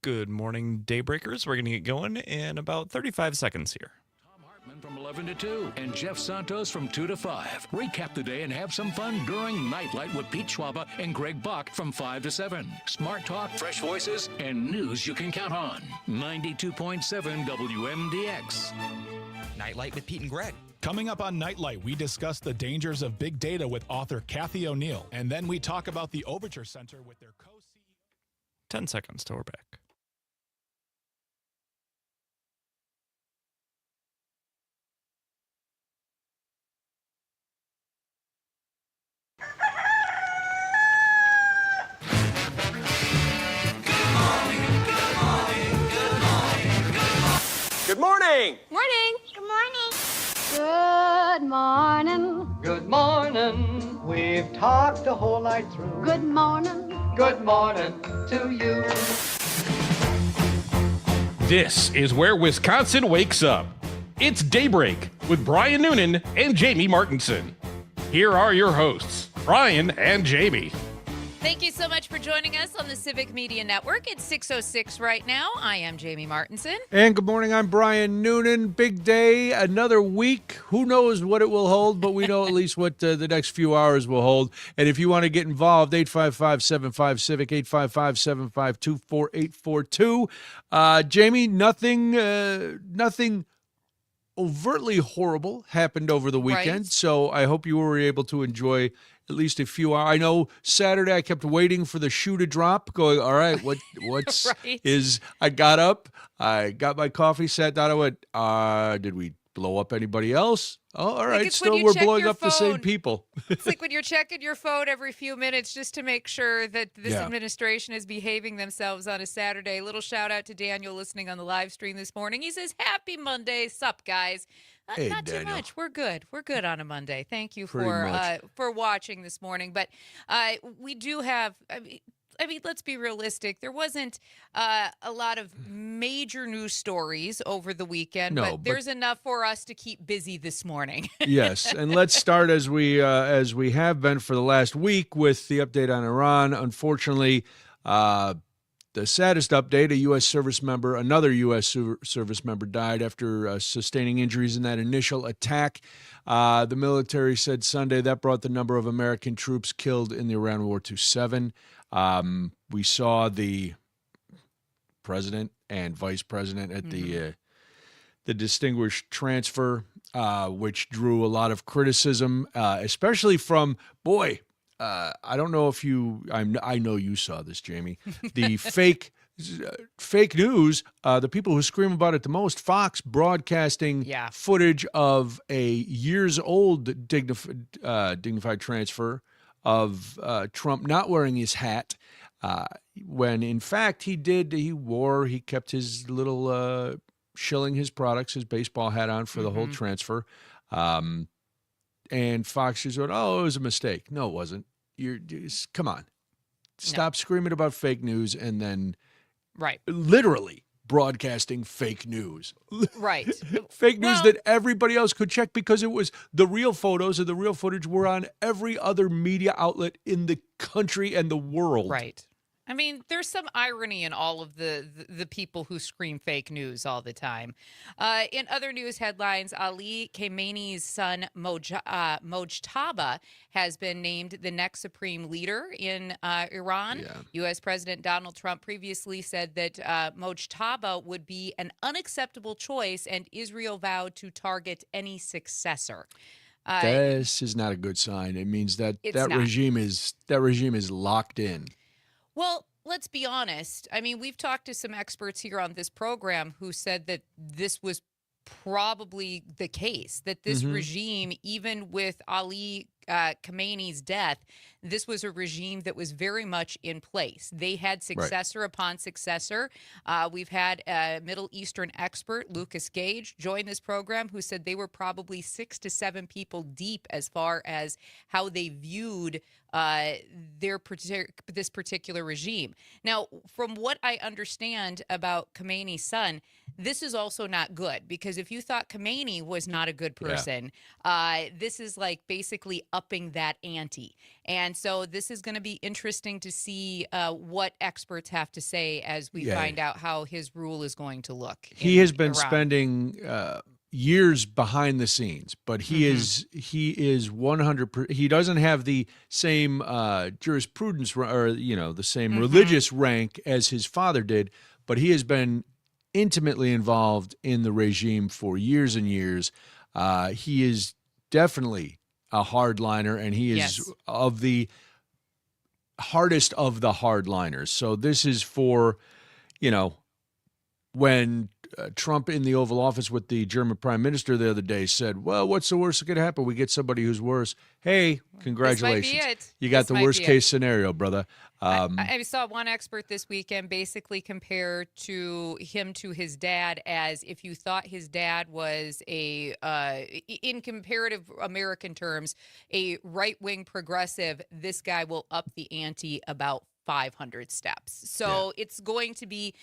Good morning, Daybreakers. We're going to get going in about 35 seconds here. Tom Hartman from 11 to 2 and Jeff Santos from 2 to 5. Recap the day and have some fun during Nightlight with Pete Schwaba and Greg Buck from 5 to 7. Smart talk, fresh voices, and news you can count on. 92.7 WMDX. Nightlight with Pete and Greg. Coming up on Nightlight, we discuss the dangers of big data with author Kathy O'Neill, and then we talk about the Overture Center with their co-CEO. 10 seconds till we're back. Good morning! Morning! Good morning. Good morning. Good morning. We've talked the whole night through. Good morning. Good morning to you. This is where Wisconsin wakes up. It's Daybreak with Brian Noonan and Jamie Martinson. Here are your hosts, Brian and Jamie. Thank you so much for joining us on the Civic Media Network. It's 6:06 right now. I am Jamie Martinson. And good morning, I'm Brian Noonan. Big day, another week. Who knows what it will hold, but we know at least what the next few hours will hold. And if you want to get involved, 855-75-CIVIC, 855-752-4842. Jamie, nothing overtly horrible happened over the weekend, Right. so I hope you were able to enjoy at least a few hours. I know Saturday I kept waiting for the shoe to drop, going, all right, what's Right. I got up, I got my coffee, sat down, I went, did we blow up anybody else? Oh, all right, it's when still you we're check blowing your up the same phone. people. It's like when you're checking your phone every few minutes just to make sure that this Yeah. administration is behaving themselves on a Saturday. Little shout out to Daniel listening on the live stream this morning. He says, "Happy Monday, sup guys." Hey, Not too Daniel. much. We're good. We're good on a Monday. Thank you Pretty much. for watching this morning. But we do have. I mean, let's be realistic. There wasn't a lot of major news stories over the weekend, No, but but- there's enough for us to keep busy this morning. Yes, and let's start as we have been for the last week with the update on Iran. Unfortunately, the saddest update: another U.S. service member died after sustaining injuries in that initial attack. The military said Sunday that brought the number of American troops killed in the Iran war to 7. We saw the president and vice president at the distinguished transfer, which drew a lot of criticism, especially from, I don't know if I know you saw this, Jamie, the fake news, the people who scream about it the most, Fox broadcasting Yeah. footage of a years-old dignified transfer of Trump not wearing his hat, when in fact he kept his little shilling his products, his baseball hat on for the whole transfer. And Fox just went, it was a mistake. No, it wasn't. Come on. Stop screaming about fake news and then Right. literally broadcasting fake news. Right. Fake news Well- that everybody else could check because it was the real photos and the real footage were on every other media outlet in the country and the world. Right. I mean, there's some irony in all of the people who scream fake news all the time. In other news headlines, Ali Khamenei's son, Mojtaba, has been named the next supreme leader in Iran. Yeah. U.S. President Donald Trump previously said that Mojtaba would be an unacceptable choice, and Israel vowed to target any successor. This is not a good sign. It means that It's that not. regime is locked in. Well, let's be honest. I mean, we've talked to some experts here on this program who said that this was probably the case, that this regime, even with Ali Khamenei's death, this was a regime that was very much in place. They had successor upon successor. We've had a Middle Eastern expert, Lucas Gage, join this program who said they were probably 6 to 7 people deep as far as how they viewed this particular regime. Now, from what I understand about Khamenei's son, this is also not good, because if you thought Khomeini was not a good person, this is like basically upping that ante. And so this is going to be interesting to see what experts have to say as we find out how his rule is going to look. He has been Iran. spending years behind the scenes, but he is 100%. He doesn't have the same jurisprudence or the same religious rank as his father did, but he has been intimately involved in the regime for years and years. He is definitely a hardliner, and he is of the hardest of the hardliners. So this is for, when Trump in the Oval Office with the German Prime Minister the other day said, well, what's the worst that could happen? We get somebody who's worse. Hey, congratulations. This might be it. You got the worst case scenario, brother. I saw one expert this weekend basically compare him to his dad, as if you thought his dad was in comparative American terms, a right-wing progressive, this guy will up the ante about 500 steps. So it'll be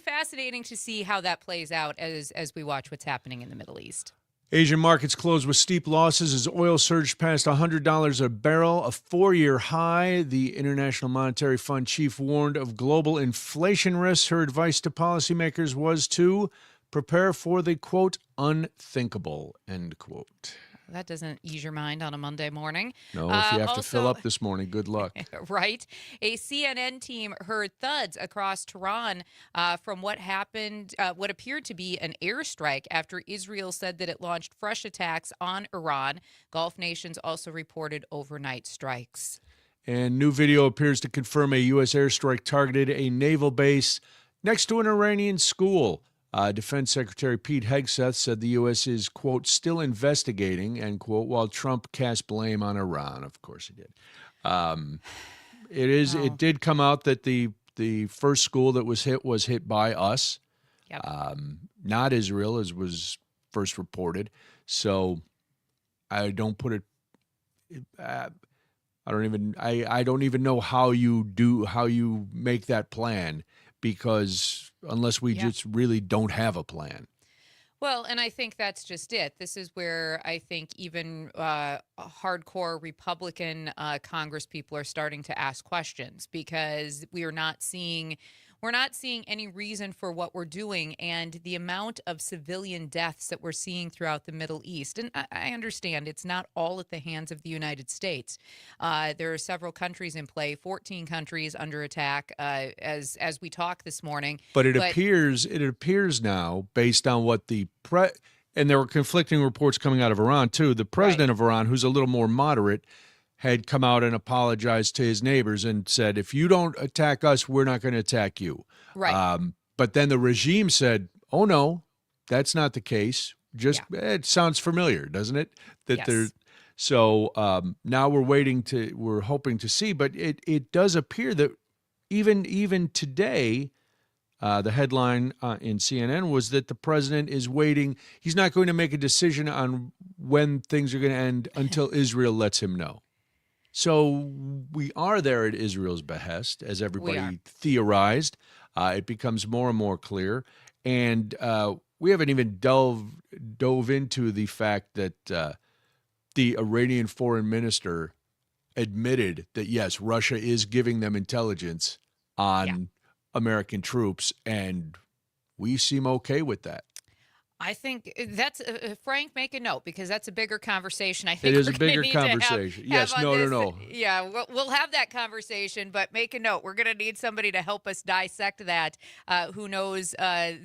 fascinating to see how that plays out as we watch what's happening in the Middle East. Asian markets closed with steep losses as oil surged past $100 a barrel, a 4-year high. The International Monetary Fund chief warned of global inflation risks. Her advice to policymakers was to prepare for the, quote, unthinkable, end quote. That doesn't ease your mind on a Monday morning. No, if you have to fill up this morning, good luck. Right. A CNN team heard thuds across Tehran from what appeared to be an airstrike after Israel said that it launched fresh attacks on Iran. Gulf nations also reported overnight strikes. And new video appears to confirm a U.S. airstrike targeted a naval base next to an Iranian school. Defense Secretary Pete Hegseth said the U.S. is, quote, still investigating, end quote, while Trump cast blame on Iran. Of course he did. It did come out that the first school that was hit by us, not Israel, as was first reported. So I don't put it. I don't even know how you make that plan, because unless we just really don't have a plan. Well, and I think that's just it. This is where I think even hardcore Republican Congress people are starting to ask questions, because we're not seeing any reason for what we're doing, and the amount of civilian deaths that we're seeing throughout the Middle East. And I understand it's not all at the hands of the United States. There are several countries in play, 14 countries under attack as we talk this morning. But it appears now, based on what and there were conflicting reports coming out of Iran too. The president of Iran, who's a little more moderate, had come out and apologized to his neighbors and said, if you don't attack us, we're not going to attack you. Right. But then the regime said, oh, no, that's not the case. It sounds familiar, doesn't it? So now we're hoping to see. But it does appear that even today, the headline in CNN was that the president is waiting. He's not going to make a decision on when things are going to end until Israel lets him know. So we are there at Israel's behest, as everybody theorized. It becomes more and more clear. And we haven't even dove into the fact that the Iranian foreign minister admitted that, yes, Russia is giving them intelligence on American troops, and we seem okay with that. I think that's Frank, make a note, because that's a bigger conversation. I think it is a bigger conversation. Yes, no. Yeah, we'll have that conversation, but make a note. We're going to need somebody to help us dissect that. Who knows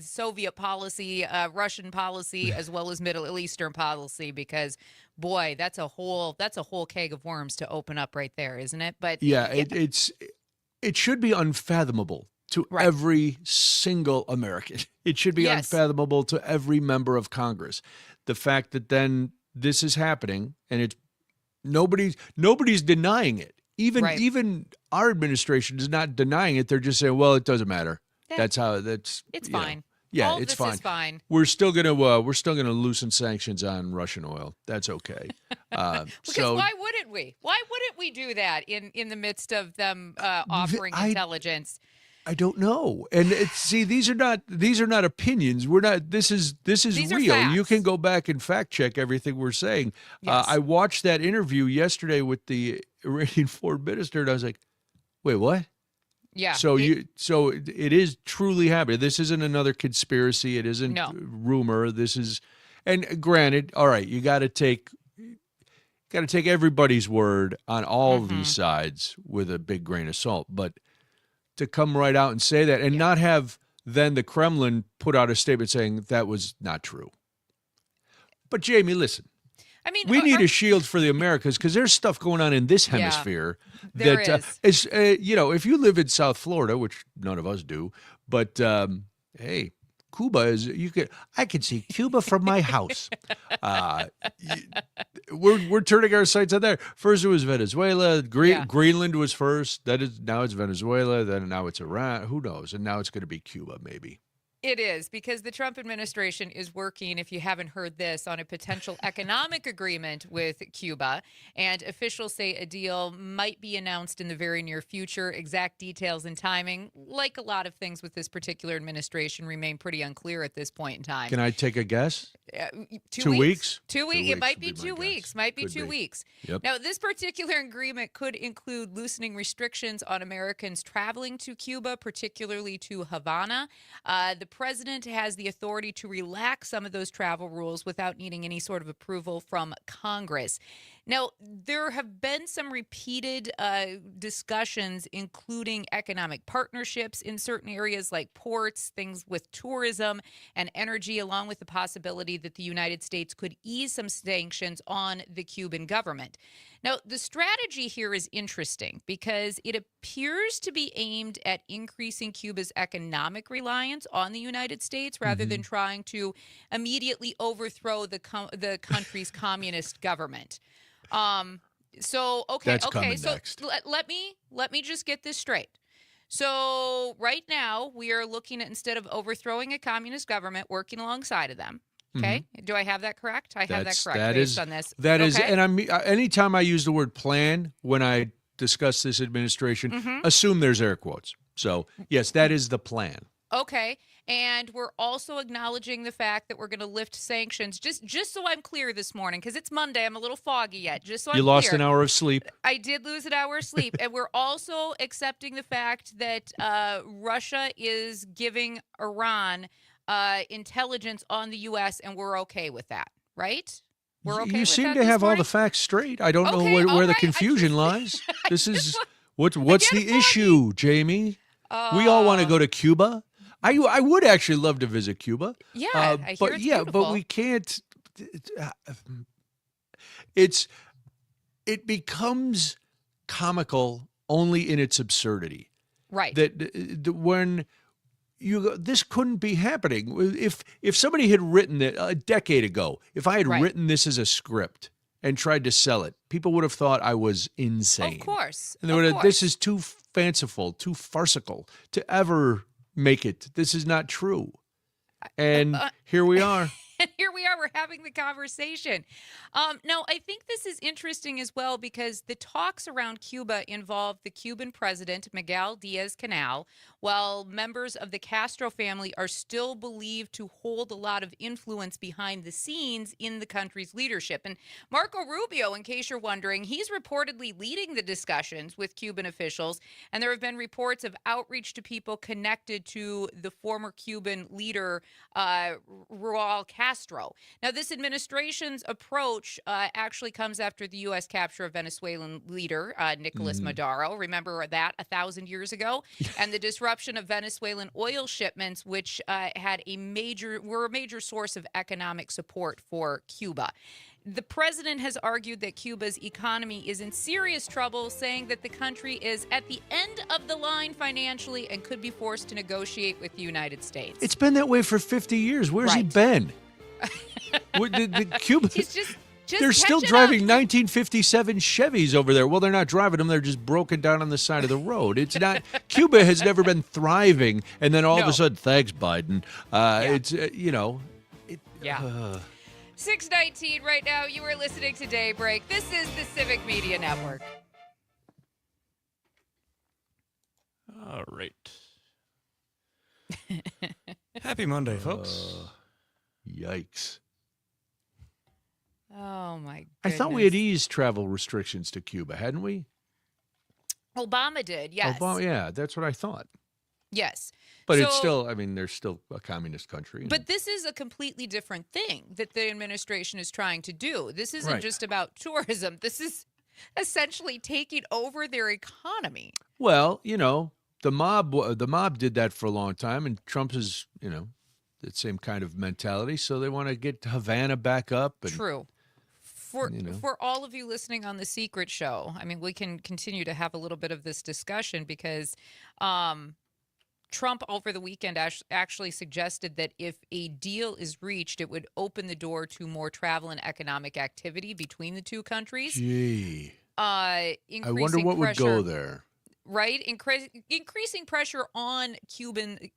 Soviet policy, Russian policy, as well as Middle Eastern policy? Because boy, that's a whole keg of worms to open up right there, isn't it? But it should be unfathomable to every single American. It should be unfathomable to every member of Congress. The fact that then this is happening, and it's nobody's denying it. Even our administration is not denying it. They're just saying, well, it doesn't matter. It's fine. Yeah, all it's this fine. Is fine. We're still gonna loosen sanctions on Russian oil. That's okay. Because why wouldn't we? Why wouldn't we do that in the midst of them offering intelligence? I don't know. And see, these are not opinions. We're not. This is These are real. You facts. can go back and fact check everything we're saying. Yes. I watched that interview yesterday with the Iranian foreign minister, and I was like, wait, what? Yeah. So it is truly happening. This isn't another conspiracy. It isn't No. rumor. This is, and granted, all right, you got to take everybody's word on all of these sides with a big grain of salt. But to come right out and say that and not have then the Kremlin put out a statement saying that was not true. But Jamie, listen. I mean, We need a shield for the Americas because there's stuff going on in this hemisphere there is if you live in South Florida, which none of us do, but hey, Cuba is I can see Cuba from my house. We're turning our sights on there. First it was Venezuela, Greenland was first. Now it's Venezuela. Then now it's Iran. Who knows? And now it's going to be Cuba, maybe. It is, because the Trump administration is working, if you haven't heard this, on a potential economic agreement with Cuba. And officials say a deal might be announced in the very near future. Exact details and timing, like a lot of things with this particular administration, remain pretty unclear at this point in time. Can I take a guess? 2 weeks? 2 weeks. 2 weeks It might would be be my 2 guess. weeks. Might be Could 2 be. weeks. Yep. Now, this particular agreement could include loosening restrictions on Americans traveling to Cuba, particularly to Havana. The president has the authority to relax some of those travel rules without needing any sort of approval from Congress. Now, there have been some repeated discussions, including economic partnerships in certain areas like ports, things with tourism and energy, along with the possibility that the United States could ease some sanctions on the Cuban government. Now, the strategy here is interesting because it appears to be aimed at increasing Cuba's economic reliance on the United States rather than trying to immediately overthrow the country's communist government. So That's coming so next. let me just get this straight. So right now we are looking at, instead of overthrowing a communist government, working alongside of them. Okay, do I have that correct? I have that correct based on this. That is, Okay? and anytime I use the word plan when I discuss this administration, assume there's air quotes. So yes, that is the plan. Okay. And we're also acknowledging the fact that we're going to lift sanctions. Just so I'm clear this morning, because it's Monday, I'm a little foggy yet. Just so You I'm lost clear. an hour of sleep. I did lose an hour of sleep. And we're also accepting the fact that Russia is giving Iran intelligence on the U.S., and we're okay with that, right? We're okay You with seem that to this have all morning? the facts straight. I don't know Okay, where all the right. confusion lies. This is what's get the foggy. issue, Jamie? We all want to go to Cuba. I would actually love to visit Cuba. Yeah, I hear but it's but beautiful. we can't. It becomes comical only in its absurdity. Right. That when you go, this couldn't be happening. If somebody had written it a decade ago, if I had Right. written this as a script and tried to sell it, people would have thought I was insane. Of course. And they would have, this is too fanciful, too farcical to ever make it. This is not true. And here we are. And here we are, we're having the conversation. Now, I think this is interesting as well because the talks around Cuba involve the Cuban president, Miguel Diaz-Canel, while members of the Castro family are still believed to hold a lot of influence behind the scenes in the country's leadership. And Marco Rubio, in case you're wondering, he's reportedly leading the discussions with Cuban officials, and there have been reports of outreach to people connected to the former Cuban leader, Raul Castro. Now, this administration's approach actually comes after the U.S. capture of Venezuelan leader Nicolas Maduro. Remember that 1,000 years ago? And the disruption of Venezuelan oil shipments, which were a major source of economic support for Cuba. The president has argued that Cuba's economy is in serious trouble, saying that the country is at the end of the line financially and could be forced to negotiate with the United States. It's been that way for 50 years. Where's he Right. been? the Cuba, He's just they're still catching driving up. 1957 Chevys over there. Well, they're not driving them. They're just broken down on the side of the road. It's not. Cuba has never been thriving. And then all of No. a sudden, thanks, Biden. It's, Yeah. 6:19 right now. You are listening to Daybreak. This is the Civic Media Network. All right. Happy Monday, folks. Yikes. Oh, my goodness. I thought we had eased travel restrictions to Cuba, hadn't we? Obama did, yes. Obama, yeah, that's what I thought. Yes. But it's still, I mean, they're still a communist country. But this is a completely different thing that the administration is trying to do. This isn't just about tourism. This is essentially taking over their economy. Well, the mob did that for a long time, and Trump is, that same kind of mentality. So they want to get Havana back up. And, True. For all of you listening on The Secret Show, I mean, we can continue to have a little bit of this discussion because Trump over the weekend actually suggested that if a deal is reached, it would open the door to more travel and economic activity between the two countries. Gee. I wonder what would go there. Right? Increasing pressure on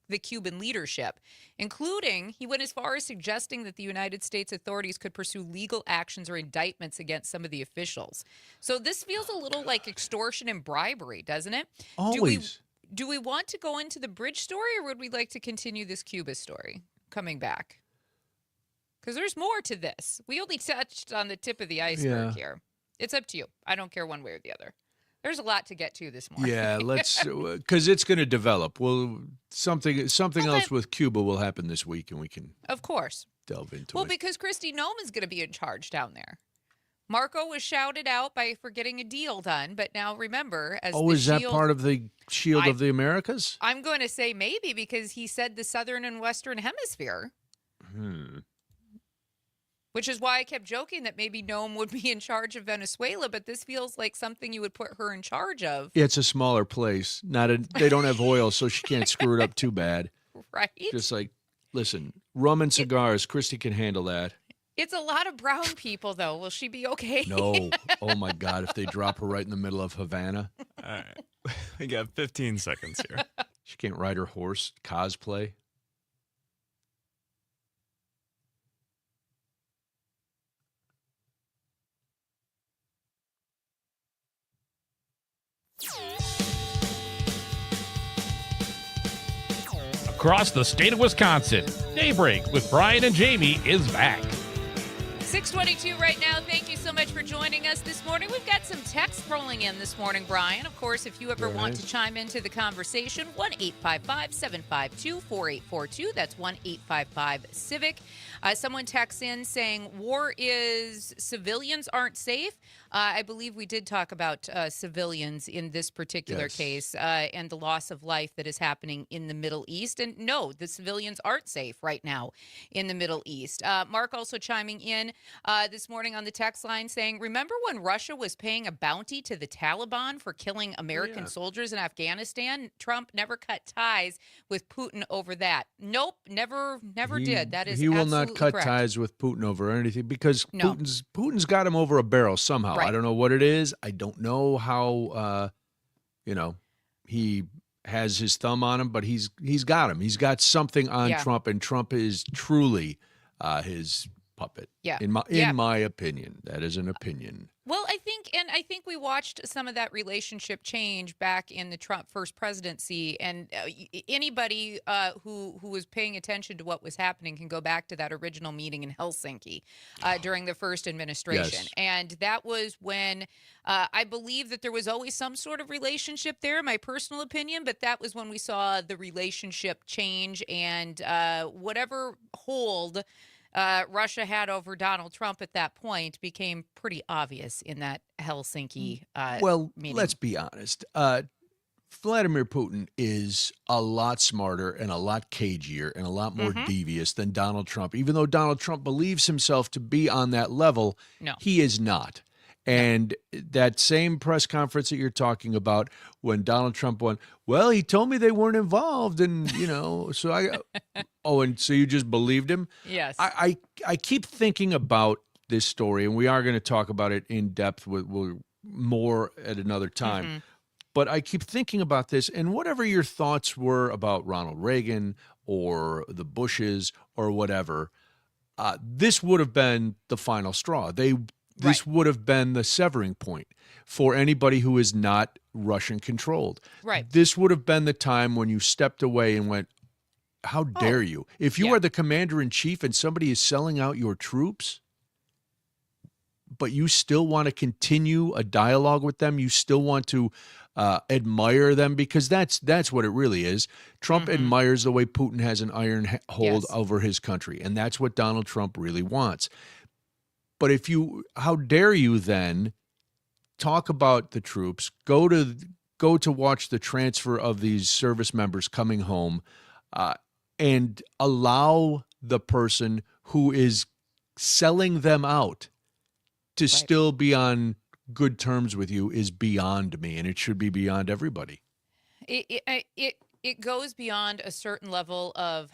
the Cuban leadership, including, he went as far as suggesting that the United States authorities could pursue legal actions or indictments against some of the officials. So this feels a little like extortion and bribery, doesn't it? Always. Do we want to go into the bridge story, or would we like to continue this Cuba story coming back? Because there's more to this. We only touched on the tip of the iceberg here. It's up to you. I don't care one way or the other. There's a lot to get to this morning. Yeah, let's, because it's going to develop. Well, something else with Cuba will happen this week, and we can, of course, delve into it. Well, because Kristi Noem's going to be in charge down there. Marco was shouted out for getting a deal done, but now remember, is that part of the Shield of the Americas? I'm going to say maybe, because he said the Southern and Western Hemisphere. Which is why I kept joking that maybe Noem would be in charge of Venezuela, but this feels like something you would put her in charge of. Yeah, it's a smaller place. They don't have oil, so she can't screw it up too bad. Right. Just like, listen, rum and cigars, Kristi can handle that. It's a lot of brown people, though. Will she be okay? No. Oh, my God, if they drop her right in the middle of Havana. All right. We got 15 seconds here. She can't ride her horse, cosplay. Across the state of Wisconsin, Daybreak with Brian and Jamie is back. 6:22 right now. Thank you so much for joining us this morning. We've got some text rolling in this morning, Brian. Of course, if you ever want to chime into the conversation, 1-855-752-4842. That's 1-855-CIVIC. Someone texts in saying, war is civilians aren't safe. I believe we did talk about civilians in this particular case and the loss of life that is happening in the Middle East. And no, the civilians aren't safe right now in the Middle East. Mark also chiming in this morning on the text line saying, remember when Russia was paying a bounty to the Taliban for killing American soldiers in Afghanistan? Trump never cut ties with Putin over that. Nope, never did. That is he will absolutely not cut correct. ties with Putin over anything because Putin's got him over a barrel somehow. I don't know what it is. I don't know how he has his thumb on him, but he's got him. He's got something on Trump, and Trump is truly his puppet. Yeah. In my opinion. That is an opinion. Well, I think we watched some of that relationship change back in the Trump first presidency, and anybody who was paying attention to what was happening can go back to that original meeting in Helsinki during the first administration. And that was when I believe that there was always some sort of relationship there, in my personal opinion, but that was when we saw the relationship change, and whatever hold Russia had over Donald Trump at that point became pretty obvious in that Helsinki meeting. Let's be honest. Vladimir Putin is a lot smarter and a lot cagier and a lot more devious than Donald Trump. Even though Donald Trump believes himself to be on that level, he is not. And that same press conference that you're talking about when Donald Trump went, well, he told me they weren't involved. And, so and so you just believed him? Yes. I keep thinking about this story, and we are going to talk about it in depth with more at another time. But I keep thinking about this, and whatever your thoughts were about Ronald Reagan or the Bushes or whatever, this would have been the final straw. This would have been the severing point for anybody who is not Russian controlled. Right. This would have been the time when you stepped away and went, How dare you? If you yeah. are the commander in chief and somebody is selling out your troops, but you still want to continue a dialogue with them, you still want to admire them, because that's what it really is. Trump admires the way Putin has an iron hold over his country, and that's what Donald Trump really wants. But how dare you then talk about the troops, go to watch the transfer of these service members coming home, and allow the person who is selling them out to still be on good terms with you is beyond me, and it should be beyond everybody. It goes beyond a certain level of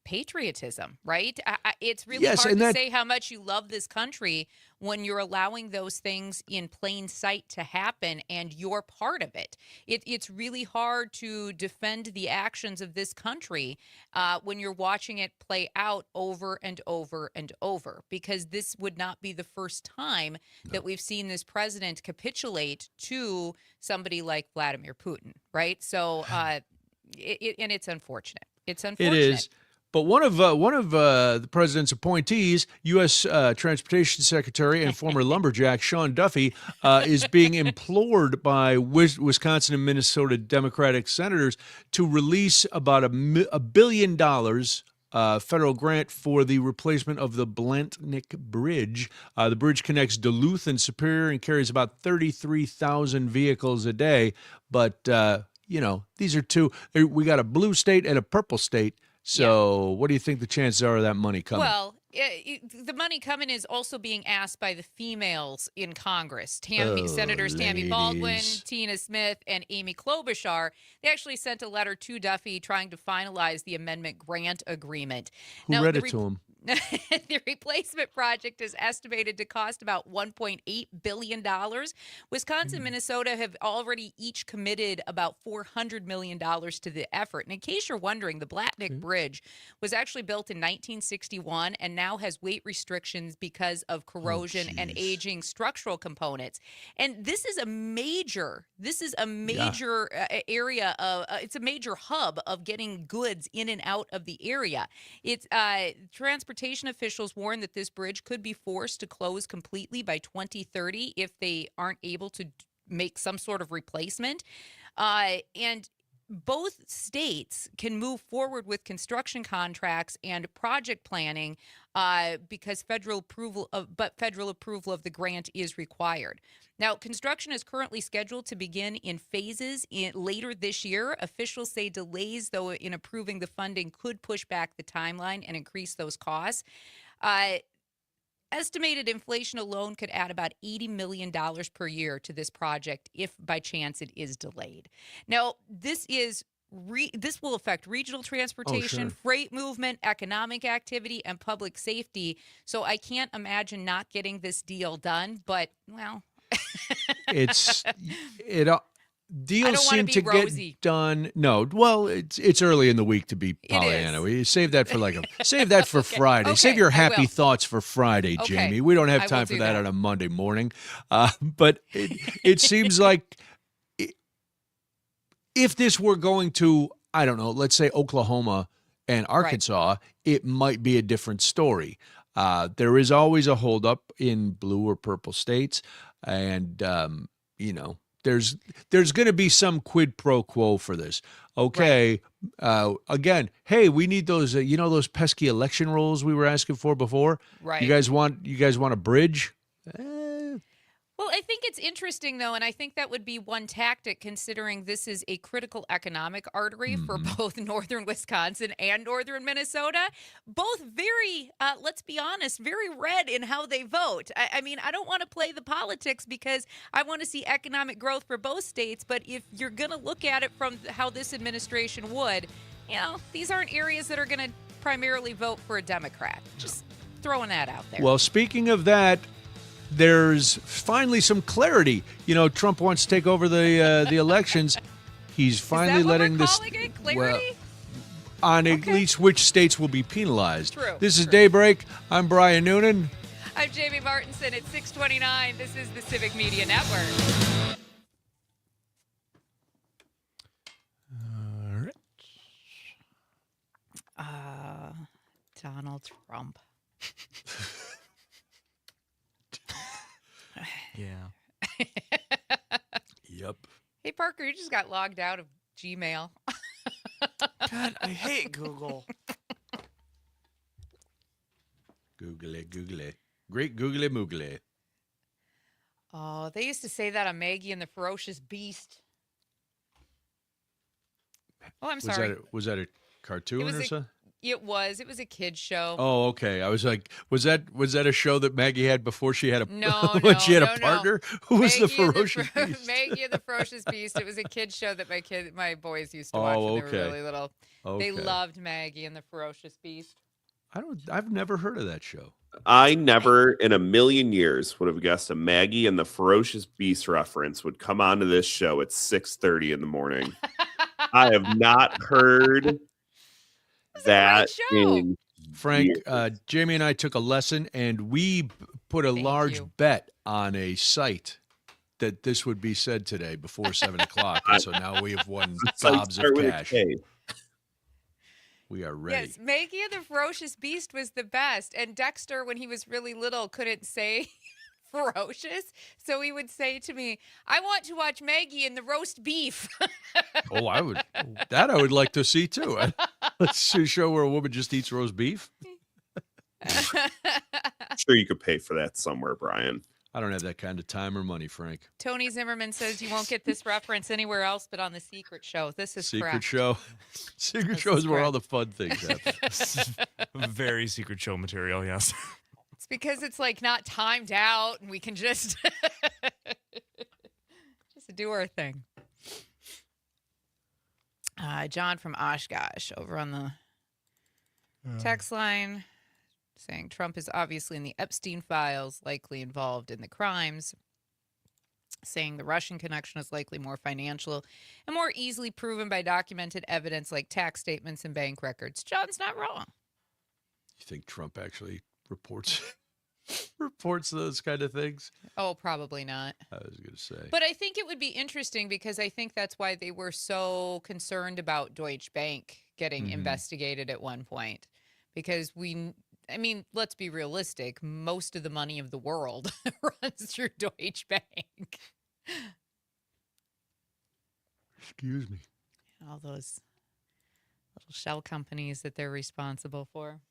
patriotism, right? It's really hard to say how much you love this country when you're allowing those things in plain sight to happen and you're part of it. It's really hard to defend the actions of this country when you're watching it play out over and over and over, because this would not be the first time that we've seen this president capitulate to somebody like Vladimir Putin, right? So, and it's unfortunate. It's unfortunate. It is. But one of the president's appointees, U.S. Transportation Secretary and former lumberjack Sean Duffy, is being implored by Wisconsin and Minnesota Democratic senators to release about $1 billion federal grant for the replacement of the Blantnick Bridge. The bridge connects Duluth and Superior and carries about 33,000 vehicles a day. But, these are two. We got a blue state and a purple state. So what do you think the chances are of that money coming? Well, the money coming is also being asked by the females in Congress. Senators Tammy Baldwin, Tina Smith, and Amy Klobuchar. They actually sent a letter to Duffy trying to finalize the amendment grant agreement. Who read it to him? The replacement project is estimated to cost about $1.8 billion. Wisconsin and Minnesota have already each committed about $400 million to the effort. And in case you're wondering, the Blantnick Bridge was actually built in 1961 and now has weight restrictions because of corrosion and aging structural components. And this is a major area of, it's a major hub of getting goods in and out of the area. It's transportation officials warn that this bridge could be forced to close completely by 2030 if they aren't able to make some sort of replacement. And both states can move forward with construction contracts and project planning because federal approval of the grant is required. Now, construction is currently scheduled to begin in phases later this year. Officials say delays, though, in approving the funding could push back the timeline and increase those costs. Estimated inflation alone could add about $80 million per year to this project if by chance it is delayed. Now, this will affect regional transportation, freight movement, economic activity, and public safety. So I can't imagine not getting this deal done, but, well... Deals seem to get done. No, well, it's early in the week to be Pollyanna. We save that for Friday. Save your happy thoughts for Friday, Jamie. We don't have time for that on a Monday morning. But it seems like if this were going to, I don't know, let's say Oklahoma and Arkansas, it might be a different story. There is always a holdup in blue or purple states, and there's going to be some quid pro quo for this. Okay, again, hey, we need those those pesky election rolls we were asking for before. Right. You guys want a bridge? Well, I think it's interesting, though, and I think that would be one tactic, considering this is a critical economic artery for both northern Wisconsin and northern Minnesota. Both very, let's be honest, very red in how they vote. I mean, I don't want to play the politics because I want to see economic growth for both states, but if you're going to look at it from how this administration would, these aren't areas that are going to primarily vote for a Democrat. Just throwing that out there. Well, speaking of that, there's finally some clarity. Trump wants to take over the elections. He's finally letting this clarity? On at least which states will be penalized. True. This is Daybreak. I'm Brian Noonan. I'm Jamie Martinson at 629. This is the Civic Media Network. All right. Donald Trump. Yeah. Yep. Hey, Parker, you just got logged out of Gmail. God, I hate Google. Googly. Great googly moogly. Oh, they used to say that on Maggie and the Ferocious Beast. Oh, I'm sorry. Was that a cartoon or something? It was a kid's show. Oh, okay. I was like, was that a show that Maggie had before she had a she had a partner? Who was the Ferocious Beast? Maggie and the Ferocious Beast. It was a kid's show that my boys used to watch when they were really little. Okay. They loved Maggie and the Ferocious Beast. I've never heard of that show. I never in a million years would have guessed a Maggie and the Ferocious Beast reference would come onto this show at 6:30 in the morning. I have not heard that in Frank, Jamie and I took a lesson, and we put a large bet on a site that this would be said today before 7 o'clock. And so now we have won gobs of cash. We are ready. Yes, Maggie and the Ferocious Beast was the best. And Dexter, when he was really little, couldn't say ferocious. So he would say to me, I want to watch Maggie and the roast beef. Oh, I would like to see too. Let's see a show where a woman just eats roast beef. Sure, you could pay for that somewhere, Brian. I don't have that kind of time or money, Frank. Tony Zimmerman says you won't get this reference anywhere else but on the Secret Show. This is Secret correct. Show. Secret Show is where all the fun things happen. Very Secret Show material, yes. It's because it's like not timed out and we can just do our thing. John from Oshkosh over on the text line saying Trump is obviously in the Epstein files, likely involved in the crimes, saying the Russian connection is likely more financial and more easily proven by documented evidence like tax statements and bank records. John's not wrong. You think Trump actually reports those kind of things? Oh, probably not. I was going to say. But I think it would be interesting because I think that's why they were so concerned about Deutsche Bank getting investigated at one point. Because let's be realistic. Most of the money of the world runs through Deutsche Bank. Excuse me. All those little shell companies that they're responsible for.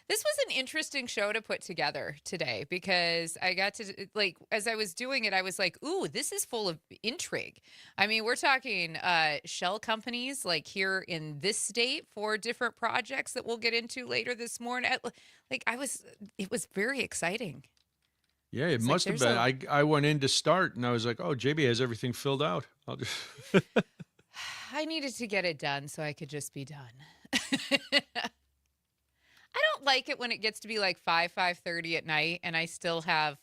This was an interesting show to put together today because I got to, as I was doing it, I was like, ooh, this is full of intrigue. I mean, we're talking shell companies like here in this state for different projects that we'll get into later this morning. It was very exciting. Yeah, it must have been. I went in to start and I was like, oh, JB has everything filled out. I'll just. I needed to get it done so I could just be done. I don't like it when it gets to be like 5:30 at night and I still have,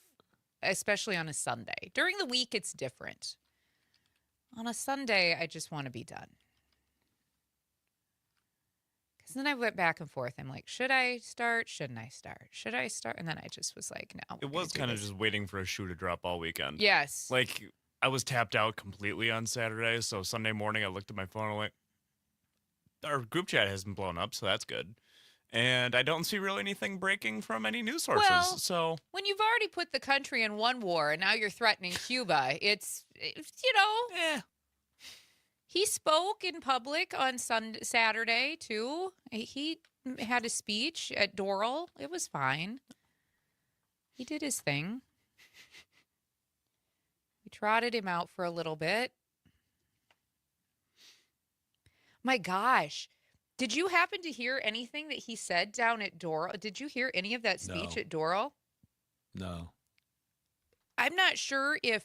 especially on a Sunday. During the week, it's different. On a Sunday, I just want to be done. Because then I went back and forth. I'm like, should I start? Shouldn't I start? Should I start? And then I just was like, no. It was kind of just waiting for a shoe to drop all weekend. Yes. Like, I was tapped out completely on Saturday, so Sunday morning I looked at my phone and like, our group chat hasn't blown up, so that's good. And I don't see really anything breaking from any news sources. Well, so when you've already put the country in one war and now you're threatening Cuba, it's He spoke in public on Saturday, too. He had a speech at Doral. It was fine. He did his thing. We trotted him out for a little bit. My gosh. Did you happen to hear anything that he said down at Doral? Did you hear any of that speech at Doral? No. I'm not sure if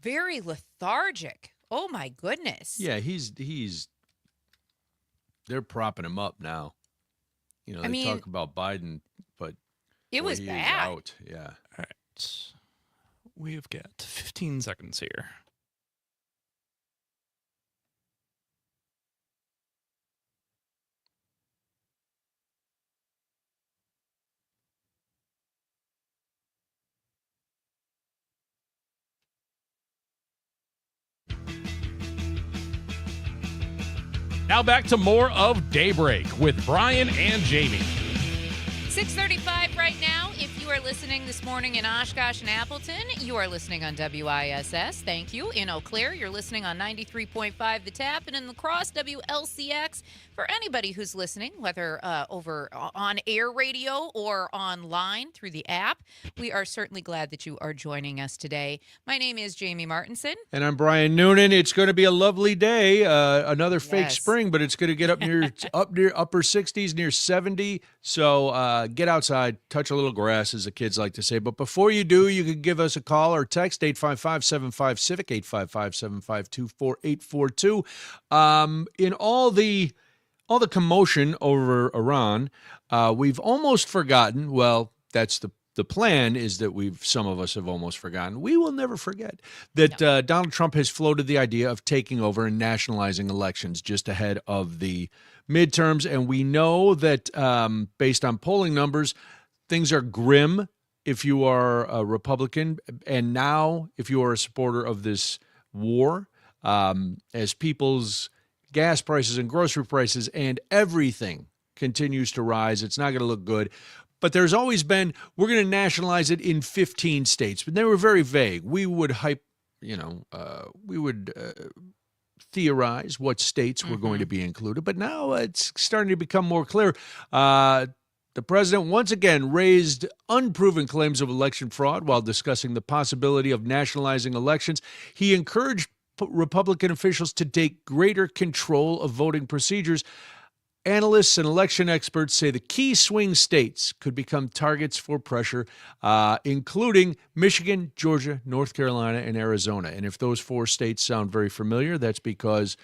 very lethargic. Oh my goodness. Yeah, they're propping him up now. They talk about Biden, but it was he bad. Is out. Yeah. All right. We've got 15 seconds here. Now back to more of Daybreak with Brian and Jamie. 6:35 right now. If you are listening this morning in Oshkosh and Appleton, you are listening on WISS. Thank you. In Eau Claire, you're listening on 93.5 The Tap, and in La Crosse, WLCX. For anybody who's listening, whether over on air radio or online through the app, we are certainly glad that you are joining us today. My name is Jamie Martinson. And I'm Brian Noonan. It's going to be a lovely day. Another fake Yes. spring, but it's going to get up near upper 60s, near 70. So get outside, touch a little grass, as the kids like to say. But before you do, you can give us a call or text 855-75-CIVIC, 855-752-4842. In all the commotion over Iran, we've almost forgotten. Well, that's the plan is that some of us have almost forgotten. We will never forget that Donald Trump has floated the idea of taking over and nationalizing elections just ahead of the midterms. And we know that based on polling numbers, things are grim if you are a Republican. And now, if you are a supporter of this war, as people's gas prices and grocery prices and everything continues to rise, it's not going to look good. But there's always been, we're going to nationalize it in 15 states. But they were very vague. We would theorize what states were going to be included. But now it's starting to become more clear. The president once again raised unproven claims of election fraud while discussing the possibility of nationalizing elections. He encouraged Republican officials to take greater control of voting procedures. Analysts and election experts say the key swing states could become targets for pressure, including Michigan, Georgia, North Carolina, and Arizona. And if those four states sound very familiar, that's because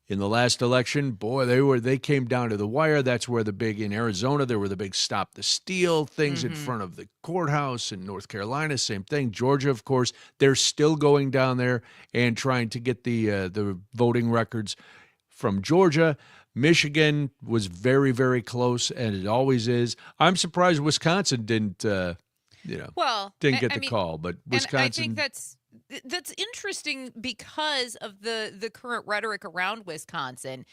in the last election, boy, they came down to the wire. That's where in Arizona, there were the big stop the steal things in front of the courthouse. In North Carolina, same thing. Georgia, of course, they're still going down there and trying to get the voting records from Georgia. Michigan was very, very close, and it always is. I'm surprised Wisconsin didn't get the call, but Wisconsin. And I think that's interesting because of the current rhetoric around Wisconsin,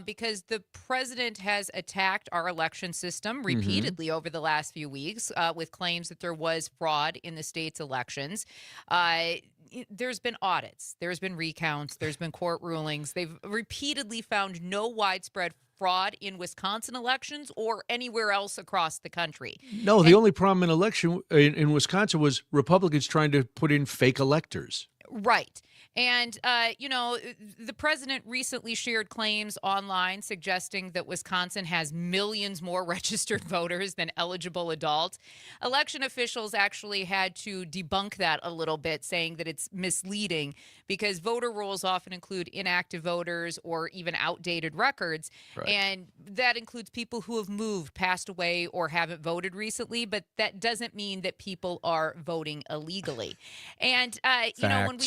because the president has attacked our election system repeatedly over the last few weeks with claims that there was fraud in the state's elections. There's been audits, there's been recounts, there's been court rulings. They've repeatedly found no widespread fraud in Wisconsin elections or anywhere else across the country. No, the only problem in Wisconsin was Republicans trying to put in fake electors. Right. And, the president recently shared claims online suggesting that Wisconsin has millions more registered voters than eligible adults. Election officials actually had to debunk that a little bit, saying that it's misleading because voter rolls often include inactive voters or even outdated records. Right. And that includes people who have moved, passed away, or haven't voted recently. But that doesn't mean that people are voting illegally. And,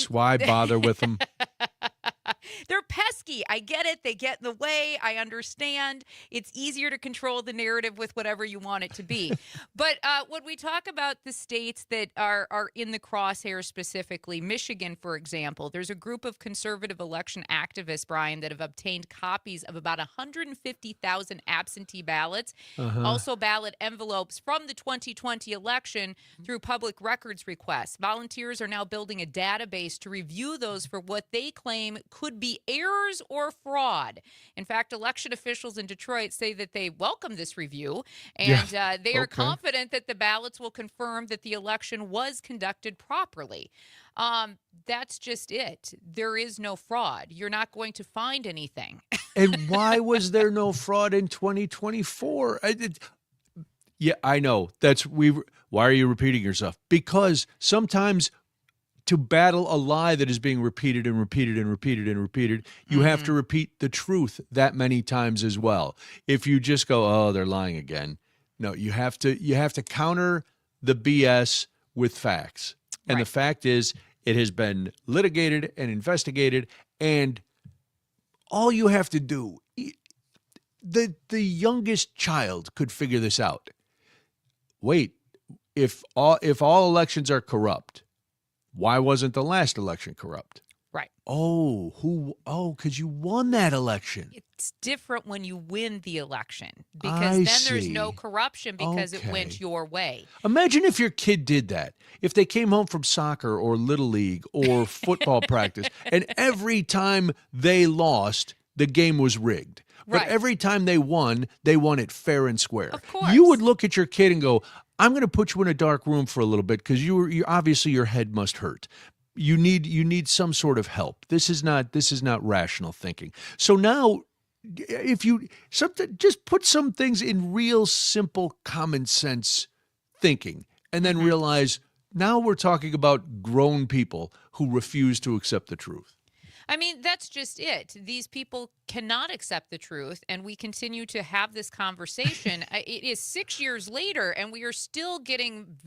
why bother with them? They're pesky. I get it. They get in the way. I understand. It's easier to control the narrative with whatever you want it to be. But when we talk about the states that are in the crosshairs specifically, Michigan, for example, there's a group of conservative election activists, Brian, that have obtained copies of about 150,000 absentee ballots, also ballot envelopes from the 2020 election through public records requests. Volunteers are now building a database to review those for what they claim could be errors or fraud. In fact, election officials in Detroit say that they welcome this review, and they are confident that the ballots will confirm that the election was conducted properly. That's just it. There is no fraud. You're not going to find anything. And why was there no fraud in 2024? Yeah, I know. Why are you repeating yourself? Because sometimes to battle a lie that is being repeated and repeated and repeated and repeated, you have to repeat the truth that many times as well. If you just go, oh, they're lying again. No, you have to counter the BS with facts. And the fact is, it has been litigated and investigated, and all you have to do, the youngest child could figure this out. Wait, if all elections are corrupt, why wasn't the last election corrupt? Right. Because you won that election. It's different when you win the election because I then there's no see. corruption because it Okay. went your way. Imagine if your kid did that. If they came home from soccer or little league or football practice, and every time they lost, the game was rigged. But Right. every time they won it fair and square. Of course. You would look at your kid and go, "I'm going to put you in a dark room for a little bit because you obviously your head must hurt. You need some sort of help. This is not rational thinking." So now, if you just put some things in real simple common sense thinking, and then realize now we're talking about grown people who refuse to accept the truth. I mean, that's just it. These people cannot accept the truth, and we continue to have this conversation. It is 6 years later, and we are still getting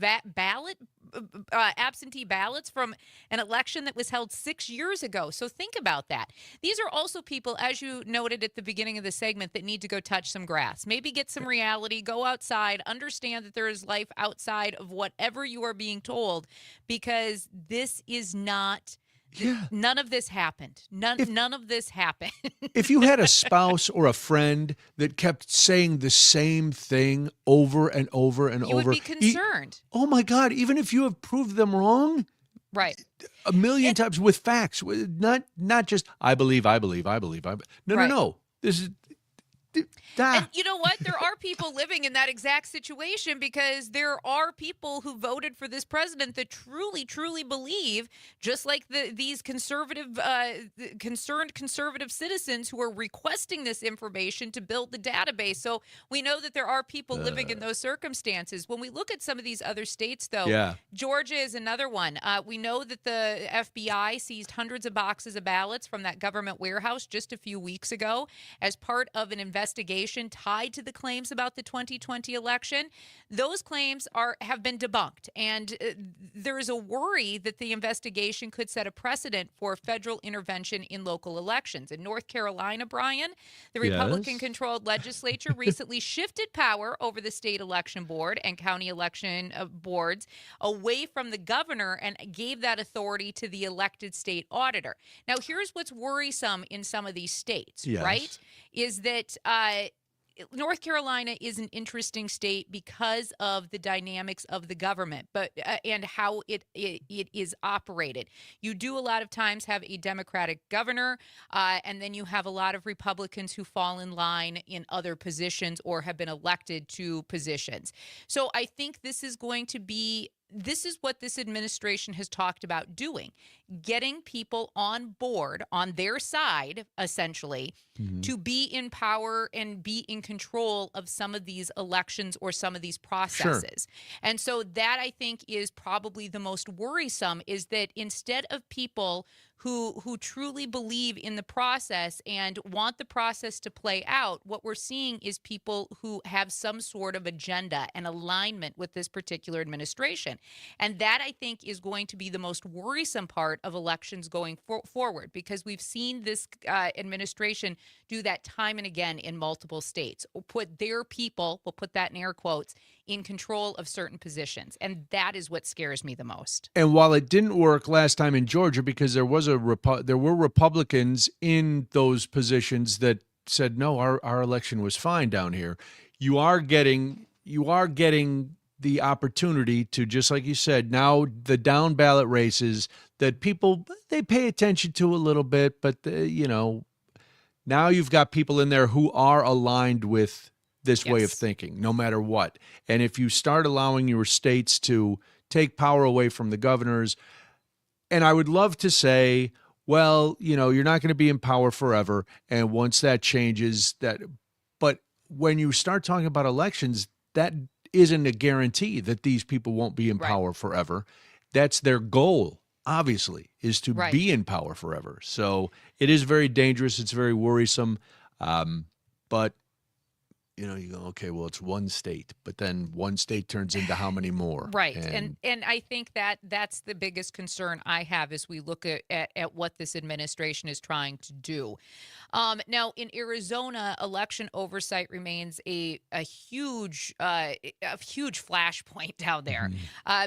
absentee ballots from an election that was held 6 years ago. So think about that. These are also people, as you noted at the beginning of the segment, that need to go touch some grass, maybe get some reality, go outside, understand that there is life outside of whatever you are being told, because this is not. Yeah. None of this happened. None of this happened. If you had a spouse or a friend that kept saying the same thing over and over and You over, would be concerned. oh my God, even if you have proved them wrong Right. a million times with facts, not just I believe. No, Right. no. This is And you know what? There are people living in that exact situation because there are people who voted for this president that truly, truly believe, just like these conservative, concerned conservative citizens who are requesting this information to build the database. So we know that there are people living in those circumstances. When we look at some of these other states, though, Yeah. Georgia is another one. We know that the FBI seized hundreds of boxes of ballots from that government warehouse just a few weeks ago as part of an investigation tied to the claims about the 2020 election. Those claims have been debunked, and there is a worry that the investigation could set a precedent for federal intervention in local elections. In North Carolina, Brian, the Republican-controlled legislature recently shifted power over the state election board and county election boards away from the governor and gave that authority to the elected state auditor. Now, here's what's worrisome in some of these states, right? Is that North Carolina is an interesting state because of the dynamics of the government, but and how it is operated. You do a lot of times have a Democratic governor, and then you have a lot of Republicans who fall in line in other positions or have been elected to positions. So I think this is what this administration has talked about doing, getting people on board, on their side, essentially, to be in power and be in control of some of these elections or some of these processes. And so that, I think, is probably the most worrisome, is that instead of people who truly believe in the process and want the process to play out, what we're seeing is people who have some sort of agenda and alignment with this particular administration. And that, I think, is going to be the most worrisome part of elections going forward, because we've seen this administration do that time and again in multiple states, put their people, we'll put that in air quotes, in control of certain positions. And that is what scares me the most. And while it didn't work last time in Georgia, because there were Republicans in those positions that said, no, our election was fine down here. You are getting the opportunity to, just like you said, now the down ballot races that people, they pay attention to a little bit, but now you've got people in there who are aligned with this way of thinking, no matter what. And if you start allowing your states to take power away from the governors, and I would love to say, well, you're not going to be in power forever, and once that changes, but when you start talking about elections, that isn't a guarantee that these people won't be in power forever. That's their goal, obviously, is to be in power forever. So it is very dangerous. It's very worrisome. But you go, okay, well, it's one state, but then one state turns into how many more? Right. And I think that's the biggest concern I have as we look at what this administration is trying to do. Now, in Arizona, election oversight remains a huge flashpoint down there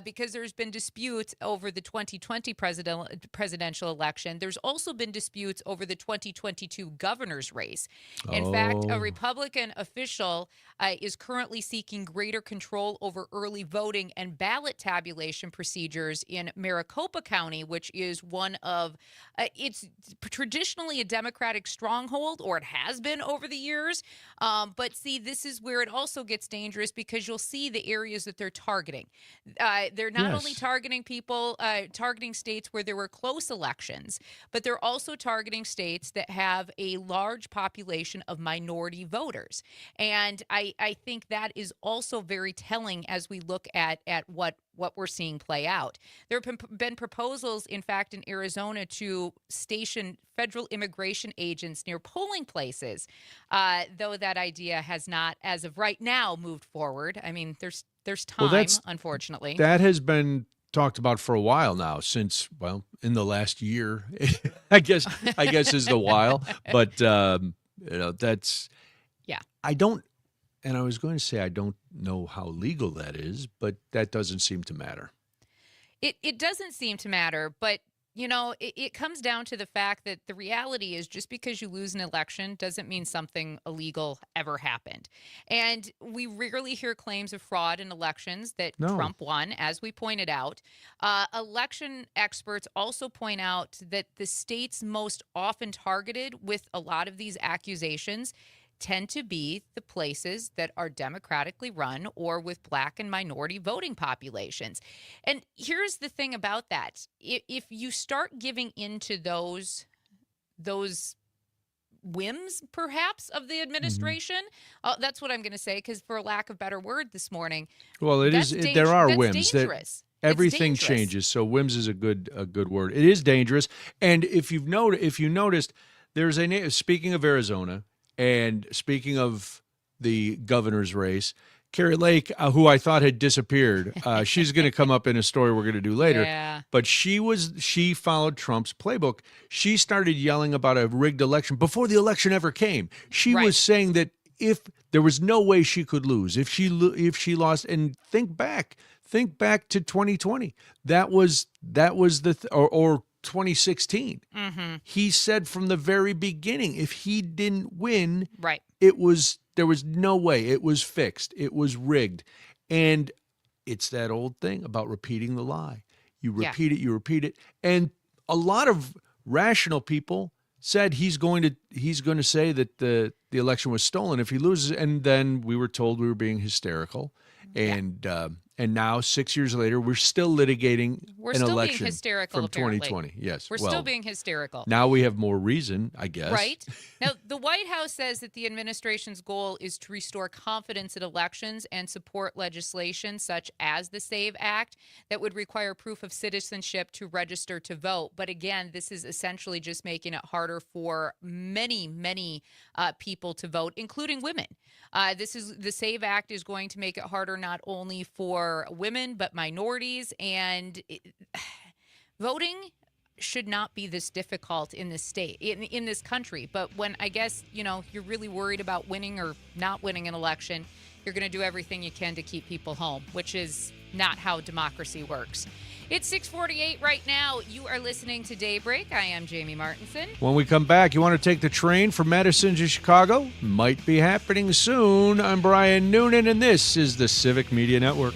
because there's been disputes over the 2020 presidential election. There's also been disputes over the 2022 governor's race. In fact, a Republican official is currently seeking greater control over early voting and ballot tabulation procedures in Maricopa County, which is one of it's traditionally a Democratic stronghold, or it has been over the years. But see, this is where it also gets dangerous because you'll see the areas that they're targeting. They're not only targeting targeting states where there were close elections, but they're also targeting states that have a large population of minority voters. And I think that is also very telling as we look at what we're seeing play out. There have been proposals, in fact, in Arizona to station federal immigration agents near polling places, though that idea has not, as of right now, moved forward. I mean, there's time, unfortunately. That has been talked about for a while now, since, well, in the last year, I guess is the while. But, that's... Yeah. And I was going to say, I don't know how legal that is, but that doesn't seem to matter. It doesn't seem to matter, but, it comes down to the fact that the reality is just because you lose an election doesn't mean something illegal ever happened. And we rarely hear claims of fraud in elections that Trump won, as we pointed out. Election experts also point out that the states most often targeted with a lot of these accusations tend to be the places that are democratically run or with Black and minority voting populations. And here's the thing about that. If you start giving into those whims, perhaps, of the administration, that's what I'm going to say, because for lack of better word this morning, well, there are whims. Dangerous. Everything changes, so whims is a good word. It is dangerous. And if you noticed, there's speaking of Arizona, and speaking of the governor's race, Carrie Lake, who I thought had disappeared, she's going to come up in a story we're going to do later. Yeah. But she followed Trump's playbook. She started yelling about a rigged election before the election ever came. She was saying that if there was no way she could lose, if she lost, and think back to 2020. That was or 2016. He said from the very beginning, if he didn't win, there was no way. It was fixed. It was rigged. And it's that old thing about repeating the lie. You repeat it. And a lot of rational people said he's going to say that the election was stolen if he loses. And then we were told we were being hysterical. And now, 6 years later, we're still litigating an election being hysterical, from apparently. 2020. Yes, we're still being hysterical. Now we have more reason, I guess. Right. Now, the White House says that the administration's goal is to restore confidence in elections and support legislation such as the SAVE Act that would require proof of citizenship to register to vote. But again, this is essentially just making it harder for many, many people to vote, including women. The SAVE Act is going to make it harder not only for women, but minorities. And voting should not be this difficult in this state, in this country. But when I guess, you're really worried about winning or not winning an election, you're going to do everything you can to keep people home, which is not how democracy works. It's 6:48 right now. You are listening to Daybreak. I am Jamie Martinson. When we come back, you want to take the train from Madison to Chicago? Might be happening soon. I'm Brian Noonan, and this is the Civic Media Network.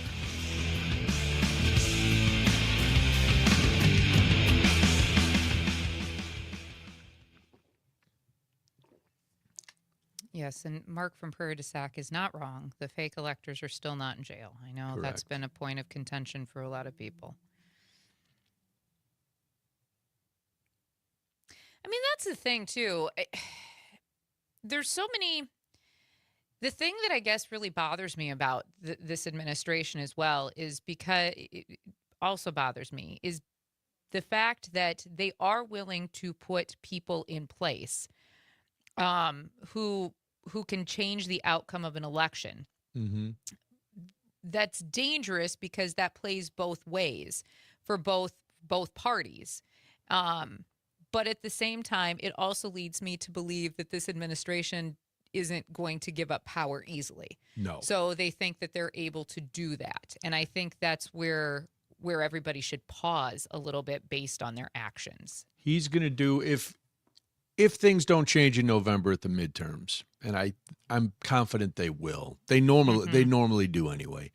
Yes, and Mark from Prairie du Sac is not wrong. The fake electors are still not in jail. I know that's been a point of contention for a lot of people. I mean, that's the thing, too. There's so many. The thing that I guess really bothers me about this administration as well is because it also bothers me is the fact that they are willing to put people in place who can change the outcome of an election. Mm-hmm. That's dangerous because that plays both ways for both parties. But at the same time, it also leads me to believe that this administration isn't going to give up power easily. No. So they think that they're able to do that. And I think that's where everybody should pause a little bit based on their actions. He's going to do, if things don't change in November at the midterms, and I'm confident they will. They normally do anyway.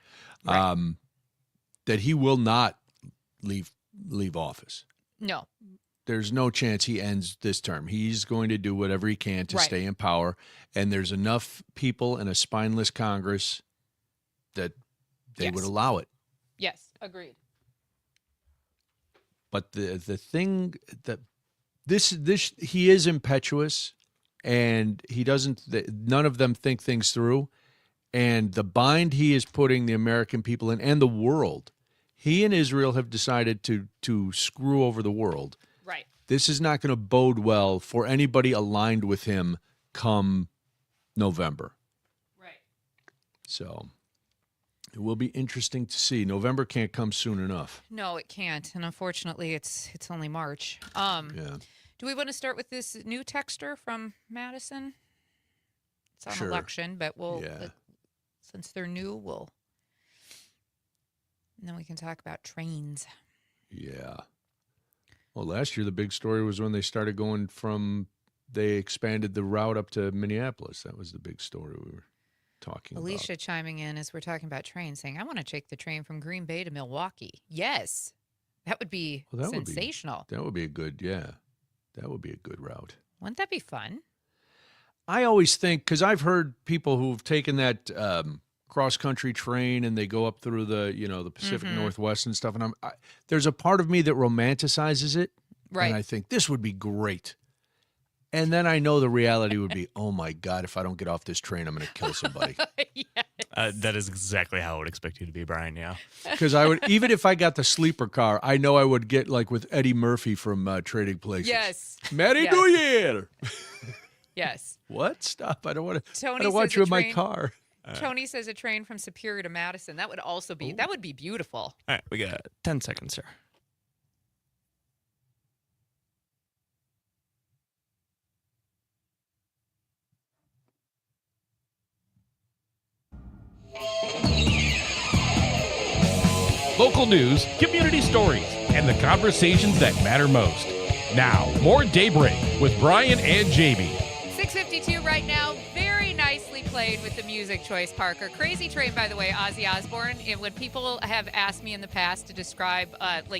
Right. That he will not leave office. No. There's no chance he ends this term. He's going to do whatever he can to stay in power, and there's enough people in a spineless Congress that they would allow it. Yes, agreed. But the thing that this he is impetuous, and he doesn't. None of them think things through, and the bind he is putting the American people in and the world. He and Israel have decided to screw over the world. Right. This is not going to bode well for anybody aligned with him come November. Right. So it will be interesting to see. November can't come soon enough. No, it can't. And unfortunately, it's only March. Yeah. Do we want to start with this new texter from Madison? It's on Sure. election, but Yeah. since they're new, and then we can talk about trains. Yeah. Well, last year the big story was when they started going they expanded the route up to Minneapolis. That was the big story we were talking Alicia chiming in as we're talking about trains, saying, I want to take the train from Green Bay to Milwaukee. Yes. That would be sensational. That would be a good route. Wouldn't that be fun? I always think, because I've heard people who've taken that cross-country train and they go up through the Pacific Northwest and stuff, and there's a part of me that romanticizes it, right? And I think this would be great. And then I know the reality would be, oh my God, if I don't get off this train, I'm going to kill somebody. Yes. That is exactly how I would expect you to be, Brian. Yeah. Because I would, even if I got the sleeper car, I know I would get like with Eddie Murphy from Trading Places. Yes. Merry New Year. Yes. What? Stop! I don't want to. Tony I don't want says you a in my train- car. Tony says a train from Superior to Madison. That would also be that would be beautiful. All right, we got 10 seconds, sir. Local news, community stories, and the conversations that matter most. Now, more Daybreak with Brian and Jamie. 6:52 right now. Very nicely played with the music choice, Parker. Crazy Train, by the way, Ozzy Osbourne. And when people have asked me in the past to describe,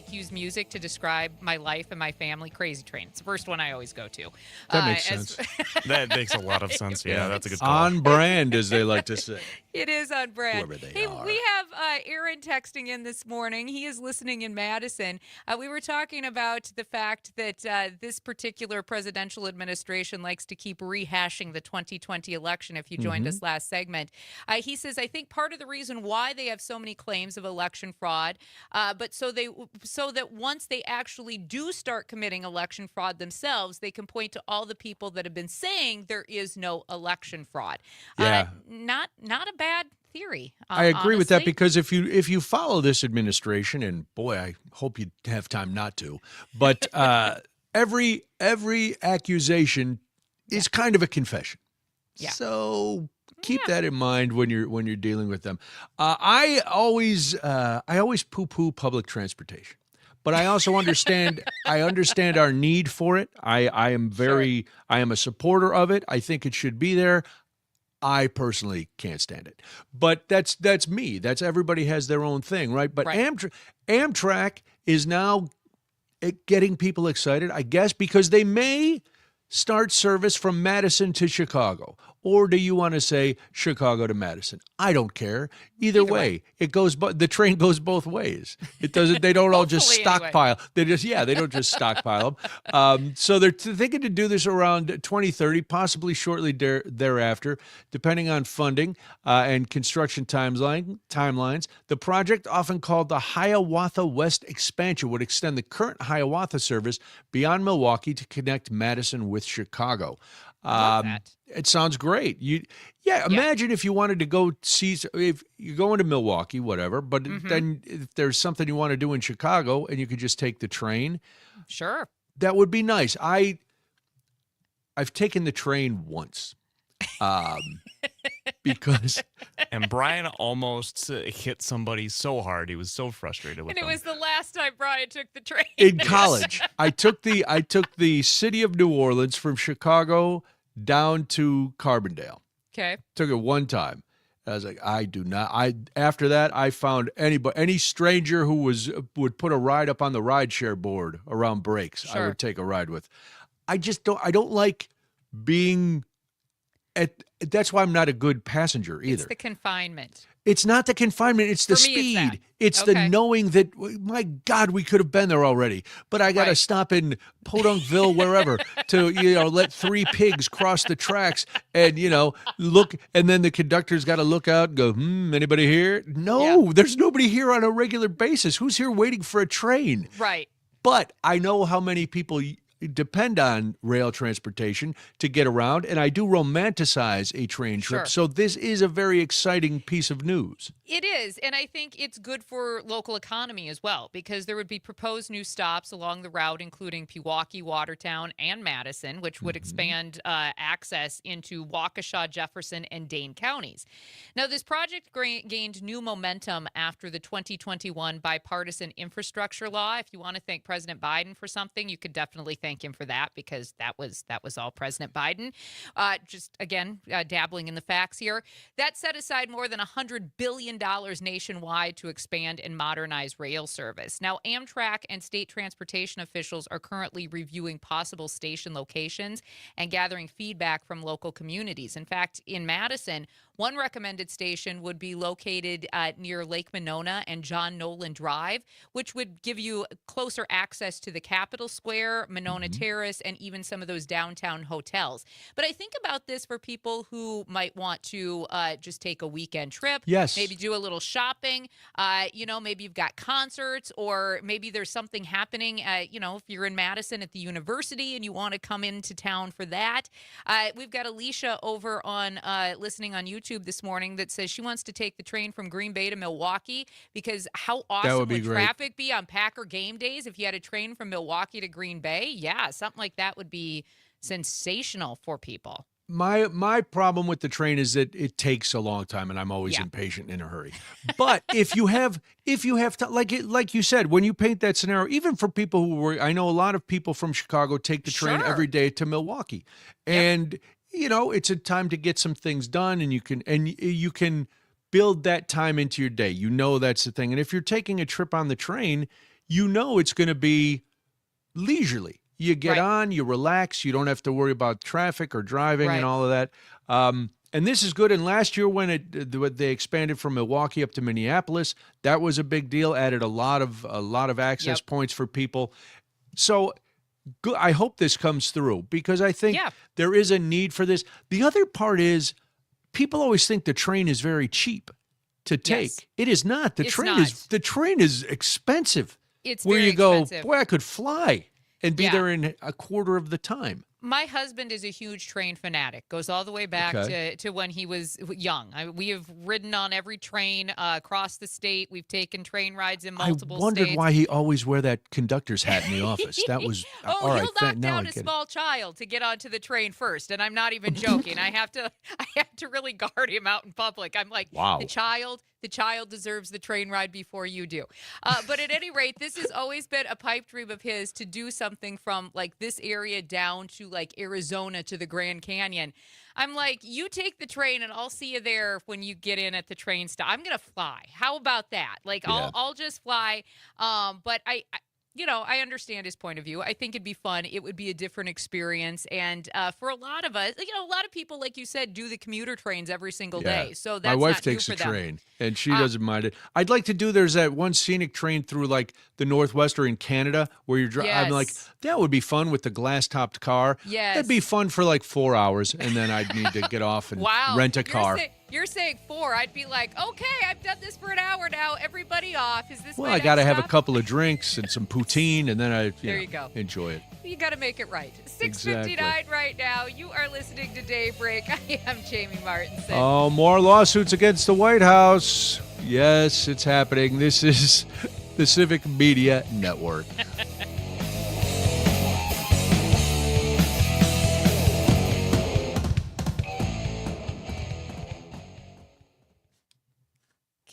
use music to describe my life and my family, Crazy Train. It's the first one I always go to. That makes sense. That makes a lot of sense. Yeah, that's a good call. On brand, as they like to say. It is on brand. Whoever they Hey, are. we have Aaron texting in this morning. He is listening in Madison. We were talking about the fact that this particular presidential administration likes to keep rehashing the 2020 election. If you joined us last segment, he says, I think part of the reason why they have so many claims of election fraud, but so that once they actually do start committing election fraud themselves, they can point to all the people that have been saying there is no election fraud. Yeah. Not a bad theory. I agree with that honestly. because if you follow this administration, and boy, I hope you have time not to, but every accusation is kind of a confession. Yeah. So keep that in mind when you're dealing with them. I always poo-poo public transportation, but I also understand our need for it. I am a supporter of it. I think it should be there. I personally can't stand it, but that's me. That's everybody has their own thing, right? But Right. Amtrak is now getting people excited, I guess, because they may start service from Madison to Chicago. Or do you want to say Chicago to Madison? I don't care. Either way, it goes. But the train goes both ways. It doesn't. They don't all just Hopefully, anyway. stockpile. They don't just stockpile them. So they're thinking to do this around 2030, possibly shortly thereafter, depending on funding and construction timelines. The project, often called the Hiawatha West Expansion, would extend the current Hiawatha service beyond Milwaukee to connect Madison with Chicago. Love that. It sounds great. Imagine if you wanted to go see, if you're going to Milwaukee, whatever, but then if there's something you want to do in Chicago and you could just take the train. Sure. That would be nice. I've taken the train once. Because And Brian almost hit somebody so hard. He was so frustrated with And it them. was the last time Brian took the train. in college, I took the city of New Orleans from Chicago down to Carbondale. Okay. Took it one time. I was like, after that, I found any stranger who would put a ride up on the rideshare board around breaks, I Sure. would take a ride with. I don't like being that's why I'm not a good passenger either. It's the confinement. It's not the confinement. It's the For me, it's speed. that. It's Okay. the knowing that, my God, we could have been there already. But I got to Right. stop in Podunkville, wherever, to, let 3 pigs cross the tracks and, look. And then the conductor's got to look out and go, anybody here? No, there's nobody here on a regular basis. Who's here waiting for a train? Right. But I know how many people depend on rail transportation to get around, and I do romanticize a train trip. Sure. So this is a very exciting piece of news. It is, and I think it's good for local economy as well, because there would be proposed new stops along the route, including Pewaukee, Watertown, and Madison, which would expand access into Waukesha, Jefferson, and Dane counties. Now, this project gained new momentum after the 2021 bipartisan infrastructure law. If you want to thank President Biden for something, you could definitely thank him for that, because that was all President Biden. Just again, dabbling in the facts here. That set aside more than $100 billion nationwide to expand and modernize rail service. Now, Amtrak and state transportation officials are currently reviewing possible station locations and gathering feedback from local communities. In fact, in Madison, one recommended station would be located near Lake Monona and John Nolan Drive, which would give you closer access to the Capitol Square, Monona Terrace, and even some of those downtown hotels. But I think about this for people who might want to just take a weekend trip. Yes. Maybe do a little shopping. Maybe you've got concerts, or maybe there's something happening, if you're in Madison at the university and you want to come into town for that. We've got Alicia over on listening on YouTube this morning that says she wants to take the train from Green Bay to Milwaukee, because how awesome would be would great. traffic be on Packer game days if you had a train from Milwaukee to Green Bay? Yeah, something like that would be sensational for people. My problem with the train is that it takes a long time, and I'm always impatient and in a hurry. But if you have to, like you said, when you paint that scenario, even for people I know a lot of people from Chicago take the train Sure. every day to Milwaukee, and it's a time to get some things done, and you can build that time into your day. That's the thing. And if you're taking a trip on the train, it's going to be leisurely. You get on, you relax, you don't have to worry about traffic or driving and all of that. And this is good. And last year when they expanded from Milwaukee up to Minneapolis, that was a big deal. Added a lot of access points for people. So I hope this comes through, because I think there is a need for this. The other part is people always think the train is very cheap to take. Yes. It is not. The train is expensive. It's where very you go, expensive. boy, I could fly and be Yeah. there in a quarter of the time. My husband is a huge train fanatic. Goes all the way back to when he was young. We have ridden on every train across the state. We've taken train rides in multiple I wondered states. why he always wear that conductor's hat in the office. That was all right. He'll knock Now I down a get it. small child to get onto the train first, and I'm not even joking. I have to really guard him out in public. I'm like, Wow. the child deserves the train ride before you do. But at any rate, this has always been a pipe dream of his, to do something from like this area down to like Arizona to the Grand Canyon. I'm like, you take the train and I'll see you there when you get in at the train stop. I'm going to fly. How about that? Like, I'll just fly. But I understand his point of view. I think it'd be fun. It would be a different experience. And for a lot of us, a lot of people, like you said, do the commuter trains every single day. So that's my wife not new takes for a them. train, and she doesn't mind it. I'd like to do. There's that one scenic train through like the Northwest or in Canada where you're driving. I'm like, that would be fun with the glass-topped car. Yes. That'd be fun for like 4 hours, and then I'd need to get off and rent a car. You're saying 4. I'd be like, okay, I've done this for an hour now. Everybody off. Is this Well, my I got to next have a stop? couple of drinks and some poutine, and then There you go. enjoy it. You got to make it right. 6:59 right now. You are listening to Daybreak. I am Jamie Martinson. Oh, more lawsuits against the White House. Yes, it's happening. This is the Civic Media Network.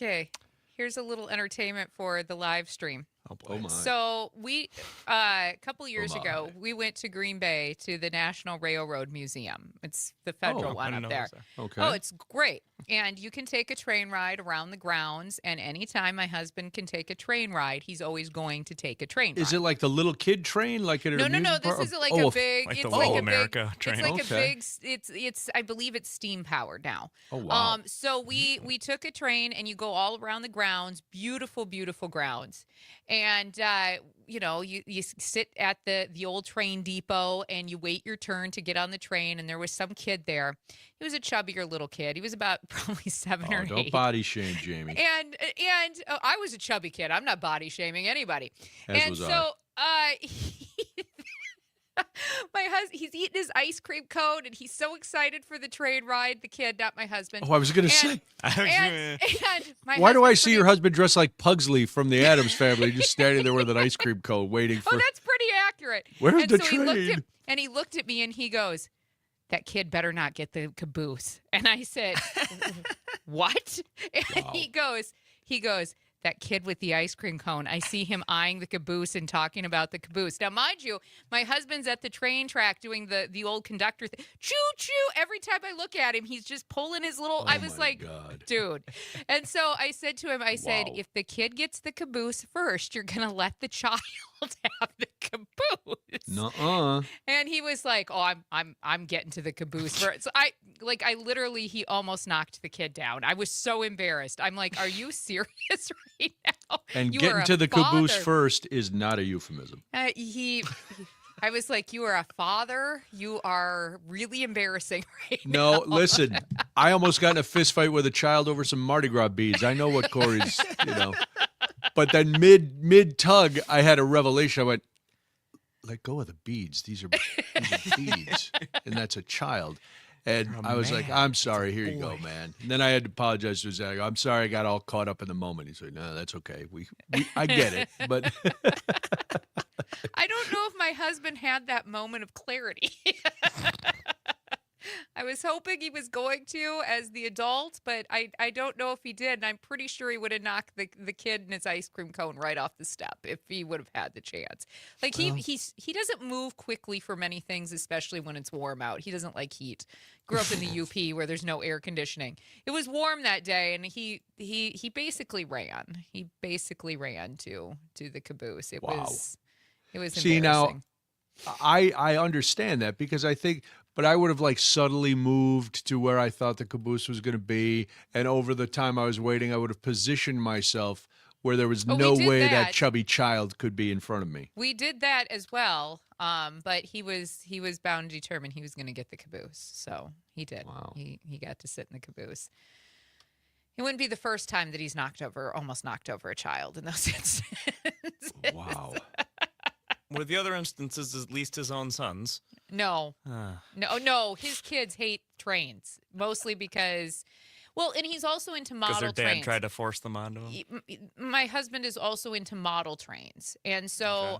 Okay. Here's a little entertainment for the live stream. Oh my. So we, a couple years my. ago, we went to Green Bay to the National Railroad Museum. It's the federal one up there. Okay. Oh, it's great. And you can take a train ride around the grounds. And anytime my husband can take a train ride, he's always going to take a train ride. Is it like the little kid train, like at an No. amusement This park? is like Oh, a big. like it's the like Little a America big, train. It's like Okay. a big. It's. I believe it's steam powered now. Oh wow. So we took a train and you go all around the grounds, beautiful, beautiful grounds, and you sit at the old train depot and you wait your turn to get on the train. And there was some kid there. He was a chubbier little kid. He was about probably 7 or 8. Don't body shame, Jamie. And I was a chubby kid. I'm not body shaming anybody. As and was so my husband, he's eating his ice cream cone, and he's so excited for the train ride. The kid, not my husband. Oh, I was going to say. And my Why do I husband see your husband dressed like Pugsley from the Addams Family, just standing there with an ice cream cone, waiting for? Oh, that's pretty accurate. Where's and the so train? He looked at me and he goes, "That kid better not get the caboose." And I said, "What?" And Wow. he goes, "That kid with the ice cream cone. I see him eyeing the caboose and talking about the caboose." Now, mind you, my husband's at the train track doing the old conductor thing. Choo choo. Every time I look at him, he's just pulling his little. I was my like, God. dude. And so I said to him, I said, Wow. if the kid gets the caboose first, you're gonna let the child have the caboose. Nuh-uh. And he was like, "Oh, I'm getting to the caboose first." So I literally, he almost knocked the kid down. I was so embarrassed. I'm like, "Are you serious right now?" And You are getting a to the caboose father. first is not a euphemism. I was like, "You are a father. You are really embarrassing right No, now." listen, I almost got in a fist fight with a child over some Mardi Gras beads. I know what Corey's, But then mid tug, I had a revelation. I went, let go of the beads. These are beads. And that's a child. And You're a I was like, man. I'm sorry. It's a Here you go, boy. man. And then I had to apologize to his dad. I go, I'm sorry I got all caught up in the moment. He's like, no, that's okay. I get it. But I don't know if my husband had that moment of clarity. I was hoping he was going to as the adult, but I don't know if he did. And I'm pretty sure he would have knocked the kid and his ice cream cone right off the step if he would have had the chance. Like he doesn't move quickly for many things, especially when it's warm out. He doesn't like heat. Grew up in the UP where there's no air conditioning. It was warm that day, and he basically ran. He basically ran to the caboose. It Wow. was see, now, embarrassing. I understand that because I think, but I would have like subtly moved to where I thought the caboose was going to be. And over the time I was waiting, I would have positioned myself where there was Oh, we no did way that that. chubby child could be in front of me. We did that as well, but he was bound and determined he was going to get the caboose. So he did. Wow. He got to sit in the caboose. It wouldn't be the first time that he's almost knocked over a child in those instances. Wow. With the other instances, at least his own sons. No, Ah. no. His kids hate trains, mostly because, well, and he's also into Because model their dad trains. tried to force them onto him. My husband is also into model trains. And so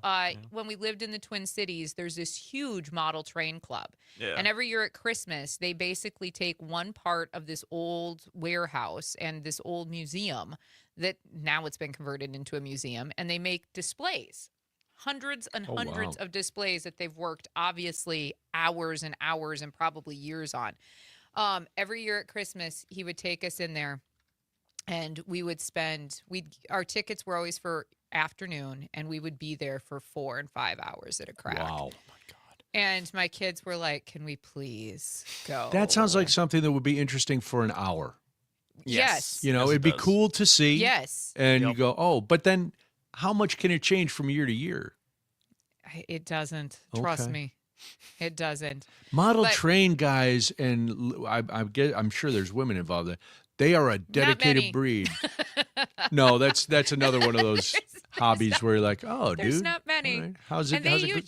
when we lived in the Twin Cities, there's this huge model train club. Yeah. And every year at Christmas, they basically take one part of this old warehouse and this old museum that now it's been converted into a museum, and they make displays. Hundreds and Oh, hundreds wow. of displays that they've worked obviously hours and hours and probably years on. Every year at Christmas, he would take us in there, and we would our tickets were always for afternoon, and we would be there for 4 and 5 hours at a crack. Wow. And my kids were like, "Can we please go?" That sounds like something that would be interesting for an hour. Yes. You know, Yes, it it'd be does. cool to see. Yes. And you Yep. go, oh, but then how much can it change from year to year? It doesn't. Trust Okay. me. It doesn't. Model But- train guys, and I'm sure there's women involved. They are a dedicated many. breed. No, that's another one of those hobbies where you're like, oh, There's dude. not many. all right. How's it? And they how's it go-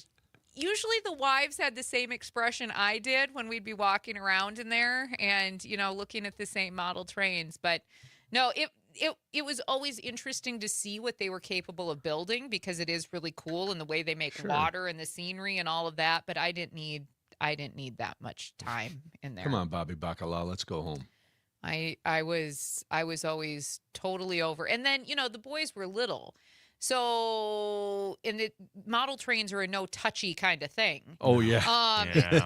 usually the wives had the same expression I did when we'd be walking around in there and, looking at the same model trains. But no, it was always interesting to see what they were capable of building because it is really cool and the way they make Sure. water and the scenery and all of that. But I didn't need that much time in there. Come on, Bobby Bacala, let's go home. I was always totally over. And then, the boys were little. So, and the model trains are a no touchy kind of thing. Oh, yeah.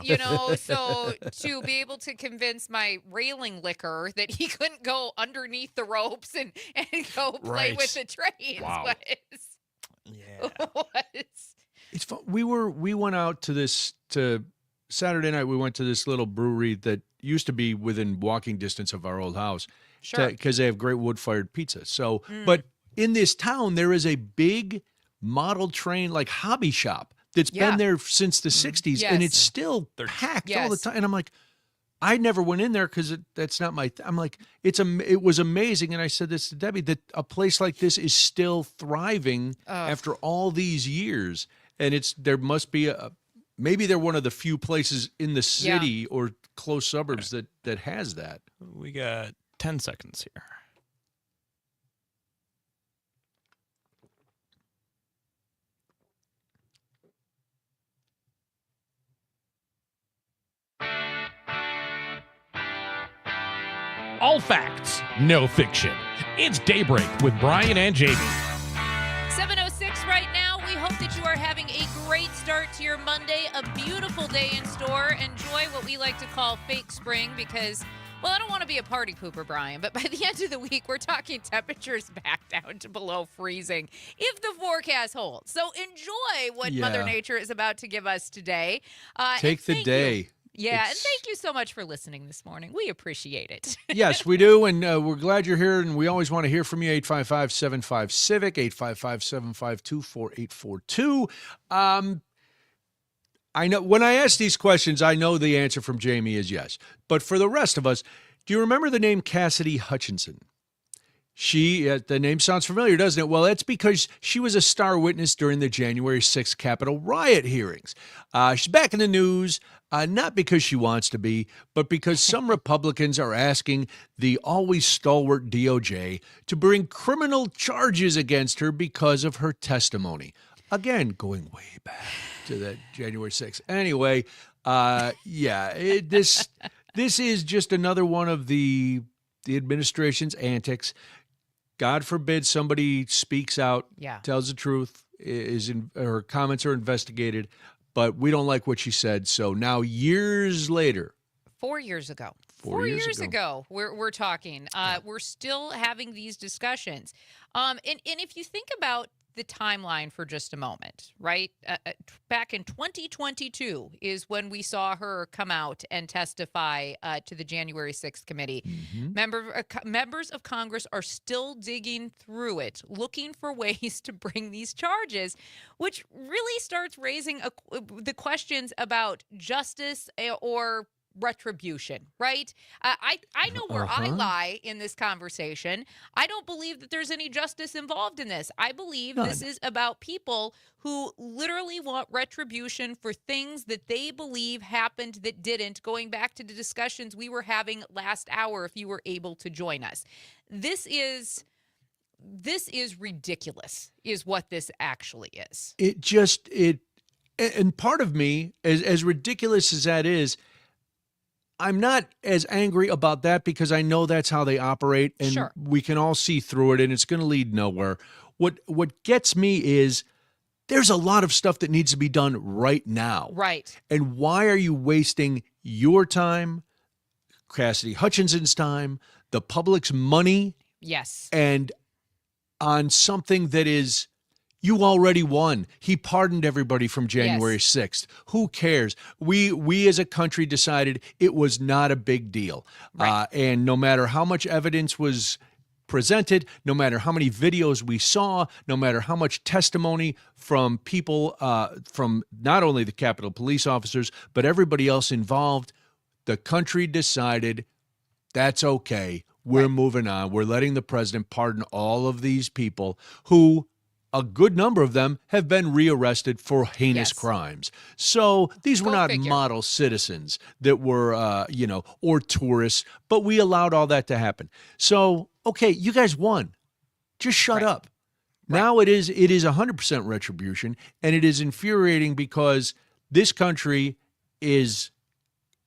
Yeah. So to be able to convince my railing licker that he couldn't go underneath the ropes and go play with the trains Wow. was It's fun. We went out to Saturday night. We went to this little brewery that used to be within walking distance of our old house. Sure. Because they have great wood-fired pizza. So, but in this town, there is a big model train, like hobby shop that's been there since the 60s, and it's still packed all the time. And I'm like, I never went in there because that's not my. I'm like, it was amazing, and I said this to Debbie that a place like this is still thriving after all these years, and there must be maybe they're one of the few places in the city or close suburbs that has that. We got 10 seconds here. All facts, no fiction. It's Daybreak with Brian and Jamie. 7:06 right now. We hope that you are having a great start to your Monday, a beautiful day in store. Enjoy what we like to call fake spring because, well, I don't want to be a party pooper, Brian, but by the end of the week, we're talking temperatures back down to below freezing if the forecast holds. So enjoy what Mother Nature is about to give us today. Take the day. Yeah, and thank you so much for listening this morning. We appreciate it. Yes, we do, and we're glad you're here, and we always want to hear from you, 855-75-CIVIC, 855-752-4842. I know when I ask these questions, I know the answer from Jamie is yes. But for the rest of us, do you remember the name Cassidy Hutchinson? The name sounds familiar, doesn't it? Well, that's because she was a star witness during the January 6th Capitol riot hearings. She's back in the news, not because she wants to be, but because some Republicans are asking the always stalwart DOJ to bring criminal charges against her because of her testimony. Again, going way back to that January 6th. Anyway, this is just another one of the administration's antics. God forbid somebody speaks out, tells the truth, her comments are investigated, but we don't like what she said. So now years later. 4 years ago. 4 years ago, we're talking. We're still having these discussions. And if you think about the timeline for just a moment, right? Back in 2022 is when we saw her come out and testify to the January 6th committee. Mm-hmm. Members of Congress are still digging through it, looking for ways to bring these charges, which really starts raising the questions about justice or retribution, right? I know where I lie in this conversation. I don't believe that there's any justice involved in this. I believe this is about people who literally want retribution for things that they believe happened that didn't, going back to the discussions we were having last hour if you were able to join us. This is ridiculous, is what this actually is. And part of me, as ridiculous as that is, I'm not as angry about that because I know that's how they operate, and we can all see through it, and it's going to lead nowhere. What gets me is there's a lot of stuff that needs to be done right now. Right. And why are you wasting your time, Cassidy Hutchinson's time, the public's money? Yes. And on something that is... You already won. He pardoned everybody from January 6th. Who cares? We as a country decided it was not a big deal. Right. And no matter how much evidence was presented, no matter how many videos we saw, no matter how much testimony from people, from not only the Capitol Police officers, but everybody else involved, the country decided that's okay. We're moving on. We're letting the president pardon all of these people who... A good number of them have been rearrested for heinous crimes. So these were not model citizens that were, or tourists, but we allowed all that to happen. So, okay, you guys won. Just shut up. Right. Now it is 100% retribution, and it is infuriating because this country is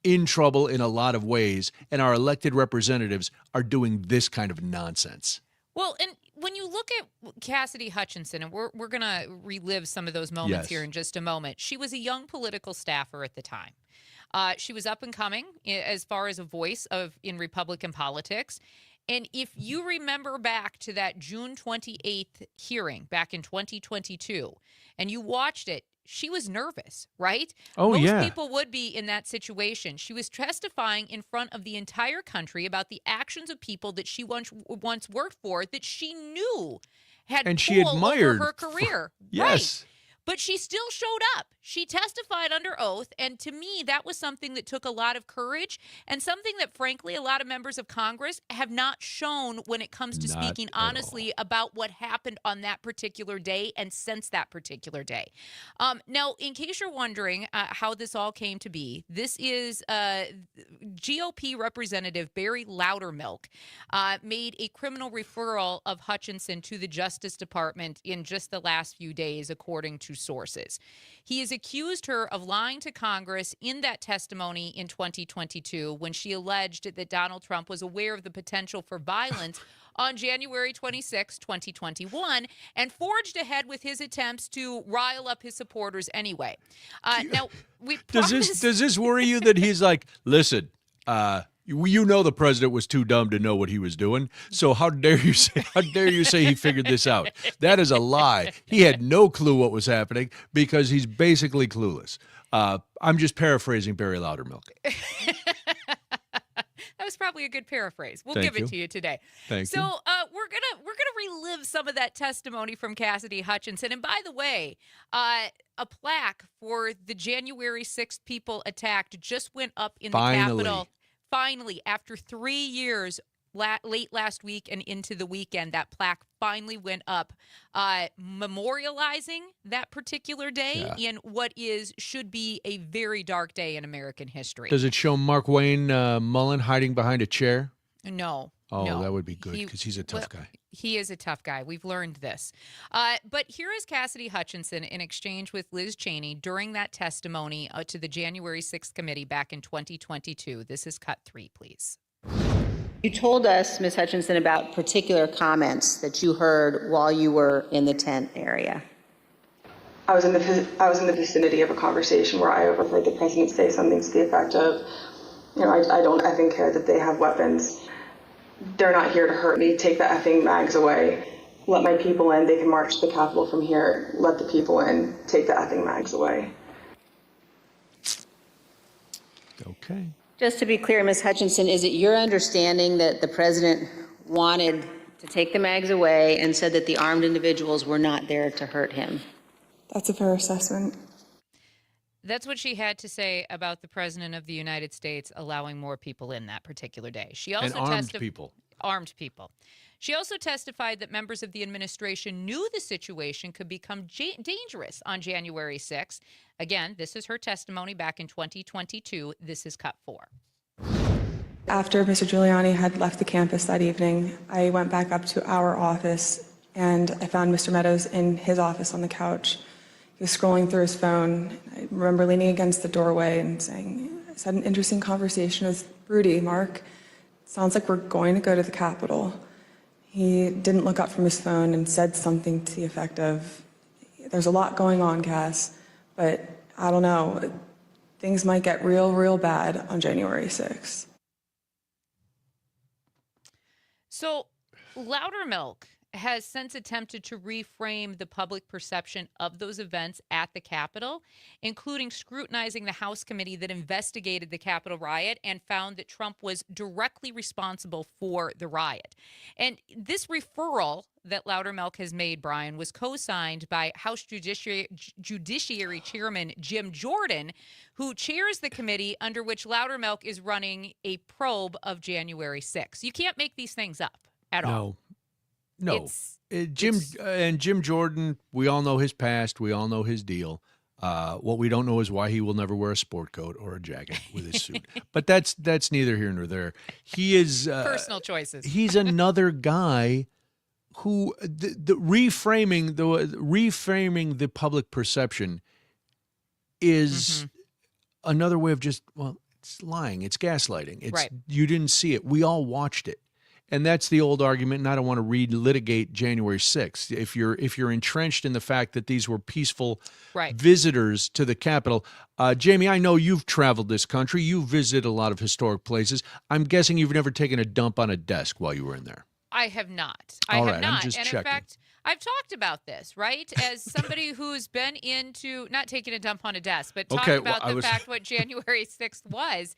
in trouble in a lot of ways, and our elected representatives are doing this kind of nonsense. Well, and when you look at Cassidy Hutchinson, and we're going to relive some of those moments here in just a moment, she was a young political staffer at the time. She was up and coming as far as a voice in Republican politics. And if you remember back to that June 28th hearing back in 2022, and you watched it, she was nervous, right? Oh, Most people would be in that situation. She was testifying in front of the entire country about the actions of people that she once worked for that she knew had and she admired over her career. Yes. Right. But she still showed up. She testified under oath. And to me, that was something that took a lot of courage and something that, frankly, a lot of members of Congress have not shown when it comes to speaking honestly about what happened on that particular day and since that particular day. Now, in case you're wondering how this all came to be, this is GOP Representative Barry Loudermilk made a criminal referral of Hutchinson to the Justice Department in just the last few days, according to sources. He has accused her of lying to Congress in that testimony in 2022 when she alleged that Donald Trump was aware of the potential for violence on January 26, 2021, and forged ahead with his attempts to rile up his supporters anyway. Now, we does this worry you that he's like, listen, you know the president was too dumb to know what he was doing, so how dare you say he figured this out? That is a lie. He had no clue what was happening because he's basically clueless. I'm just paraphrasing Barry Loudermilk. That was probably a good paraphrase. We'll Thank give it to you today. Thank you. So we're gonna relive some of that testimony from Cassidy Hutchinson. And by the way, a plaque for the January 6th people attacked just went up in the Capitol. Finally, after 3 years, late last week and into the weekend, that plaque finally went up, memorializing that particular day in what should be a very dark day in American history. Does it show Mark Wayne Mullen hiding behind a chair? No. Oh, no. That would be good because he's a tough guy. He is a tough guy. We've learned this. But here is Cassidy Hutchinson in exchange with Liz Cheney during that testimony to the January 6th committee back in 2022. This is cut 3, please. You told us, Ms. Hutchinson, about particular comments that you heard while you were in the tent area. I was in the vicinity of a conversation where I overheard the president say something to the effect of, I don't effing care that they have weapons. They're not here to hurt me. Take the effing mags away. Let my people in. They can march to the Capitol from here. Let the people in. Take the effing mags away. Okay. Just to be clear, Ms. Hutchinson, is it your understanding that the president wanted to take the mags away and said that the armed individuals were not there to hurt him? That's a fair assessment. That's what she had to say about the president of the United States allowing more people in that particular day. She also armed people. Armed people. She also testified that members of the administration knew the situation could become dangerous on January 6th. Again, this is her testimony back in 2022. This is cut 4. After Mr. Giuliani had left the campus that evening, I went back up to our office and I found Mr. Meadows in his office on the couch. He was scrolling through his phone. I remember leaning against the doorway and saying, I had an interesting conversation with Rudy, Mark. Sounds like we're going to go to the Capitol. He didn't look up from his phone and said something to the effect of, there's a lot going on, Cass, but I don't know. Things might get real, real bad on January 6th. So Loudermilk has since attempted to reframe the public perception of those events at the Capitol, including scrutinizing the House committee that investigated the Capitol riot and found that Trump was directly responsible for the riot. And this referral that Loudermilk has made, Brian, was co-signed by House Judiciary Chairman Jim Jordan, who chairs the committee under which Loudermilk is running a probe of January 6th. You can't make these things up at all. No, Jim Jordan, we all know his past. We all know his deal. What we don't know is why he will never wear a sport coat or a jacket with his suit. But that's neither here nor there. He is personal choices. He's another guy who reframing the public perception is another way of just It's lying. It's gaslighting. It's Right. You didn't see it. We all watched it. And that's the old argument, and I don't want to relitigate January 6th. If you're entrenched in the fact that these were peaceful visitors to the Capitol. Jamie, I know you've traveled this country. You've visited a lot of historic places. I'm guessing you've never taken a dump on a desk while you were in there. I have not. All right, have not. I'm just and checking. in fact, I've talked about this, right? As somebody who's been into, not taking a dump on a desk, but talking about the fact what January 6th was.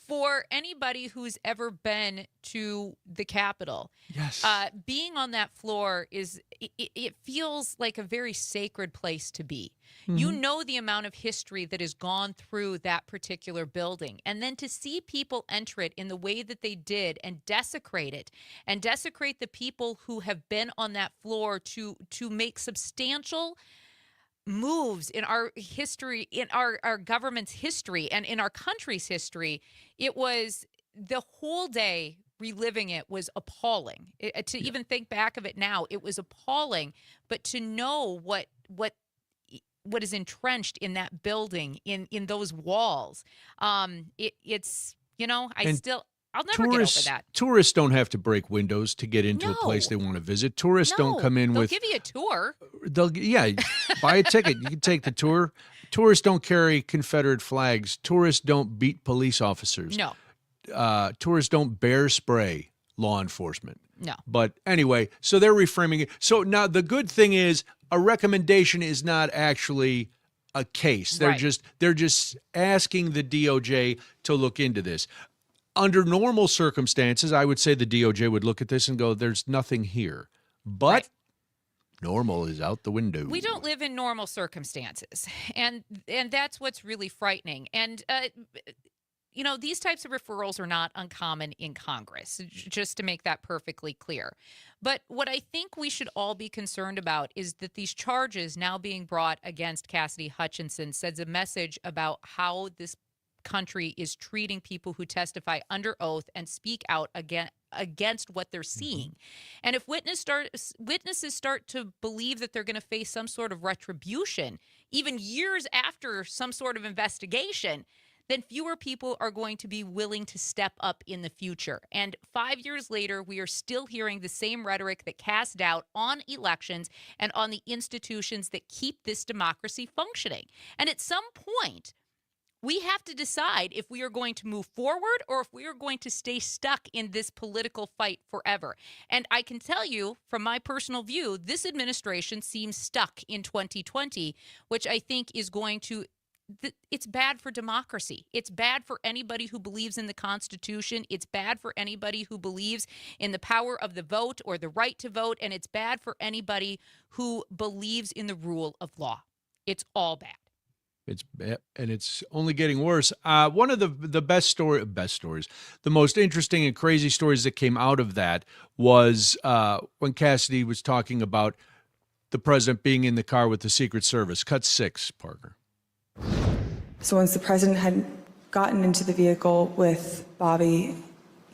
For anybody who's ever been to the Capitol, yes, being on that floor it feels like a very sacred place to be. Mm-hmm. You know the amount of history that has gone through that particular building, and then to see people enter it in the way that they did and desecrate it, and desecrate the people who have been on that floor to make substantial moves in our history, in our government's history, and in our country's history. It was the whole day reliving it was appalling. Even think back of it now, it was appalling. But to know what is entrenched in that building, in those walls, it's I'll never get over that. Tourists don't have to break windows to get into a place they want to visit. Tourists don't come in they'll with. They'll give you a tour. Buy a ticket. You can take the tour. Tourists don't carry Confederate flags. Tourists don't beat police officers. No. Tourists don't bear spray law enforcement. No. But anyway, so they're reframing it. So now the good thing is a recommendation is not actually a case. They're just asking the DOJ to look into this. Under normal circumstances, I would say the DOJ would look at this and go, there's nothing here. But normal is out the window. We don't live in normal circumstances. And that's what's really frightening. And, these types of referrals are not uncommon in Congress, just to make that perfectly clear. But what I think we should all be concerned about is that these charges now being brought against Cassidy Hutchinson sends a message about how this country is treating people who testify under oath and speak out against what they're seeing. And if witnesses start to believe that they're going to face some sort of retribution, even years after some sort of investigation, then fewer people are going to be willing to step up in the future. And 5 years later, we are still hearing the same rhetoric that casts doubt on elections and on the institutions that keep this democracy functioning. And at some point, we have to decide if we are going to move forward or if we are going to stay stuck in this political fight forever. And I can tell you, from my personal view, this administration seems stuck in 2020, which I think is going to, it's bad for democracy. It's bad for anybody who believes in the Constitution. It's bad for anybody who believes in the power of the vote or the right to vote. And it's bad for anybody who believes in the rule of law. It's all bad. It's bad, and it's only getting worse. One of the best stories, the most interesting and crazy stories that came out of that was when Cassidy was talking about the president being in the car with the Secret Service. Cut 6, Parker. So once the president had gotten into the vehicle with Bobby,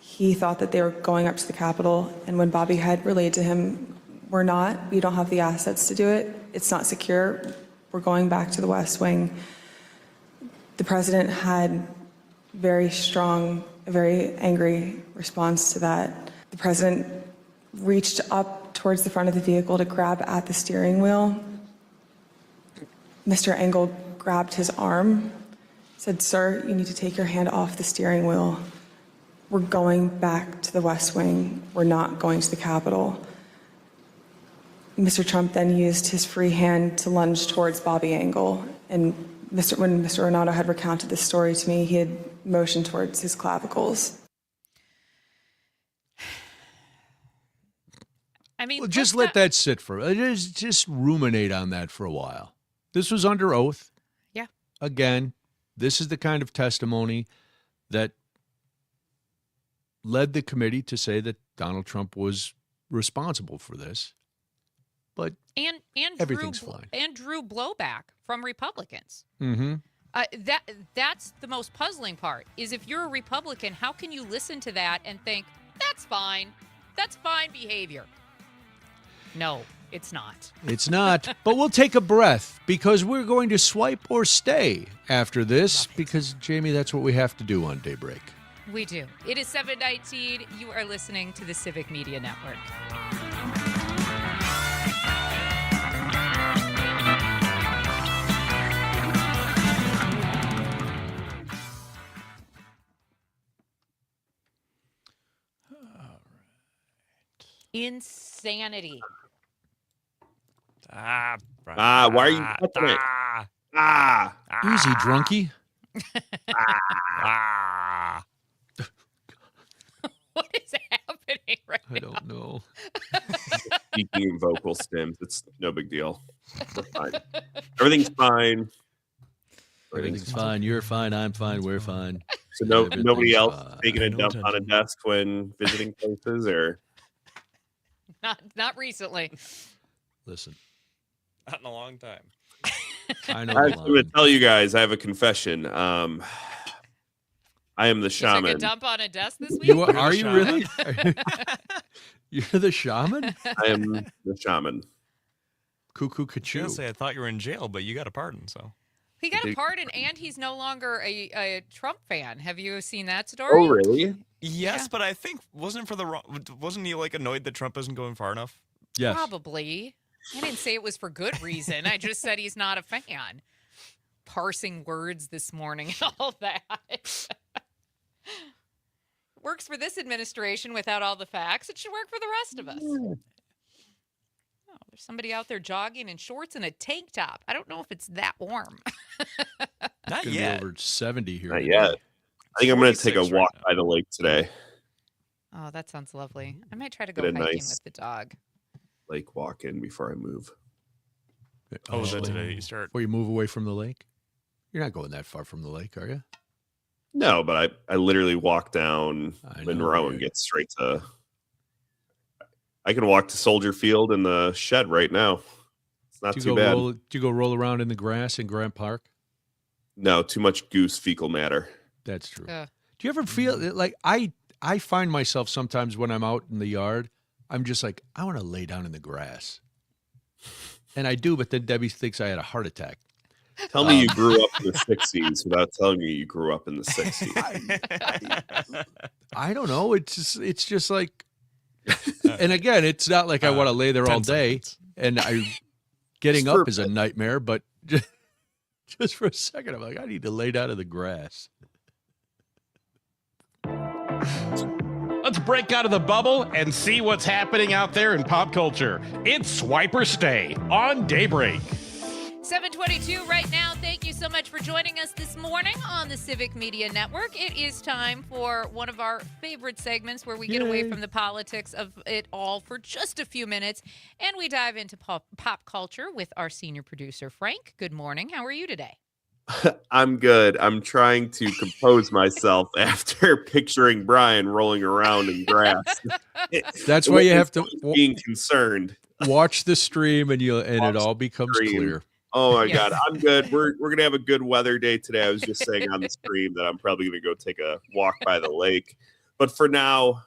he thought that they were going up to the Capitol. And when Bobby had relayed to him, we don't have the assets to do it. It's not secure. We're going back to the West Wing. The president had very strong, a very angry response to that. The president reached up towards the front of the vehicle to grab at the steering wheel. Mr. Engel grabbed his arm, said, "Sir, you need to take your hand off the steering wheel. We're going back to the West Wing. We're not going to the Capitol." Mr. Trump then used his free hand to lunge towards Bobby Engel. And when Mr. Renato had recounted this story to me, he had motioned towards his clavicles. I mean, well, just let that sit just ruminate on that for a while. This was under oath. Yeah. Again, this is the kind of testimony that led the committee to say that Donald Trump was responsible for this. But everything's fine. And drew blowback from Republicans. Mm-hmm. That's the most puzzling part, is if you're a Republican, how can you listen to that and think, that's fine. That's fine behavior? No. it's not. It's not, but we'll take a breath because we're going to swipe or stay after this because, Jamie, that's what we have to do on Daybreak. We do. It is 7:19. You are listening to the Civic Media Network. Insanity. Why are you touching it? Easy, drunkie. What is happening right now? I don't know. Speaking of vocal stems, it's no big deal. We're fine. Everything's fine. Everything's fine. You're fine. I'm fine. We're fine. So nobody else fine. taking a dump on a desk when visiting places, or Not recently. Listen, Not in a long time. I know. I'm going to tell you guys, I have a confession. I am the You shaman. took a dump on a desk this week? You are you really? You're the shaman? I am the shaman. Cuckoo I was Kachoo. gonna say I thought you were in jail, but you got a pardon. So He got a pardon, and he's no longer a Trump fan. Have you seen that story? Oh, really? yes, but I think wasn't it for the wrong. Wasn't he like annoyed that Trump isn't going far enough? Yes. Probably. I didn't say it was for good reason. I just said he's not a fan. Parsing words this morning and all that. Works for this administration without all the facts. It should work for the rest of us. Oh, there's somebody out there jogging in shorts and a tank top. I don't know if it's that warm. Not Gonna yet. be over 70 here. Not today. yet. I think I'm going to take a 46 right walk now. by the lake today. Oh, that sounds lovely. I might try to go Get a hiking nice- with the dog. Lake walk in before I move. Oh, was that today? You start. Before you move away from the lake? You're not going that far from the lake, are you? No, but I literally walk down I know, Monroe and dude. get straight to. I can walk to Soldier Field in the shed right now. It's not too bad. Do you go roll around in the grass in Grant Park? No, too much goose fecal matter. That's true. Ugh. Do you ever feel like I find myself sometimes when I'm out in the yard, I'm just like, I want to lay down in the grass. And I do, but then Debbie thinks I had a heart attack. Tell me you grew up in the 60s without telling me you grew up in the 60s. I don't know. It's just like, and again, it's not like I want to lay there all 10 day. seconds. And getting Just for up is a nightmare, but just for a second, I'm like, I need to lay down in the grass. Let's break out of the bubble and see what's happening out there in pop culture. It's Swipe or Stay on Daybreak. 7:22 right now. Thank you so much for joining us this morning on the Civic Media Network. It is time for one of our favorite segments where we get away from the politics of it all for just a few minutes and we dive into pop culture with our senior producer, Frank. Good morning. How are you today? I'm good. I'm trying to compose myself after picturing Brian rolling around in grass. That's why you have to being concerned. watch the stream and it all becomes stream. clear. Oh my Yes. God, I'm good. We're gonna have a good weather day today. I was just saying on the stream that I'm probably gonna go take a walk by the lake. But for now,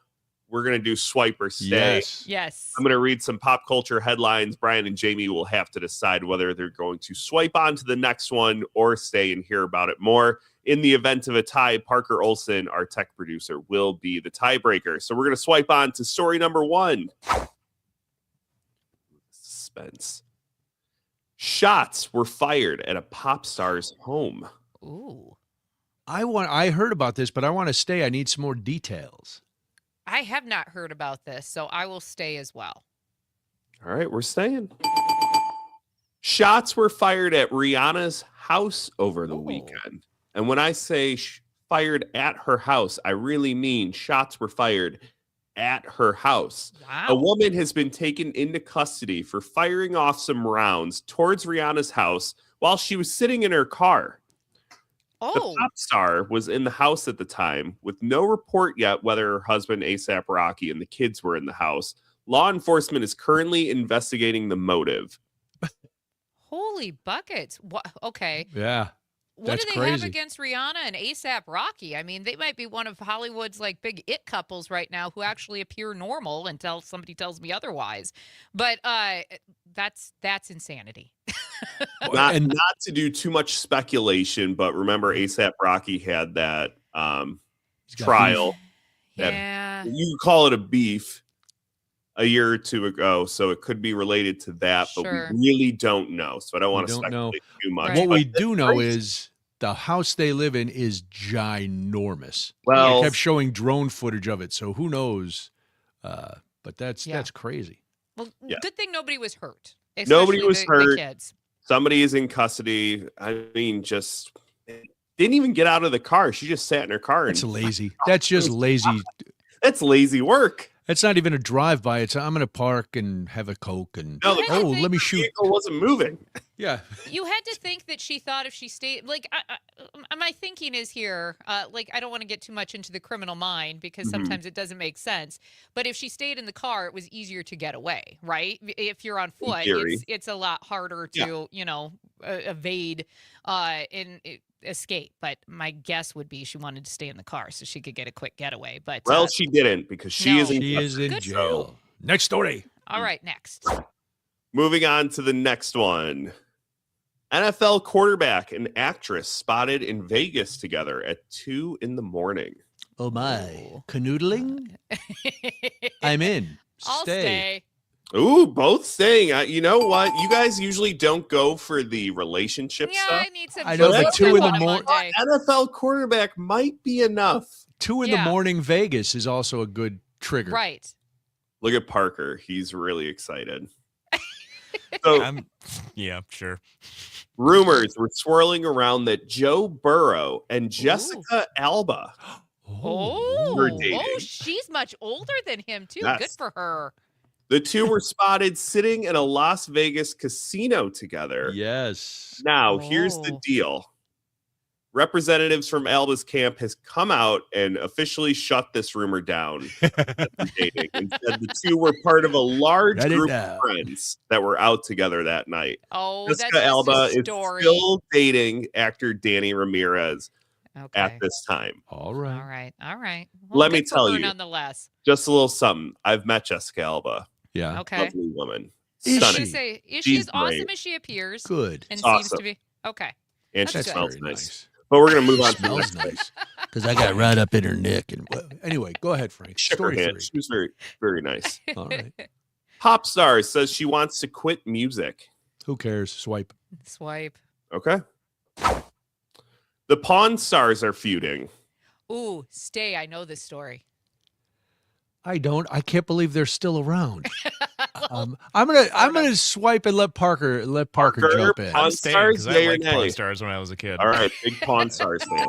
we're gonna do swipe or stay. Yes. Yes. I'm going to read some pop culture headlines. Brian and Jamie will have to decide whether they're going to swipe on to the next one or stay and hear about it more. In the event of a tie, Parker Olson, our tech producer, will be the tiebreaker. So we're going to swipe on to story number 1. Suspense. Shots were fired at a pop star's home. Ooh. I heard about this, but I want to stay. I need some more details. I have not heard about this, so I will stay as well. All right, we're staying. Shots were fired at Rihanna's house over the weekend. And when I say fired at her house, I really mean shots were fired at her house. Wow. A woman has been taken into custody for firing off some rounds towards Rihanna's house while she was sitting in her car. The Oh, pop star was in the house at the time with no report yet whether her husband A$AP Rocky and the kids were in the house. Law enforcement is currently investigating the motive. holy buckets. Okay. Yeah. What do they have crazy. against Rihanna and ASAP Rocky? I mean, they might be one of Hollywood's like big it couples right now who actually appear normal until somebody tells me otherwise. But that's insanity. Not to do too much speculation, but remember ASAP Rocky had that trial. Yeah. You could call it a beef a year or two ago, so it could be related to that, but Sure. we really don't know. So I don't want to speculate too much. What but we do know crazy. is the house they live in is ginormous. Well- they kept showing drone footage of it, so who knows? But that's crazy. Well, good thing nobody was hurt. Nobody especially was the hurt. kids. Somebody is in custody. I mean, just didn't even get out of the car. She just sat in her car. That's and lazy. That's just lazy. That's lazy work. It's not even a drive-by. It's I'm going to park and have a Coke and No, let me the shoot. vehicle wasn't moving. Yeah. You had to think that she thought if she stayed, like, my thinking is here, like, I don't want to get too much into the criminal mind because sometimes it doesn't make sense. But if she stayed in the car, it was easier to get away, right? If you're on foot, it's a lot harder to, evade and escape. But my guess would be she wanted to stay in the car so she could get a quick getaway. But Well, she didn't because she is in Good jail. Next story. All right, next. Moving on to the next one. NFL quarterback and actress spotted in Vegas together at 2 a.m. Oh my. Canoodling? I'm in. I'll stay. Ooh, both staying. You know what? You guys usually don't go for the relationship Yeah, stuff. I need some. I know, but 2 in the morning. NFL quarterback might be enough. 2 in the morning Vegas is also a good trigger. Right. Look at Parker. He's really excited. So, yeah, sure. Rumors were swirling around that Joe Burrow and Jessica Alba were dating. She's much older than him, too. Yes. Good for her. The two were spotted sitting in a Las Vegas casino together. Yes. Now, here's the deal. Representatives from Alba's camp has come out and officially shut this rumor down that they're dating and said the two were part of a large Write it group down. of friends that were out together that night. Oh, Jessica that's Alba just a is story. still dating actor Danny Ramirez Okay. at this time. All right. All right. All right. Well, Let me good for tell her you, nonetheless. just a little something. I've met Jessica Alba. Yeah. Okay. Lovely woman. Is I was Stunning. gonna say, is she She's as awesome great. as she appears? Good. And Awesome. seems to be. Okay. And she That's smells very nice. But we're going to move on to the next one. Because I got right up in her neck. And anyway, go ahead, Frank. Shook her Story hand. 3. She was very, very nice. All right. Pop star says she wants to quit music. Who cares? Swipe. Swipe. Okay. The Pawn Stars are feuding. Ooh, stay. I know this story. I don't. I can't believe they're still around. I'm gonna swipe and let Parker jump in. Pawn I'm staying Stars, because I yay or liked nay? Pawn Stars when I was a kid. All right, big Pawn Stars fan.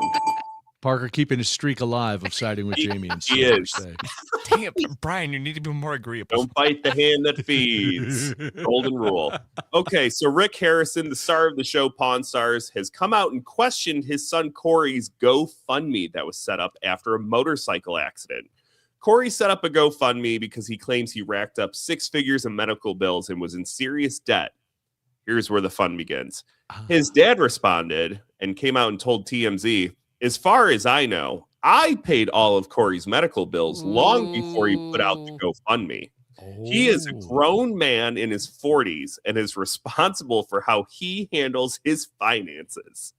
Parker keeping his streak alive of siding with Jamie and He Silver is. Stay. Dang it, Brian, you need to be more agreeable. Don't bite the hand that feeds. Golden rule. Okay, so Rick Harrison, the star of the show Pawn Stars, has come out and questioned his son Corey's GoFundMe that was set up after a motorcycle accident. Corey set up a GoFundMe because he claims he racked up 6 figures in medical bills and was in serious debt. Here's where the fun begins. His dad responded and came out and told TMZ, as far as I know, I paid all of Corey's medical bills long before he put out the GoFundMe. He is a grown man in his 40s and is responsible for how he handles his finances.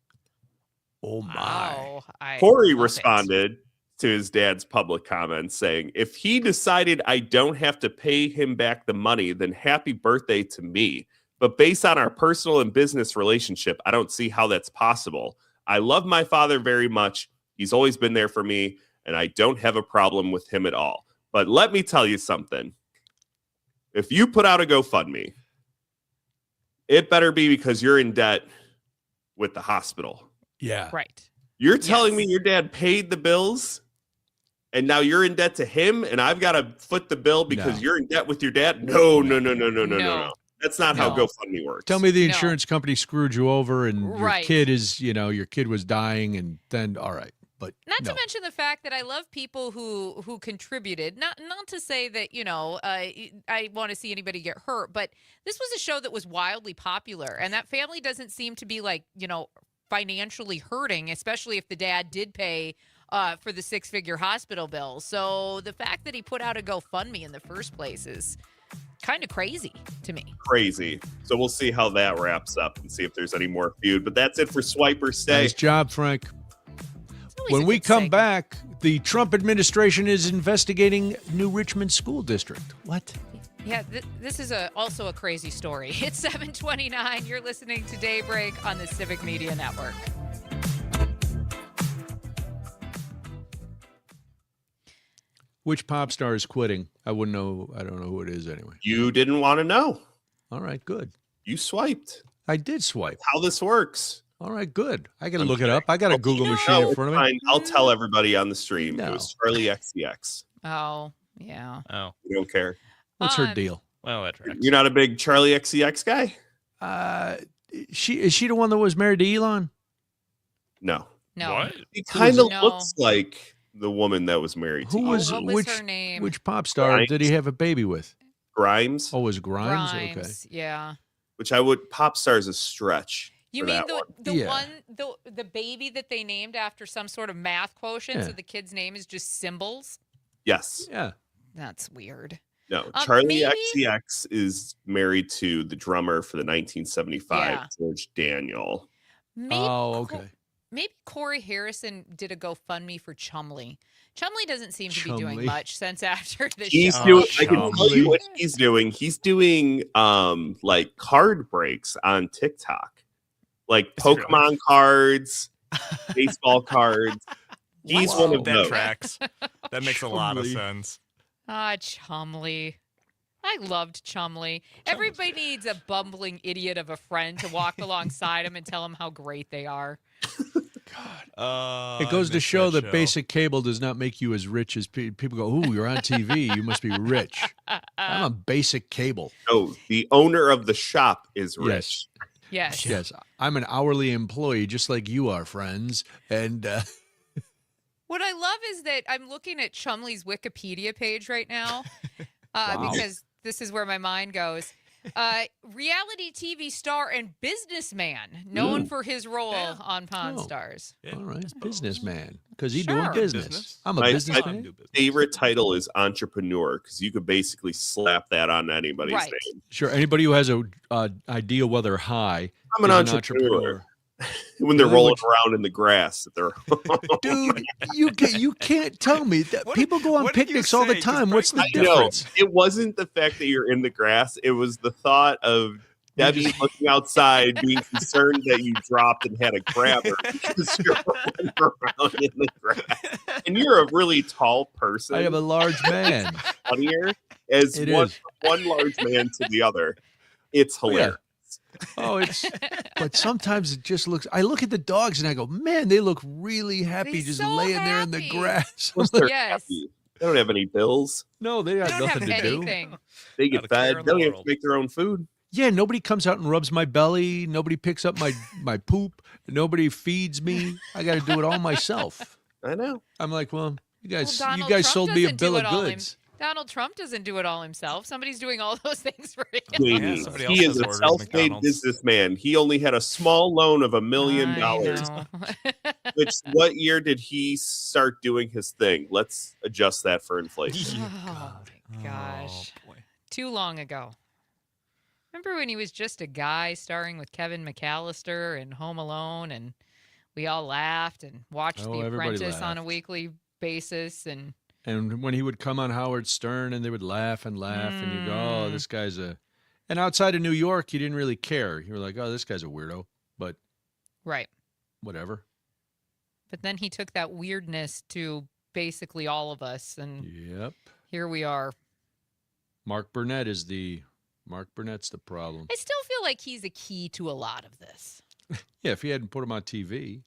Oh my. Wow. Corey responded to his dad's public comments saying, if he decided I don't have to pay him back the money, then happy birthday to me. But based on our personal and business relationship, I don't see how that's possible. I love my father very much. He's always been there for me, and I don't have a problem with him at all. But let me tell you something. If you put out a GoFundMe, it better be because you're in debt with the hospital. Yeah. Right. You're telling me your dad paid the bills and now you're in debt to him and I've got to foot the bill because you're in debt with your dad? No. That's not how GoFundMe works. Tell me the insurance company screwed you over and your Right. kid is, your kid was dying and then all right. But Not to mention the fact that I love people who contributed. Not to say that I want to see anybody get hurt, but this was a show that was wildly popular, and that family doesn't seem to be like financially hurting, especially if the dad did pay for the 6-figure hospital bill. So the fact that he put out a GoFundMe in the first place is kind of crazy to me. Crazy. So we'll see how that wraps up and see if there's any more feud. But that's it for Swiper Stay. Nice job, Frank. Always When a we good come segment. back, the Trump administration is investigating New Richmond School District. What? Yeah, this is also a crazy story. It's 7:29. You're listening to Daybreak on the Civic Media Network. Which pop star is quitting? I wouldn't know. I don't know who it is anyway. You didn't want to know. All right, good. You swiped. I did swipe. How this works. All right, good. I got to I'm look it kidding. up. I got a Google machine No, in front of it's me. fine. I'll tell everybody on the stream. No. It was Charlie XCX. Oh, yeah. Oh, You don't care. What's her deal? well, that tracks. You're not a big Charlie XCX guy? Is she the one that was married to Elon? No. No. What? He kind of No. looks like the woman that was married to Who Elon. was what was which? her name? Which pop star Grimes. did he have a baby with? Grimes, Oh, it was Grimes. Grimes, yeah. which I would pop star is a stretch. You for mean that the one. one the baby that they named after some sort of math quotient, Yeah. so the kid's name is just symbols? Yes. Okay. Yeah. That's weird. No. Charlie maybe- XCX is married to the drummer for the 1975 Yeah. George Daniel. Maybe Oh, okay. Maybe Corey Harrison did a GoFundMe for Chumley. Chumley doesn't seem to be doing Chumley. much since after the He's show. doing. I can tell Chumley. you what he's doing. He's doing like card breaks on TikTok, like Really? Pokemon cards, baseball cards. He's one of that those. tracks. That makes a lot of Chumley. sense. Ah, Chumley. I loved Chumley. Everybody needs a bumbling idiot of a friend to walk alongside him and tell him how great they are. It goes to show that basic cable does not make you as rich as people go. Ooh, you're on TV. You must be rich. I'm on basic cable. No, the owner of the shop is rich. Yes. Yes. Yes. I'm an hourly employee, just like you are, friends. And What I love is that I'm looking at Chumley's Wikipedia page right now Wow. because this is where my mind goes. Reality TV star and businessman known for his role on Pawn Oh. Stars. all right, businessman, because he's Sure. doing business. Business. I'm a My businessman. favorite title is entrepreneur because you could basically slap that on anybody's Right. name. Sure. Anybody who has a idea whether high, I'm an is entrepreneur. When they're Really? rolling around in the grass, they're Dude, you can't tell me that What- people go on what did you picnics all the say? 'Cause time. What's the Frank- I know difference? it wasn't the fact that you're in the grass; it was the thought of Debbie looking outside, being concerned that you dropped and had a grabber because you're rolling around in the grass. And you're a really tall person. I am a large man. funnier as It one, is. one large man to the other. It's Oh, yeah. hilarious. Oh, it's. But sometimes it just looks. I look at the dogs and I go, man, they look really happy They're just so laying there in the happy. grass. Of course they're Yes. happy. They don't have any bills. No, they They got don't have nothing to do. anything. They Not get a care fed. in They the don't have to world. make their own food. Yeah, nobody comes out and rubs my belly. Nobody picks up my poop. Nobody feeds me. I got to do it all myself. I know. I'm like, well, you guys Donald Trump sold me a doesn't do bill it of all goods. Donald Trump doesn't do it all himself. Somebody's doing all those things for him. Jamie, somebody else he has is a orders self-made McDonald's. businessman. He only had a small loan of $1 million. I know. Which what year did he start doing his thing? Let's adjust that for inflation. Oh, my gosh. Oh, boy. Too long ago. Remember when he was just a guy starring with Kevin McAllister in Home Alone, and we all laughed and watched Oh, The everybody Apprentice on a laughed. weekly basis, and And when he would come on Howard Stern and they would laugh and laugh and you go, oh, this guy's a. And outside of New York, you didn't really care. You were like, oh, this guy's a weirdo, but right. whatever. But then he took that weirdness to basically all of us, and Yep. here we are. Mark Burnett's the problem. I still feel like he's a key to a lot of this. Yeah, if he hadn't put him on TV.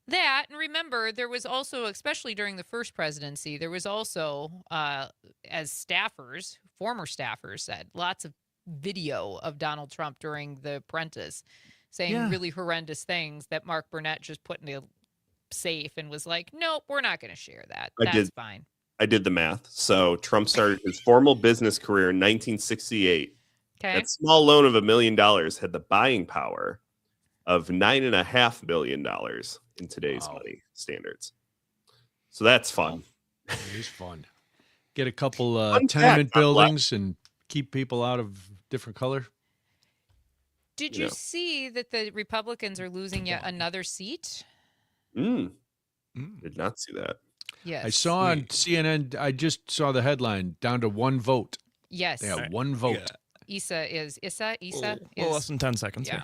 That, and remember, there was also, especially during the first presidency, there was also, as staffers, former staffers said, lots of video of Donald Trump during The Apprentice saying Yeah. really horrendous things that Mark Burnett just put in a safe and was like, nope, we're not going to share that. I That's did. fine. I did the math. So Trump started his formal business career in 1968. Okay. That small loan of $1 million had the buying power of $9.5 billion in today's money standards. So that's fun. It is fun. Get a couple Fun tenement fact, I'm buildings and keep people out of different color. Did you see that the Republicans are losing yet another seat? Did not see that. Yes. I saw on CNN, I just saw the headline, down to one vote. Yes. They have one vote. Issa is. Well, less than 10 seconds here.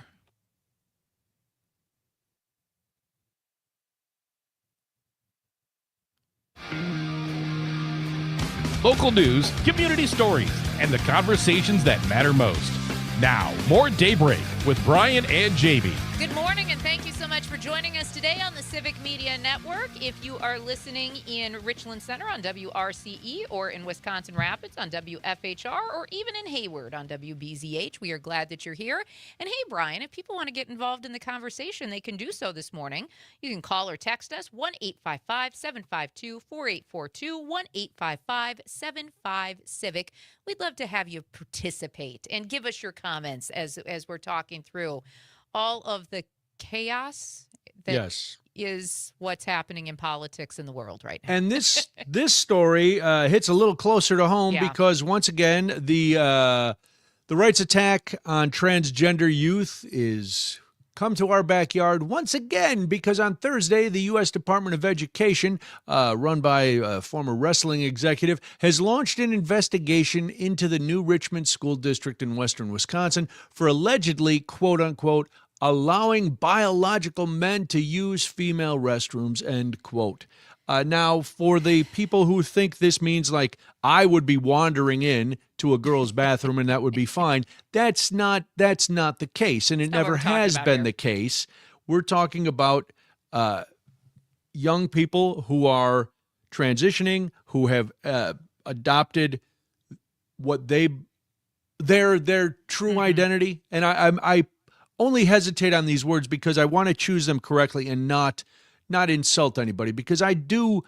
Local news, community stories, and the conversations that matter most. Now, more Daybreak with Brian and Jamie. Good morning, and thank you so much for joining us today on the Civic Media Network. If you are listening in Richland Center on WRCE or in Wisconsin Rapids on WFHR or even in Hayward on WBZH, we are glad that you're here. And hey, Brian, if people want to get involved in the conversation, they can do so this morning. You can call or text us 1-855-752-4842, 1-855-75-CIVIC. We'd love to have you participate and give us your comments as we're talking through all of the chaos that is what's happening in politics in the world right now. And this story hits a little closer to home because once again the rights attack on transgender youth is come to our backyard once again, because on Thursday, the U.S. Department of Education, run by a former wrestling executive, has launched an investigation into the New Richmond School District in western Wisconsin for allegedly, quote unquote, allowing biological men to use female restrooms, end quote. Now, for the people who think this means like I would be wandering in to a girl's bathroom and that would be fine, that's not the case, and it never has been the case. We're talking about young people who are transitioning, who have adopted what their true identity, and I only hesitate on these words because I want to choose them correctly and not insult anybody, because I do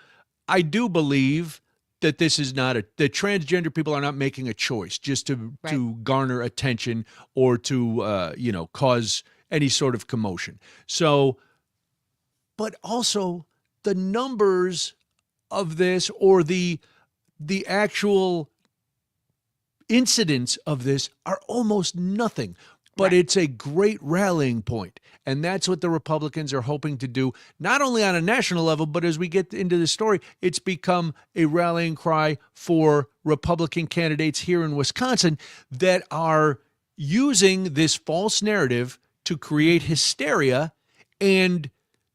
believe that this is not that transgender people are not making a choice just to garner attention or to cause any sort of commotion. So, but also the numbers of this or the actual incidents of this are almost nothing. But it's a great rallying point. And that's what the Republicans are hoping to do, not only on a national level, but as we get into the story, it's become a rallying cry for Republican candidates here in Wisconsin that are using this false narrative to create hysteria and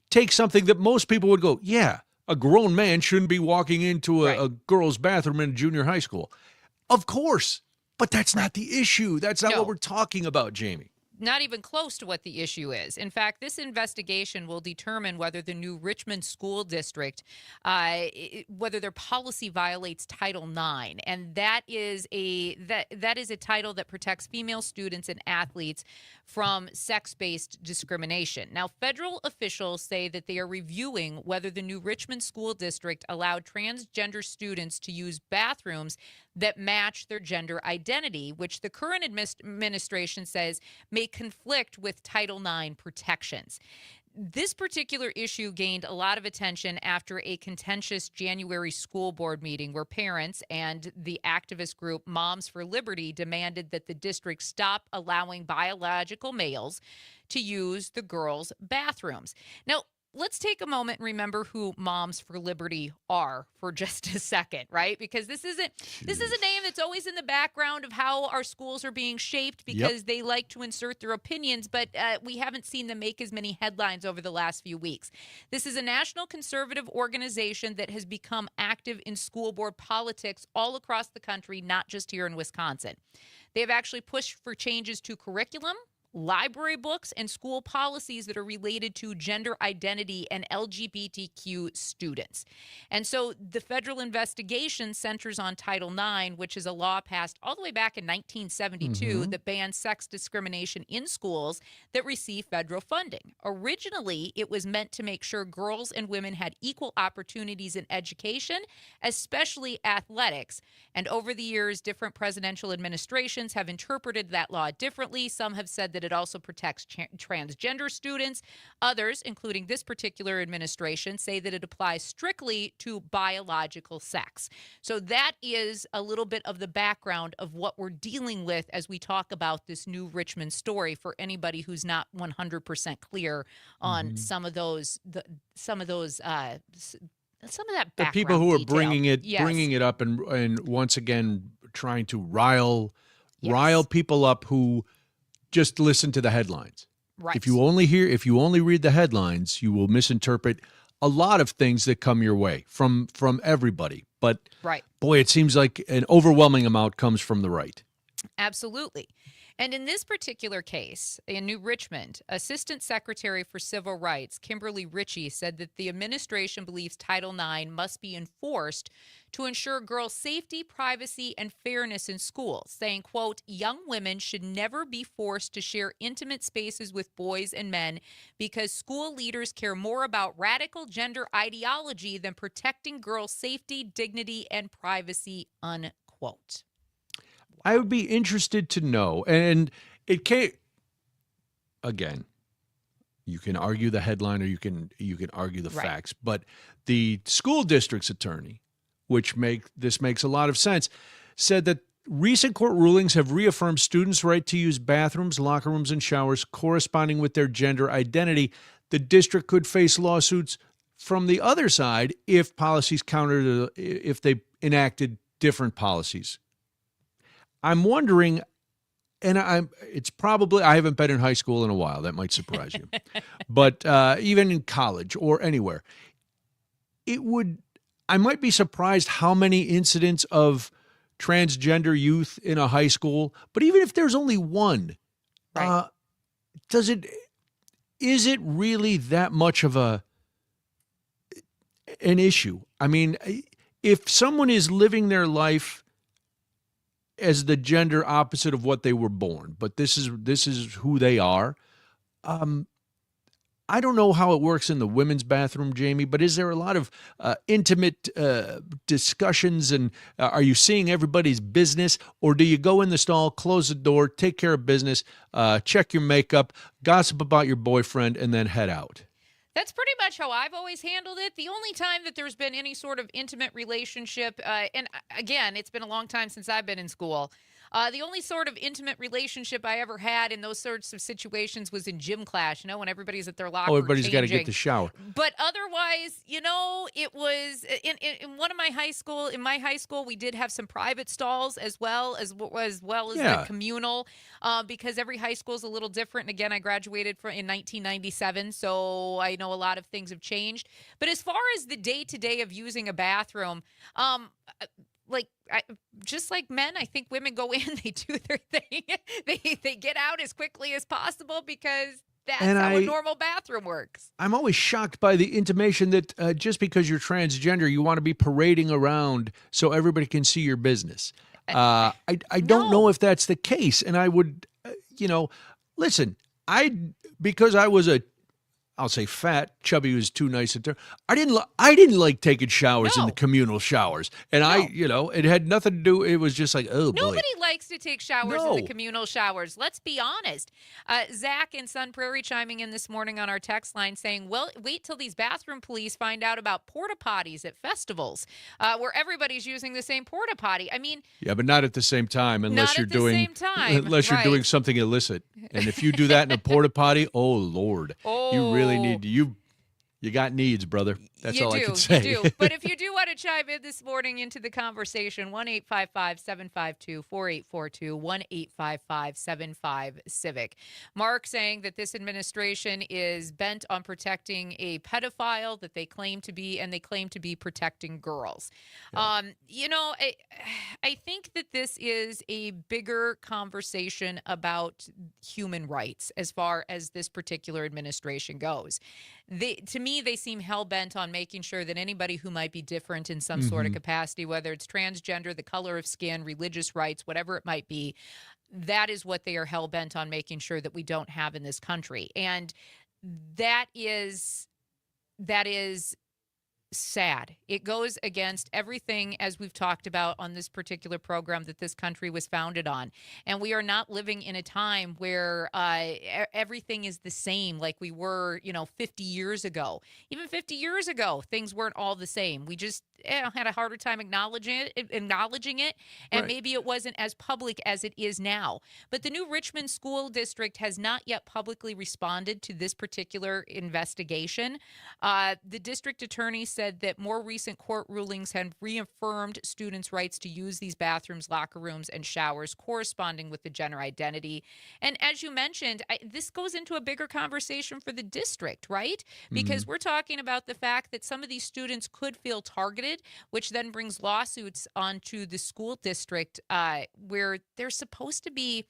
take something that most people would go, yeah, a grown man shouldn't be walking into a girl's bathroom in junior high school. Of course. But that's not the issue. That's not what we're talking about, Jamie. Not even close to what the issue is. In fact, this investigation will determine whether the New Richmond School District, whether their policy violates Title IX, and that is a title that protects female students and athletes from sex-based discrimination. Now, federal officials say that they are reviewing whether the New Richmond School District allowed transgender students to use bathrooms that match their gender identity, which the current administration says may conflict with Title IX protections. This particular issue gained a lot of attention after a contentious January school board meeting where parents and the activist group Moms for Liberty demanded that the district stop allowing biological males to use the girls' bathrooms. Now, let's take a moment and remember who Moms for Liberty are for just a second, right? Because this is a name that's always in the background of how our schools are being shaped because they like to insert their opinions, but we haven't seen them make as many headlines over the last few weeks. This is a national conservative organization that has become active in school board politics all across the country, not just here in Wisconsin. They have actually pushed for changes to curriculum, library books, and school policies that are related to gender identity and LGBTQ students. And so the federal investigation centers on Title IX, which is a law passed all the way back in 1972 that bans sex discrimination in schools that receive federal funding. Originally, it was meant to make sure girls and women had equal opportunities in education, especially athletics. And over the years, different presidential administrations have interpreted that law differently. Some have said that that it also protects transgender students. Others, including this particular administration, say that it applies strictly to biological sex. So that is a little bit of the background of what we're dealing with as we talk about this new Richmond story for anybody who's not 100% clear on some of that background The people who are detail. bringing it up and once again trying to rile Yes. people up who just listen to the headlines. Right. If you only read the headlines, you will misinterpret a lot of things that come your way from everybody. But Right. boy, it seems like an overwhelming amount comes from the right. Absolutely. And in this particular case, in New Richmond, Assistant Secretary for Civil Rights, Kimberly Ritchie, said that the administration believes Title IX must be enforced to ensure girls' safety, privacy, and fairness in schools, saying, quote, young women should never be forced to share intimate spaces with boys and men because school leaders care more about radical gender ideology than protecting girls' safety, dignity, and privacy, unquote. I would be interested to know, and it can't. Again, you can argue the headline or you can argue the facts, but the school district's attorney, which makes a lot of sense, said that recent court rulings have reaffirmed students' right to use bathrooms, locker rooms, and showers corresponding with their gender identity. The district could face lawsuits from the other side if if they enacted different policies. I'm wondering, and I haven't been in high school in a while. That might surprise you. But even in college or anywhere, I might be surprised how many incidents of transgender youth in a high school, but even if there's only one, is it really that much of an issue? I mean, if someone is living their life as the gender opposite of what they were born, but this is who they are. I don't know how it works in the women's bathroom, Jamie, but is there a lot of intimate discussions, and are you seeing everybody's business, or do you go in the stall, close the door, take care of business, check your makeup, gossip about your boyfriend, and then head out? That's pretty much how I've always handled it. The only time that there's been any sort of intimate relationship, and again, it's been a long time since I've been in school. The only sort of intimate relationship I ever had in those sorts of situations was in gym class, when everybody's at their locker. Oh, everybody's got to changing. get the shower. But otherwise, it was in one of my high school. In my high school, we did have some private stalls as well as the communal, because every high school is a little different. And again, I graduated in 1997, so I know a lot of things have changed. But as far as the day-to-day of using a bathroom, just like men, I think women go in, they do their thing, they get out as quickly as possible because that's how a normal bathroom works. I'm always shocked by the intimation that just because you're transgender, you want to be parading around so everybody can see your business. I don't know if that's the case, and I would, listen. Because I was I'll say fat, chubby was too nice a term. I didn't like taking showers in the communal showers. And it had nothing to do, it was just like, oh boy. Nobody likes to take showers in the communal showers. Let's be honest. Zach in Sun Prairie chiming in this morning on our text line saying, well, wait till these bathroom police find out about porta potties at festivals where everybody's using the same porta potty. I mean. Yeah, but not at the same time unless you're doing something illicit. And if you do that in a porta potty, oh Lord, you really need you got needs, brother. That's all I can say. You do. But if you do want to chime in this morning into the conversation, 1-855-752-4842, 1-855-75-CIVIC. Mark saying that this administration is bent on protecting a pedophile that they claim to be, and they claim to be protecting girls. Yeah. I think that this is a bigger conversation about human rights as far as this particular administration goes. To me, they seem hell-bent on making sure that anybody who might be different in some sort of capacity, whether it's transgender, the color of skin, religious rights, whatever it might be, that is what they are hell-bent on making sure that we don't have in this country. And that is sad. It goes against everything, as we've talked about on this particular program, that this country was founded on. And we are not living in a time where everything is the same like we were, 50 years ago. Even 50 years ago, things weren't all the same. We just had a harder time acknowledging it, and Right. maybe it wasn't as public as it is now. But the new Richmond School District has not yet publicly responded to this particular investigation. The district attorney said that more recent court rulings have reaffirmed students' rights to use these bathrooms, locker rooms, and showers corresponding with the gender identity. And as you mentioned, this goes into a bigger conversation for the district, right? Because we're talking about the fact that some of these students could feel targeted, which then brings lawsuits onto the school district where they're supposed to be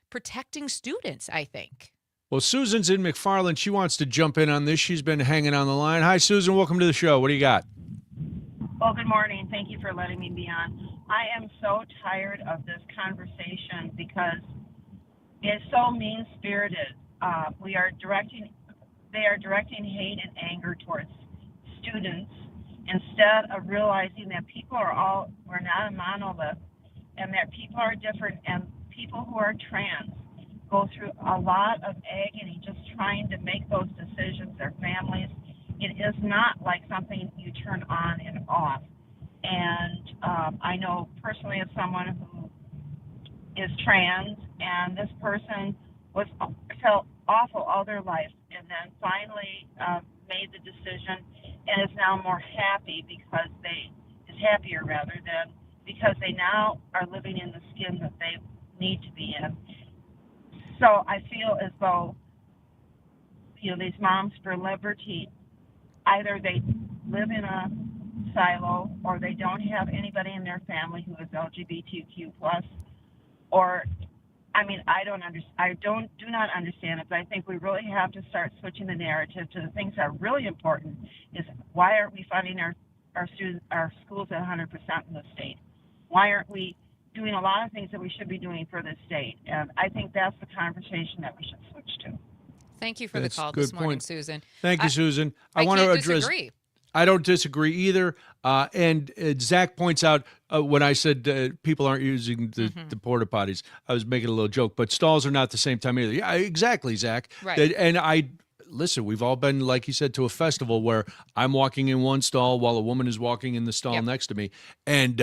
protecting students, I think. Well, Susan's in McFarland. She wants to jump in on this. She's been hanging on the line. Hi, Susan. Welcome to the show. What do you got? Well, good morning. Thank you for letting me be on. I am so tired of this conversation because it's so mean-spirited. They are directing hate and anger towards students instead of realizing that we're not a monolith, and that people are different, and people who are trans go through a lot of agony just trying to make those decisions, their families. It is not like something you turn on and off. And I know personally as someone who is trans, and this person felt awful all their life, and then finally made the decision and is now more happy because they now are living in the skin that they need to be in. So I feel as though, these moms for liberty, either they live in a silo or they don't have anybody in their family who is LGBTQ+, or, I do not understand it, but I think we really have to start switching the narrative to the things that are really important is why aren't we funding our schools at 100% in the state? Why aren't we doing a lot of things that we should be doing for the state? And I think that's the conversation that we should switch to. Thank you for That's the call a good this morning, point. Susan. Thank you, Susan. I want to can't address. disagree. I don't disagree either. And Zach points out when I said people aren't using the porta potties, I was making a little joke, but stalls are not the same time either. Yeah, exactly, Zach. Right. And listen, we've all been, like you said, to a festival where I'm walking in one stall while a woman is walking in the stall next to me. And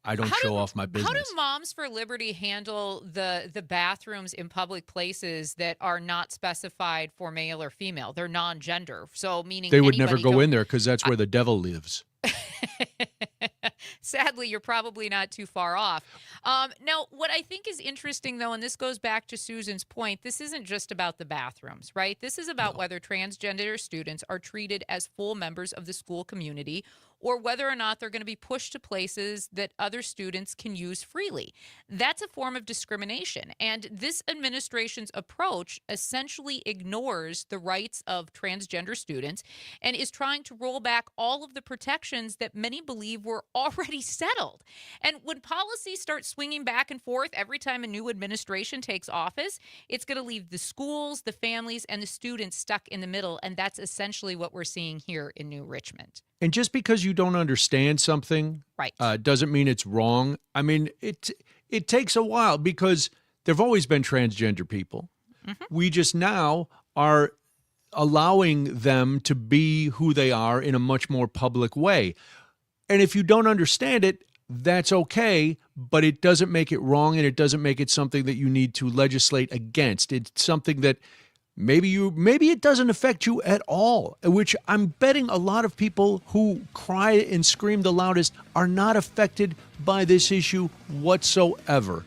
I don't show off my business. How do Moms for Liberty handle the bathrooms in public places that are not specified for male or female? They're non-gender, so meaning they would never anybody go in there because that's where the devil lives. Sadly, you're probably not too far off. Now, what I think is interesting, though, and this goes back to Susan's point, this isn't just about the bathrooms, right? This is about whether transgender students are treated as full members of the school community or whether or not they're going to be pushed to places that other students can use freely. That's a form of discrimination. And this administration's approach essentially ignores the rights of transgender students and is trying to roll back all of the protections that many believe were already settled. And when policies start swinging back and forth every time a new administration takes office, it's going to leave the schools, the families, and the students stuck in the middle. And that's essentially what we're seeing here in New Richmond. And just because you don't understand something right. Doesn't mean it's wrong. I mean, it takes a while because there have always been transgender people. We just now are allowing them to be who they are in a much more public way. And if you don't understand it, that's okay, but it doesn't make it wrong and it doesn't make it something that you need to legislate against. It's something that maybe it doesn't affect you at all, which I'm betting a lot of people who cry and scream the loudest are not affected by this issue whatsoever.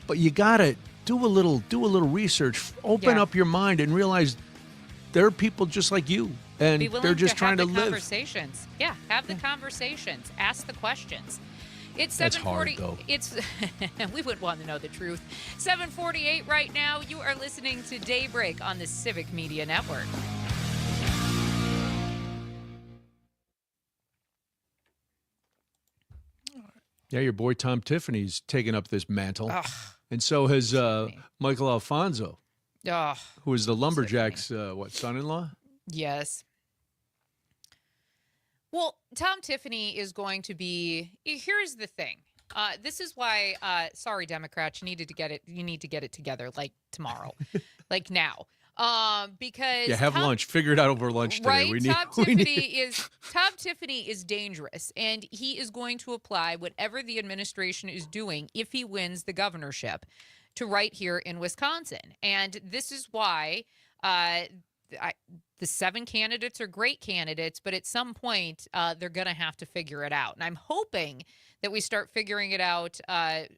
But you gotta do a little research, open up your mind, and realize there are people just like you, and they're just trying to live. Conversations. Yeah, have the conversations. Ask the questions. It's 7:40. That's hard, though. We would want to know the truth. 7:48 right now. You are listening to Daybreak on the Civic Media Network. Yeah, your boy Tom Tiffany's taken up this mantle, Ugh. and so has Michael Alfonso, Ugh. who is the lumberjack's son-in-law. Yes. Well, Tom Tiffany is going to be. Here's the thing. This is why. Sorry, Democrats, you need to get it together, like tomorrow, like now. Because have lunch. Figure it out over lunch today. Right, Tom Tiffany is dangerous, and he is going to apply whatever the administration is doing if he wins the governorship to right here in Wisconsin. And this is why the 7 candidates are great candidates, but at some point they're going to have to figure it out. And I'm hoping that we start figuring it out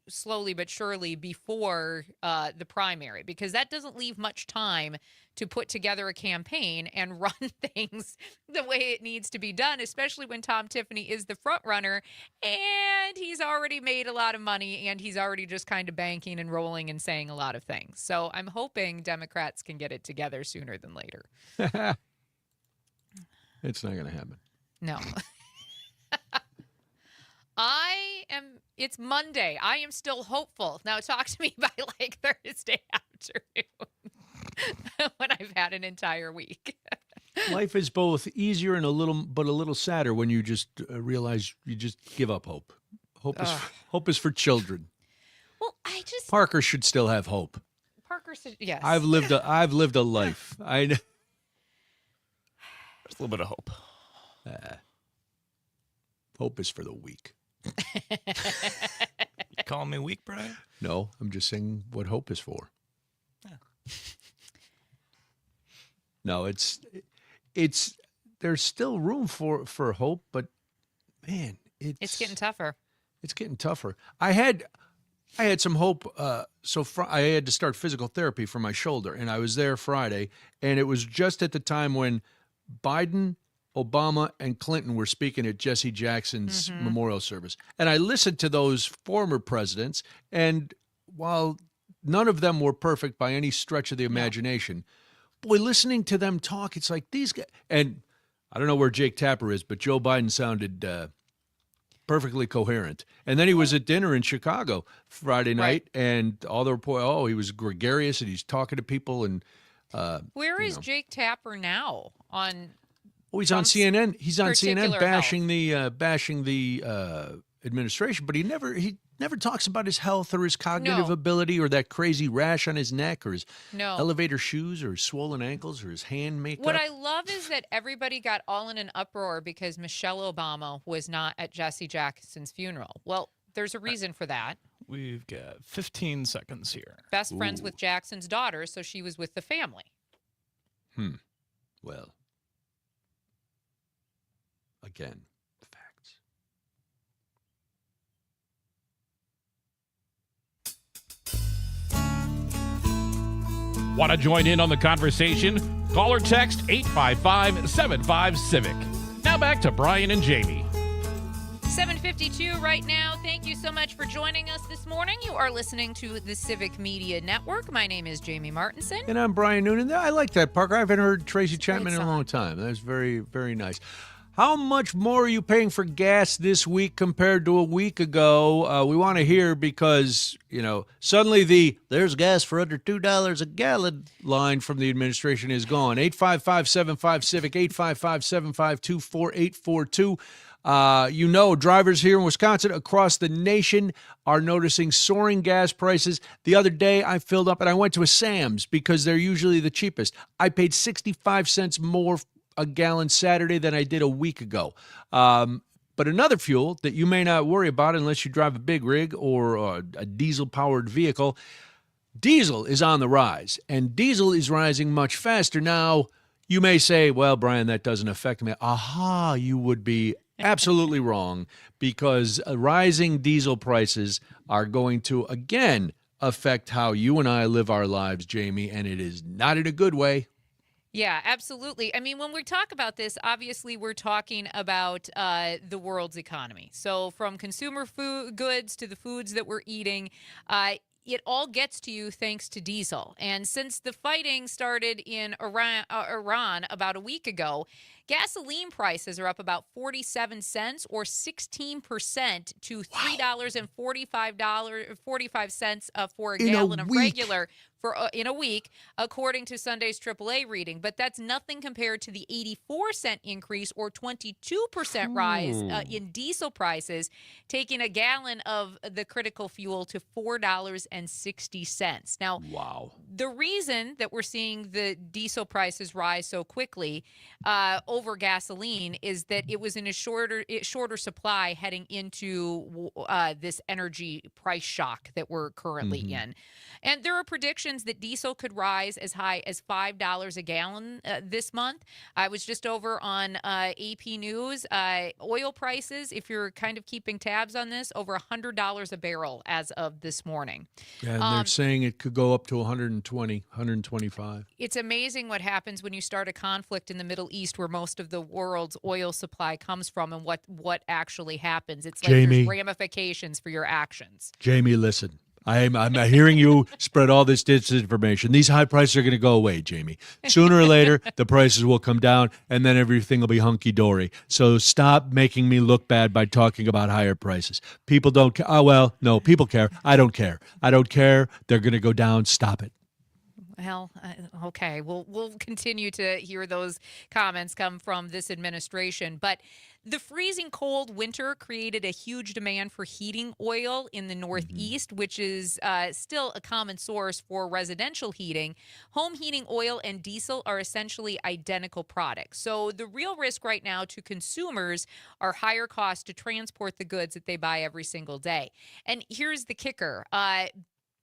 slowly but surely before the primary, because that doesn't leave much time to put together a campaign and run things the way it needs to be done, especially when Tom Tiffany is the front runner and he's already made a lot of money and he's already just kind of banking and rolling and saying a lot of things. So I'm hoping Democrats can get it together sooner than later. It's not going to happen. No. It's Monday. I am still hopeful. Now talk to me by like Thursday afternoon when I've had an entire week. Life is both easier and a little sadder when you just realize you just give up hope. Hope is for children. Well, Parker should still have hope. Parker said yes. I've lived a life. There's a little bit of hope. Hope is for the weak. You calling me weak, Brian? No, I'm just saying what hope is for. Yeah. No, it's there's still room for hope, but man, it's getting tougher. It's getting tougher. I had some hope. I had to start physical therapy for my shoulder, and I was there Friday, and it was just at the time when Biden, Obama, and Clinton were speaking at Jesse Jackson's memorial service. And I listened to those former presidents, and while none of them were perfect by any stretch of the imagination, boy, listening to them talk, it's like these guys. And I don't know where Jake Tapper is, but Joe Biden sounded perfectly coherent. And then he was at dinner in Chicago Friday night, and all the report, he was gregarious, and he's talking to people. And where is Jake Tapper now? He's on CNN. He's on CNN bashing health. the administration, but he never talks about his health or his cognitive ability or that crazy rash on his neck or his elevator shoes or his swollen ankles or his hand makeup. What I love is that everybody got all in an uproar because Michelle Obama was not at Jesse Jackson's funeral. Well, there's a reason for that. We've got 15 seconds here. Best friends with Jackson's daughter, so she was with the family. Well, again, facts. Want to join in on the conversation? Call or text 855-75-CIVIC. Now back to Brian and Jamie. 7:52 right now. Thank you so much for joining us this morning. You are listening to the Civic Media Network. My name is Jamie Martinson. And I'm Brian Noonan. I like that, Parker. I haven't heard Tracy Chapman in a long time. That's very, very nice. How much more are you paying for gas this week compared to a week ago? We want to hear because, suddenly there's gas for under $2 a gallon line from the administration is gone. 855-75-CIVIC, 855-752-4842. Drivers here in Wisconsin across the nation are noticing soaring gas prices. The other day I filled up and I went to a Sam's because they're usually the cheapest. I paid 65 cents more a gallon Saturday than I did a week ago. But another fuel that you may not worry about unless you drive a big rig or a diesel-powered vehicle, diesel is on the rise, and diesel is rising much faster. Now, you may say, well, Brian, that doesn't affect me. Aha, you would be absolutely wrong, because rising diesel prices are going to, again, affect how you and I live our lives, Jamie, and it is not in a good way. Yeah, absolutely. I mean, when we talk about this, obviously we're talking about the world's economy. So from consumer food goods to the foods that we're eating, it all gets to you thanks to diesel. And since the fighting started in Iran about a week ago, Gasoline prices are up about 47 cents or 16% to $3.45 for a In a gallon of week. regular for in a week, according to Sunday's AAA reading. But that's nothing compared to the 84-cent increase or 22% rise in diesel prices, taking a gallon of the critical fuel to $4.60. Now, wow. The reason that we're seeing the diesel prices rise so quickly over gasoline is that it was in a shorter supply heading into this energy price shock that we're currently in. And there are predictions that diesel could rise as high as $5 a gallon this month. I was just over on AP News. Oil prices, if you're kind of keeping tabs on this, over $100 a barrel as of this morning. Yeah, and they're saying it could go up to 120, 125. It's amazing what happens when you start a conflict in the Middle East where most of the world's oil supply comes from and what actually happens. It's like Jamie. there's ramifications for your actions. Jamie, listen. I'm hearing you spread all this disinformation. These high prices are going to go away, Jamie. Sooner or later, the prices will come down, and then everything will be hunky-dory. So stop making me look bad by talking about higher prices. People don't care. Oh, well, no, people care. I don't care. I don't care. They're going to go down. Stop it. Well, okay. We'll continue to hear those comments come from this administration. But the freezing cold winter created a huge demand for heating oil in the Northeast, which is still a common source for residential heating. Home heating oil and diesel are essentially identical products. So the real risk right now to consumers are higher costs to transport the goods that they buy every single day. And here's the kicker.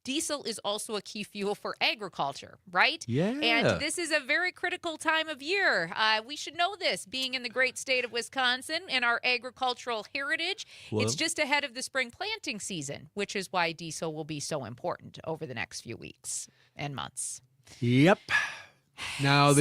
Diesel is also a key fuel for agriculture, right? Yeah. And this is a very critical time of year. We should know this, being in the great state of Wisconsin and our agricultural heritage. Well, it's just ahead of the spring planting season, which is why diesel will be so important over the next few weeks and months. Yep. Now,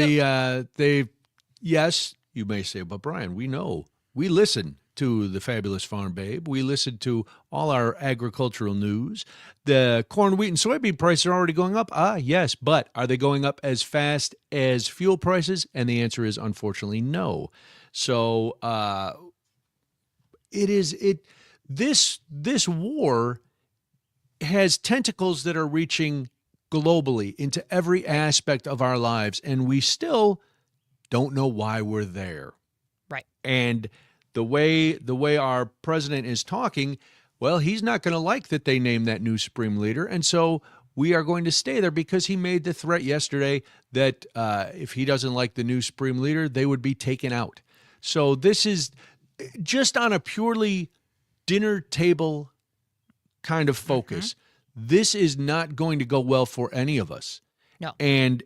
yes, you may say, but Brian, we know. We listen to the Fabulous Farm Babe. We listen to all our agricultural news. The corn, wheat, and soybean prices are already going up. Yes, but are they going up as fast as fuel prices? And the answer is unfortunately no. So this war has tentacles that are reaching globally into every aspect of our lives, and we still don't know why we're there. Right. And the way our president is talking, well, he's not going to like that they named that new supreme leader. And so we are going to stay there because he made the threat yesterday that if he doesn't like the new supreme leader, they would be taken out. So this is just on a purely dinner table kind of focus. This is not going to go well for any of us. No. And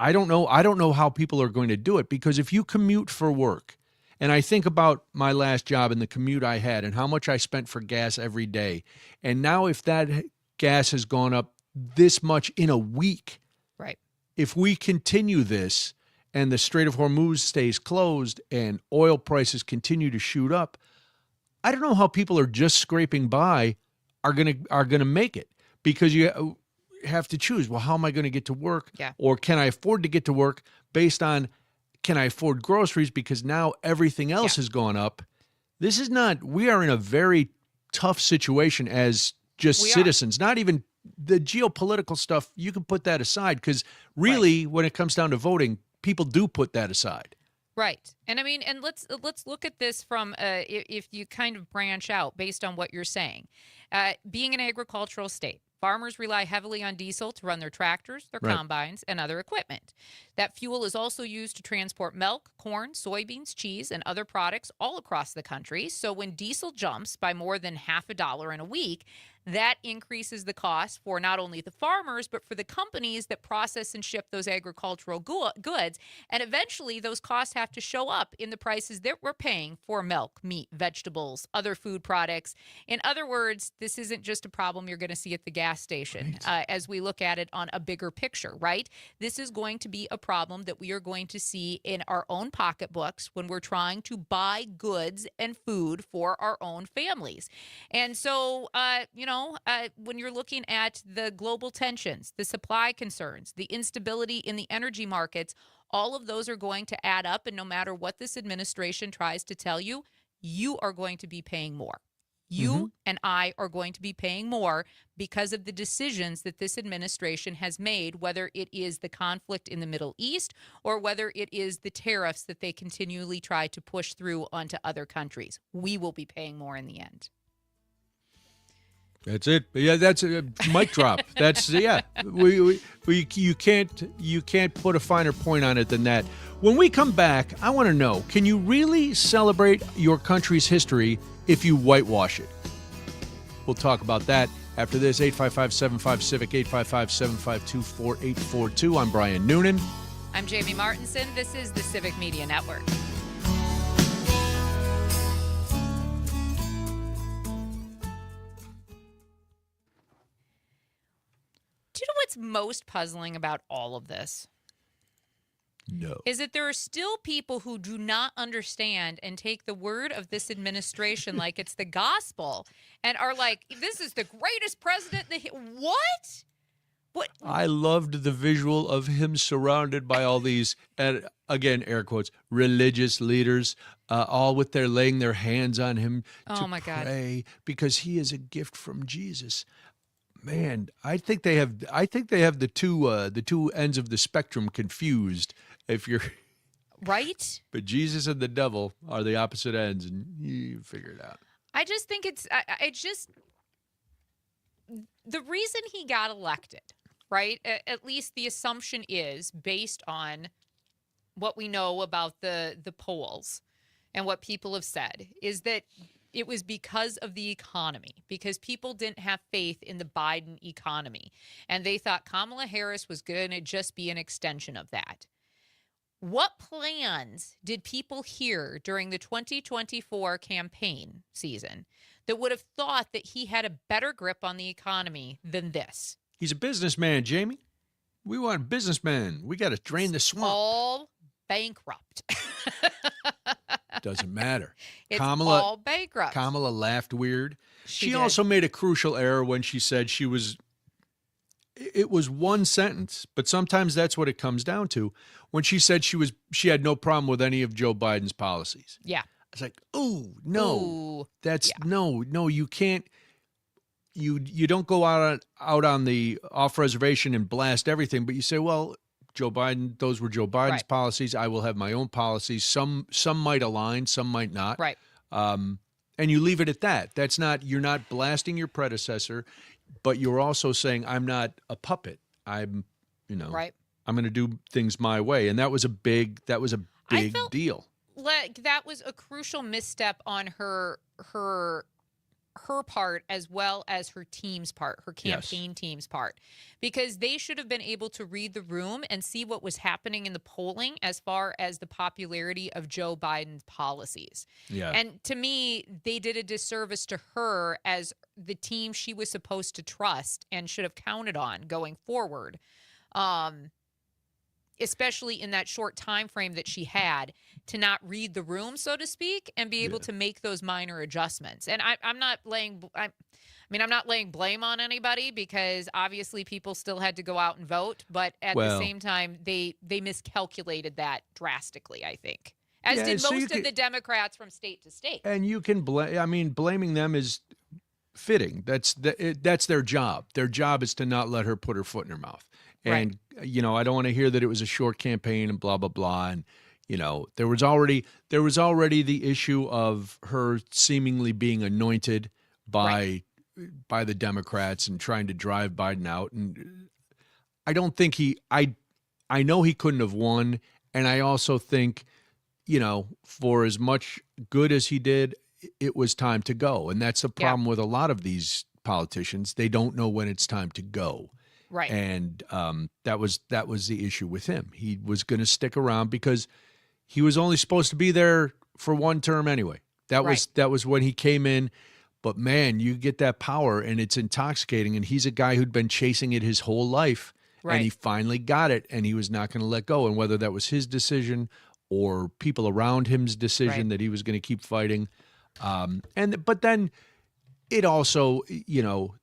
I don't know how people are going to do it, because if you commute for work, and I think about my last job and the commute I had and how much I spent for gas every day. And now if that gas has gone up this much in a week, right? If we continue this and the Strait of Hormuz stays closed and oil prices continue to shoot up, I don't know how people are just scraping by are gonna make it, because you have to choose. Well, how am I going to get to work? Yeah. Or can I afford to get to work based on, can I afford groceries? Because now everything else has gone up. This is not, we are in a very tough situation as just citizens, not even the geopolitical stuff. You can put that aside, because really when it comes down to voting, people do put that aside. Right. And I mean, and let's look at this from if you kind of branch out based on what you're saying. Being an agricultural state, farmers rely heavily on diesel to run their tractors, their combines, and other equipment. That fuel is also used to transport milk, corn, soybeans, cheese, and other products all across the country. So when diesel jumps by more than $50 in a week, that increases the cost for not only the farmers, but for the companies that process and ship those agricultural goods. And eventually, those costs have to show up in the prices that we're paying for milk, meat, vegetables, other food products. In other words, this isn't just a problem you're going to see at the gas station as we look at it on a bigger picture, right? This is going to be a problem that we are going to see in our own pocketbooks when we're trying to buy goods and food for our own families. And so, when you're looking at the global tensions, the supply concerns, the instability in the energy markets, all of those are going to add up. And no matter what this administration tries to tell you, you are going to be paying more. You and I are going to be paying more because of the decisions that this administration has made, whether it is the conflict in the Middle East or whether it is the tariffs that they continually try to push through onto other countries. We will be paying more in the end. That's it. Yeah, that's a mic drop. That's you can't put a finer point on it than that. When we come back, I want to know, can you really celebrate your country's history if you whitewash it? We'll talk about that after this. 855-75-CIVIC, 855-752-4842. I'm Brian Noonan. I'm Jamie Martinson. This is the Civic Media Network. Do you know what's most puzzling about all of this? No. Is that there are still people who do not understand and take the word of this administration like it's the gospel and are like, this is the greatest president. What? What? I loved the visual of him surrounded by all these, and again, air quotes, religious leaders, all with their laying their hands on him to pray because he is a gift from Jesus. Man, I think they have the two ends of the spectrum confused. If you're right, but Jesus and the devil are the opposite ends, and you figure it out. I just think it's the reason he got elected, right? At least the assumption is based on what we know about the polls and what people have said is that it was because of the economy, because people didn't have faith in the Biden economy, and they thought Kamala Harris was going to just be an extension of that. What plans did people hear during the 2024 campaign season that would have thought that he had a better grip on the economy than this? He's a businessman, Jamie. We want businessmen. We got to drain the swamp. All bankrupt. Doesn't matter. It's all bankrupt. Kamala laughed weird. She She did. also made a crucial error when she said it was one sentence, but sometimes that's what it comes down to. When she said she had no problem with any of Joe Biden's policies. Yeah. I was like, oh, no. Ooh, That's no, you can't. You don't go out on the off reservation and blast everything, but you say, well, Joe Biden, those were Joe Biden's policies. I will have my own policies. Some might align, some might not. Right. And you leave it at that. You're not blasting your predecessor, but you're also saying I'm not a puppet. I'm going to do things my way. And that was a big deal. Like that was a crucial misstep on her part as well as her team's part, her campaign team's part, because they should have been able to read the room and see what was happening in the polling as far as the popularity of Joe Biden's policies. Yeah. And to me, they did a disservice to her as the team she was supposed to trust and should have counted on going forward. Especially in that short time frame that she had to not read the room, so to speak, and be able to make those minor adjustments. And I'm not laying blame on anybody because obviously people still had to go out and vote, but at the same time, they miscalculated that drastically, I think, as did most of the Democrats from state to state. And you can blaming them is fitting. That's their job. Their job is to not let her put her foot in her mouth. And, I don't want to hear that it was a short campaign and blah, blah, blah. And, there was already the issue of her seemingly being anointed by the Democrats and trying to drive Biden out. And I don't think I know he couldn't have won. And I also think, for as much good as he did, it was time to go. And that's the problem with a lot of these politicians. They don't know when it's time to go. Right. And that was the issue with him. He was going to stick around because he was only supposed to be there for one term anyway. That was when he came in. But man, you get that power and it's intoxicating. And he's a guy who'd been chasing it his whole life. Right. And he finally got it and he was not going to let go. And whether that was his decision or people around him's decision that he was going to keep fighting. But then it also,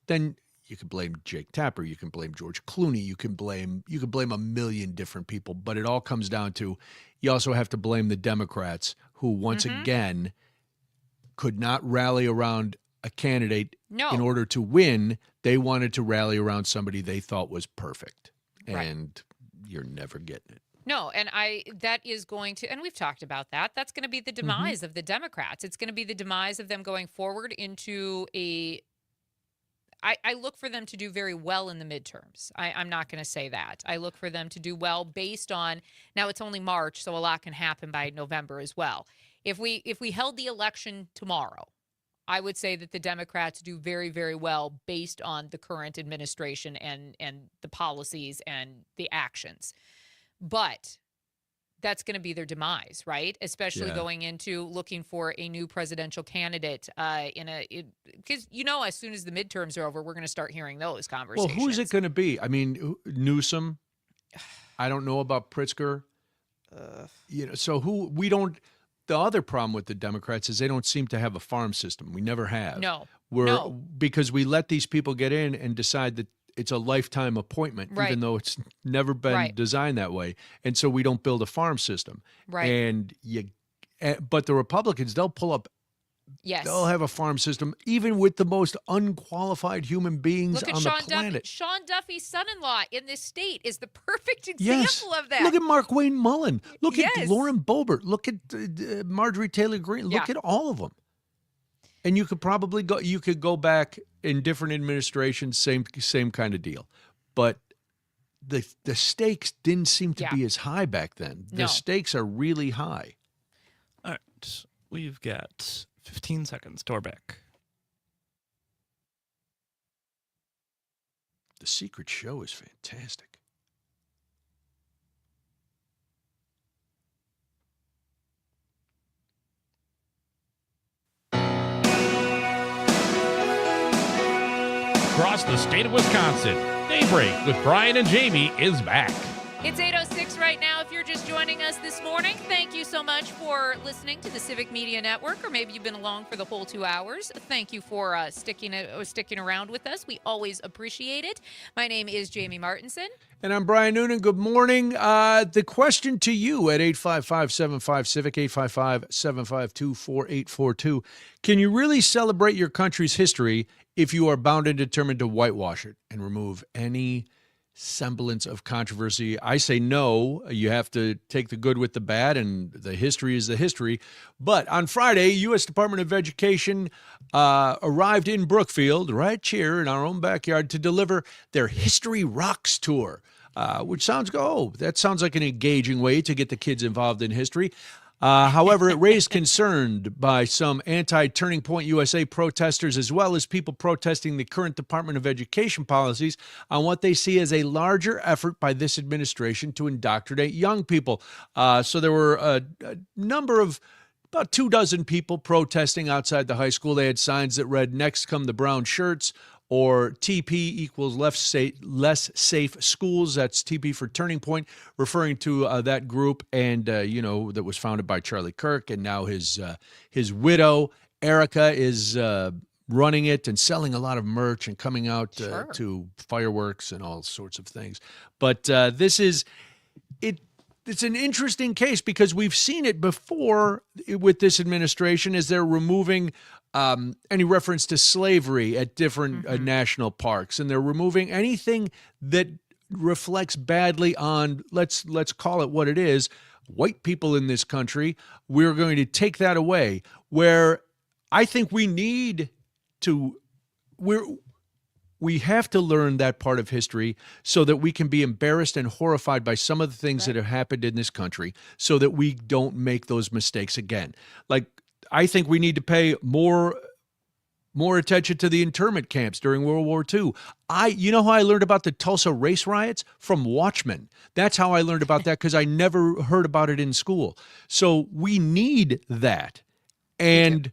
then You can blame Jake Tapper. You can blame George Clooney. You can blame a million different people. But it all comes down to you also have to blame the Democrats who once again could not rally around a candidate in order to win. They wanted to rally around somebody they thought was perfect. And you're never getting it. No, and that is going to, and we've talked about that. That's going to be the demise of the Democrats. It's going to be the demise of them going forward into I look for them to do very well in the midterms. I'm not going to say that. I look for them to do well based on, now it's only March, so a lot can happen by November as well. If we held the election tomorrow, I would say that the Democrats do very, very well based on the current administration and the policies and the actions. But that's going to be their demise, right? Especially going into looking for a new presidential candidate because, as soon as the midterms are over, we're going to start hearing those conversations. Well, who's it going to be? I mean, Newsom. I don't know about Pritzker. So we don't. The other problem with the Democrats is they don't seem to have a farm system. We never have. No. Because we let these people get in and decide that it's a lifetime appointment, even though it's never been designed that way. And so we don't build a farm system. Right. And but the Republicans, they'll pull up. Yes. They'll have a farm system, even with the most unqualified human beings Look at on Sean the planet. Duffy. Sean Duffy's son-in-law in this state is the perfect example of that. Look at Mark Wayne Mullen. Look at Lauren Boebert. Look at Marjorie Taylor Greene. Look at all of them. And you could probably go back in different administrations, same kind of deal. But the stakes didn't seem to be as high back then. The stakes are really high. All right. We've got 15 seconds. Door back. The Secret Show is fantastic. Across the state of Wisconsin, Daybreak with Brian and Jamie is back. It's 8:06 right now. If you're just joining us this morning, thank you so much for listening to the Civic Media Network, or maybe you've been along for the whole 2 hours. Thank you for sticking around with us. We always appreciate it. My name is Jamie Martinson. And I'm Brian Noonan. Good morning. The question to you at 855-75-CIVIC, 855-752-4842. Can you really celebrate your country's history if you are bound and determined to whitewash it and remove any semblance of controversy? I say no. You have to take the good with the bad, and the history is the history. But on Friday, U.S. Department of Education arrived in Brookfield, right here in our own backyard, to deliver their History Rocks tour, which that sounds like an engaging way to get the kids involved in history. However, it raised concern by some anti-Turning Point USA protesters, as well as people protesting the current Department of Education policies on what they see as a larger effort by this administration to indoctrinate young people. So there were a number of about 24 people protesting outside the high school. They had signs that read, "Next come the brown shirts," or TP equals less safe schools. That's TP for Turning Point, referring to that group, and that was founded by Charlie Kirk, and now his widow Erica is running it and selling a lot of merch and coming out to fireworks and all sorts of things. But this is it. It's an interesting case because we've seen it before with this administration as they're removing any reference to slavery at different national parks, and they're removing anything that reflects badly on, let's call it what it is, white people in this country. We're going to take that away, where I think we have to learn that part of history so that we can be embarrassed and horrified by some of the things that have happened in this country so that we don't make those mistakes again. Like, I think we need to pay more attention to the internment camps during World War II. You know how I learned about the Tulsa race riots? From Watchmen. That's how I learned about that, because I never heard about it in school. So we need that. And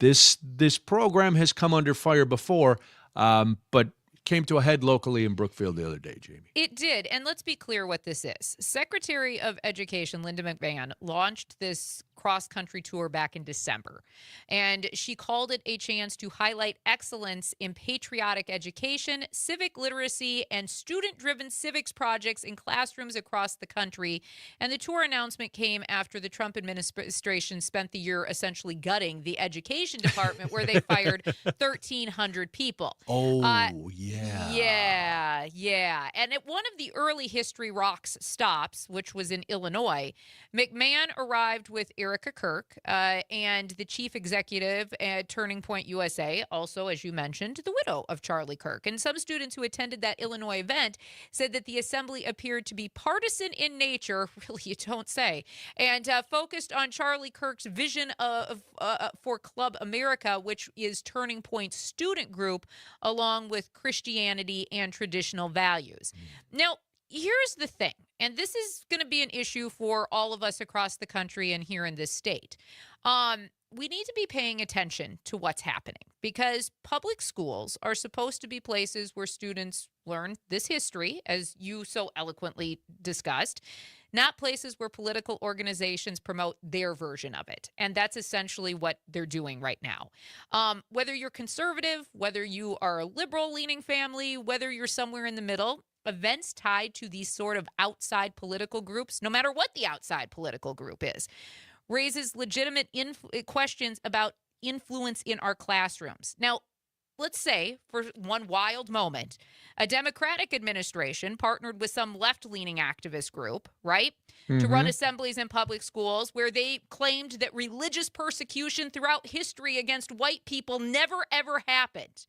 this program has come under fire before, but came to a head locally in Brookfield the other day, Jamie. It did. And let's be clear what this is. Secretary of Education Linda McMahon launched this cross-country tour back in December. And she called it a chance to highlight excellence in patriotic education, civic literacy, and student-driven civics projects in classrooms across the country. And the tour announcement came after the Trump administration spent the year essentially gutting the education department where they fired 1,300 people. Oh, Yeah. And at one of the early History Rocks stops, which was in Illinois, McMahon arrived with Erica Kirk and the chief executive at Turning Point USA, also, as you mentioned, the widow of Charlie Kirk. And some students who attended that Illinois event said that the assembly appeared to be partisan in nature, really, you don't say, and focused on Charlie Kirk's vision for Club America, which is Turning Point's student group, along with Christianity and traditional values. Now, here's the thing, and this is going to be an issue for all of us across the country and here in this state. We need to be paying attention to what's happening because public schools are supposed to be places where students learn this history, as you so eloquently discussed, not places where political organizations promote their version of it. And that's essentially what they're doing right now. Whether you're conservative, whether you are a liberal-leaning family, whether you're somewhere in the middle, events tied to these sort of outside political groups, no matter what the outside political group is, raises legitimate questions about influence in our classrooms. Now, let's say, for one wild moment, a Democratic administration partnered with some left-leaning activist group, right, to run assemblies in public schools where they claimed that religious persecution throughout history against white people never, ever happened.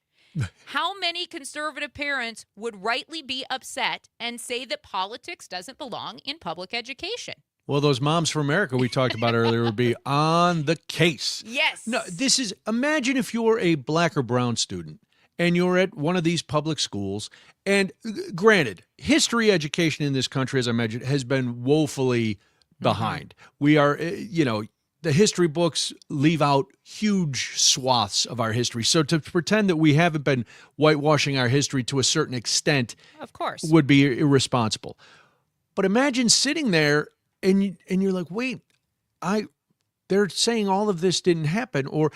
How many conservative parents would rightly be upset and say that politics doesn't belong in public education? Well, those moms for America we talked about earlier would be on the case. Yes. No, imagine if you're a black or brown student and you're at one of these public schools, and granted, history education in this country, as I mentioned, has been woefully behind. We are, the history books leave out huge swaths of our history. So to pretend that we haven't been whitewashing our history to a certain extent, of course, would be irresponsible. But imagine sitting there and you're like, wait, they're saying all of this didn't happen. Or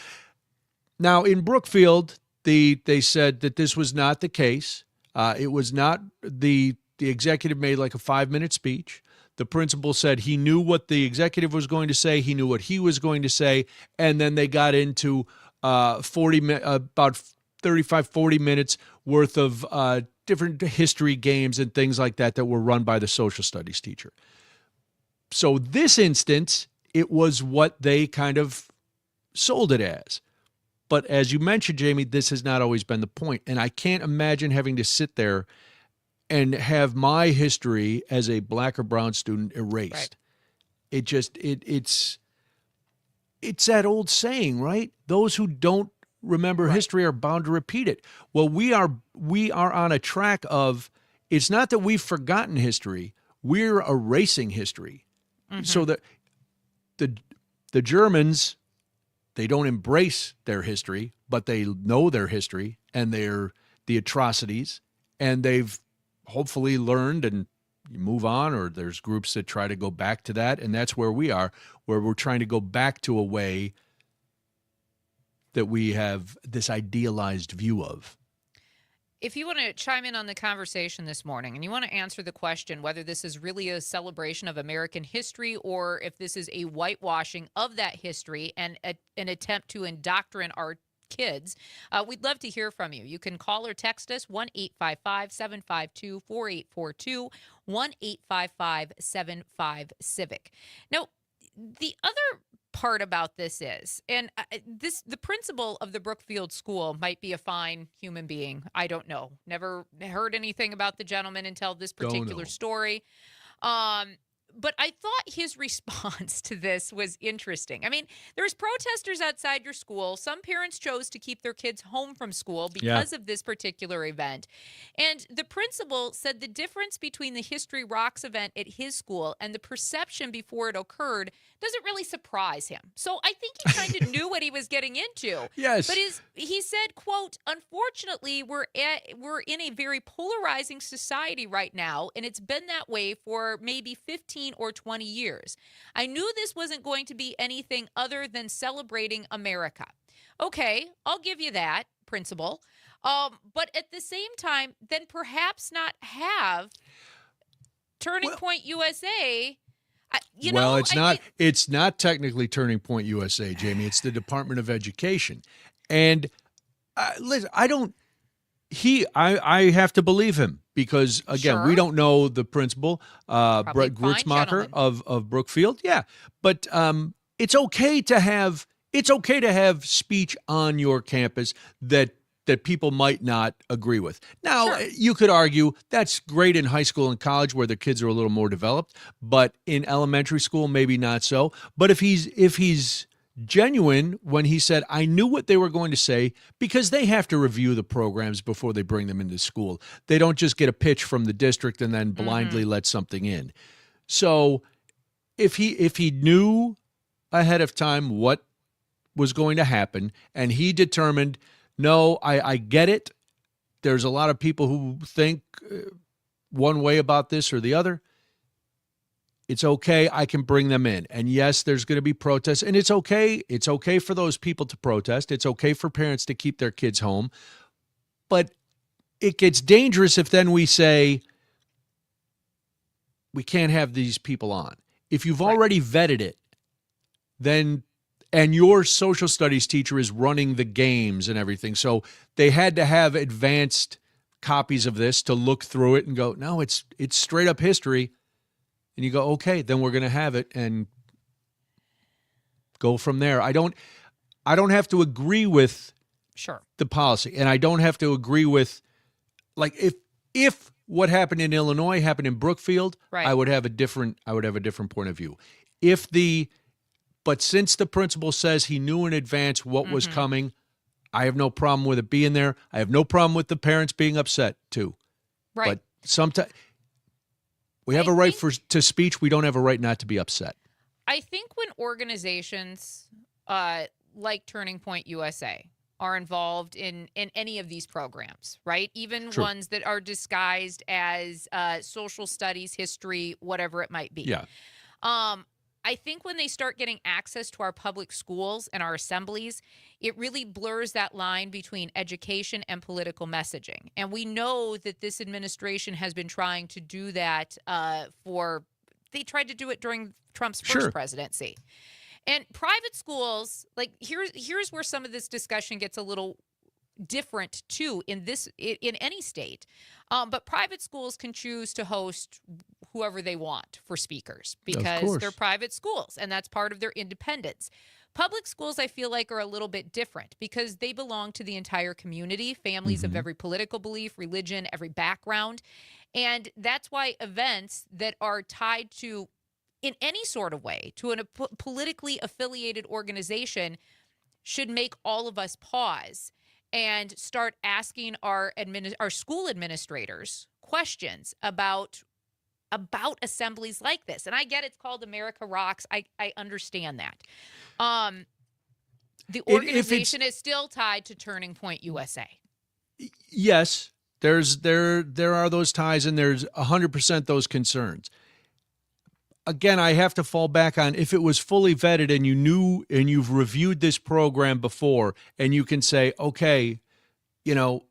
now in Brookfield, they said that this was not the case. It was not the executive made like a 5-minute speech. The principal said he knew what the executive was going to say. He knew what he was going to say. And then they got into about 35, 40 minutes worth of different history games and things like that were run by the social studies teacher. So this instance, it was what they kind of sold it as. But as you mentioned, Jamie, this has not always been the point. And I can't imagine having to sit there and have my history as a black or brown student erased. Right. It's that old saying, right? Those who don't remember history are bound to repeat it. Well, we are on a track of, it's not that we've forgotten history, we're erasing history. So that the Germans, they don't embrace their history, but they know their history and the atrocities, and they've hopefully learned and move on, or there's groups that try to go back to that, and that's where we are, where we're trying to go back to a way that we have this idealized view of. If you want to chime in on the conversation this morning and you want to answer the question whether this is really a celebration of American history or if this is a whitewashing of that history and an attempt to indoctrinate our kids, we'd love to hear from you. You can call or text us 1-855-752-4842, 1-855-75-CIVIC. Now, the other part about this is, and the principal of the Brookfield School might be a fine human being. I don't know. Never heard anything about the gentleman until this particular story. But I thought his response to this was interesting. I mean, there's protesters outside your school. Some parents chose to keep their kids home from school because of this particular event. And the principal said the difference between the History Rocks event at his school and the perception before it occurred doesn't really surprise him. So I think he kind of knew what he was getting into. Yes. But he said, quote, unfortunately, we're in a very polarizing society right now, and it's been that way for maybe 15 15 or 20 years. I knew this wasn't going to be anything other than celebrating America. Okay, I'll give you that, principal. But at the same time, then perhaps not have Turning Point USA. It's not technically Turning Point USA, Jamie. It's the Department of Education. And listen, I have to believe him because, again, we don't know the principal, Brett Grutzmacher of Brookfield. Yeah, but it's okay to have speech on your campus that people might not agree with. Now, you could argue that's great in high school and college where the kids are a little more developed, but in elementary school, maybe not so. But if he's genuine when he said, I knew what they were going to say, because they have to review the programs before they bring them into school. They don't just get a pitch from the district and then blindly let something in. So if he knew ahead of time what was going to happen and he determined, no, I get it, there's a lot of people who think one way about this or the other, it's okay, I can bring them in. And yes, there's going to be protests, and it's okay. It's okay for those people to protest. It's okay for parents to keep their kids home. But it gets dangerous if then we say, we can't have these people on. If you've already vetted it, then, and your social studies teacher is running the games and everything, so they had to have advanced copies of this to look through it and go, no, it's straight up history. And you go, okay, then we're going to have it and go from there. I don't have to agree with the policy, and I don't have to agree with, like, if what happened in Illinois happened in Brookfield, I would have a different point of view. But since the principal says he knew in advance what was coming, I have no problem with it being there. I have no problem with the parents being upset too. Right. But sometimes we have a right to speech. We don't have a right not to be upset. I think when organizations like Turning Point USA are involved in any of these programs, right? Even ones that are disguised as social studies, history, whatever it might be. Yeah. I think when they start getting access to our public schools and our assemblies, it really blurs that line between education and political messaging. And we know that this administration has been trying to do that they tried to do it during Trump's first presidency. And private schools, like here's where some of this discussion gets a little different too in any state. But private schools can choose to host whoever they want for speakers because they're private schools, and that's part of their independence. Public schools, I feel like, are a little bit different because they belong to the entire community, families of every political belief, religion, every background. And that's why events that are tied to, in any sort of way, to a politically affiliated organization should make all of us pause and start asking our school administrators questions about assemblies like this. And I get it's called America Rocks. I understand that. The organization is still tied to Turning Point USA. Yes, there are those ties, and there's 100% those concerns. Again, I have to fall back on if it was fully vetted and you knew and you've reviewed this program before, and you can say, okay, the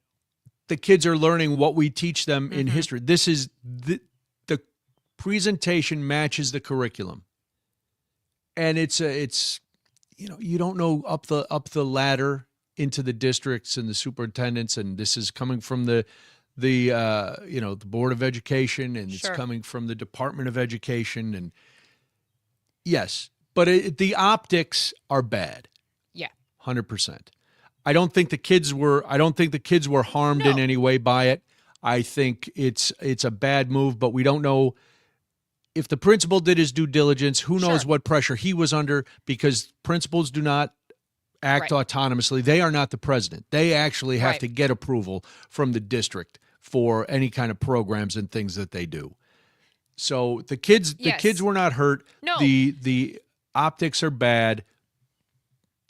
kids are learning what we teach them in history. This is the presentation matches the curriculum, and it's you don't know up the ladder into the districts and the superintendents, and this is coming from the Board of Education, and it's coming from the Department of Education, and yes, but the optics are bad. Yeah, 100%. I don't think the kids were harmed in any way by it. I think it's a bad move, but we don't know if the principal did his due diligence. Who knows what pressure he was under, because principals do not act autonomously. They are not the president. They actually have to get approval from the district for any kind of programs and things that they do. So the kids were not hurt. No. The optics are bad.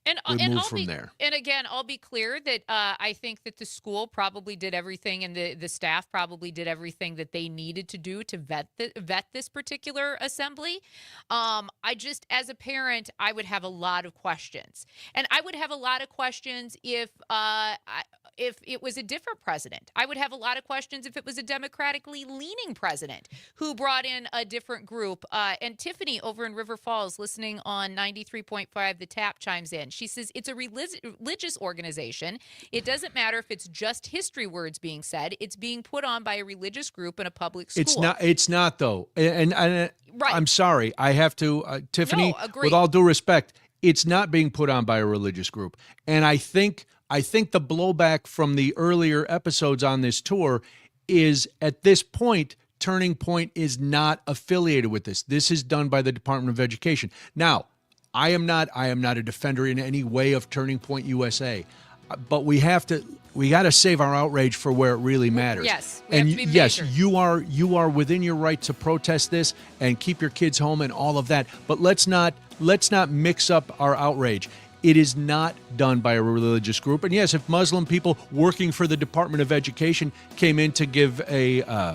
we move from there. And again, I'll be clear that I think that the school probably did everything, and the staff probably did everything that they needed to do to vet this particular assembly. I just, as a parent, I would have a lot of questions, and I would have a lot of questions if it was a different president. I would have a lot of questions if it was a democratically leaning president who brought in a different group. And Tiffany over in River Falls, listening on 93.5 The Tap, chimes in. She says it's a religious organization. It doesn't matter if it's just history words being said. It's being put on by a religious group in a public school. It's not though. And Right. I'm sorry. I have to, Tiffany, No, agree. with all due respect, it's not being put on by a religious group. And I think the blowback from the earlier episodes on this tour is, at this point, Turning Point is not affiliated with this. This is done by the Department of Education. Now, I am not a defender in any way of Turning Point USA, but we got to save our outrage for where it really matters. Yes, and have to be yes, measured. you are within your right to protest this and keep your kids home and all of that. But let's not mix up our outrage. It is not done by a religious group. And yes, if Muslim people working for the Department of Education came in to give a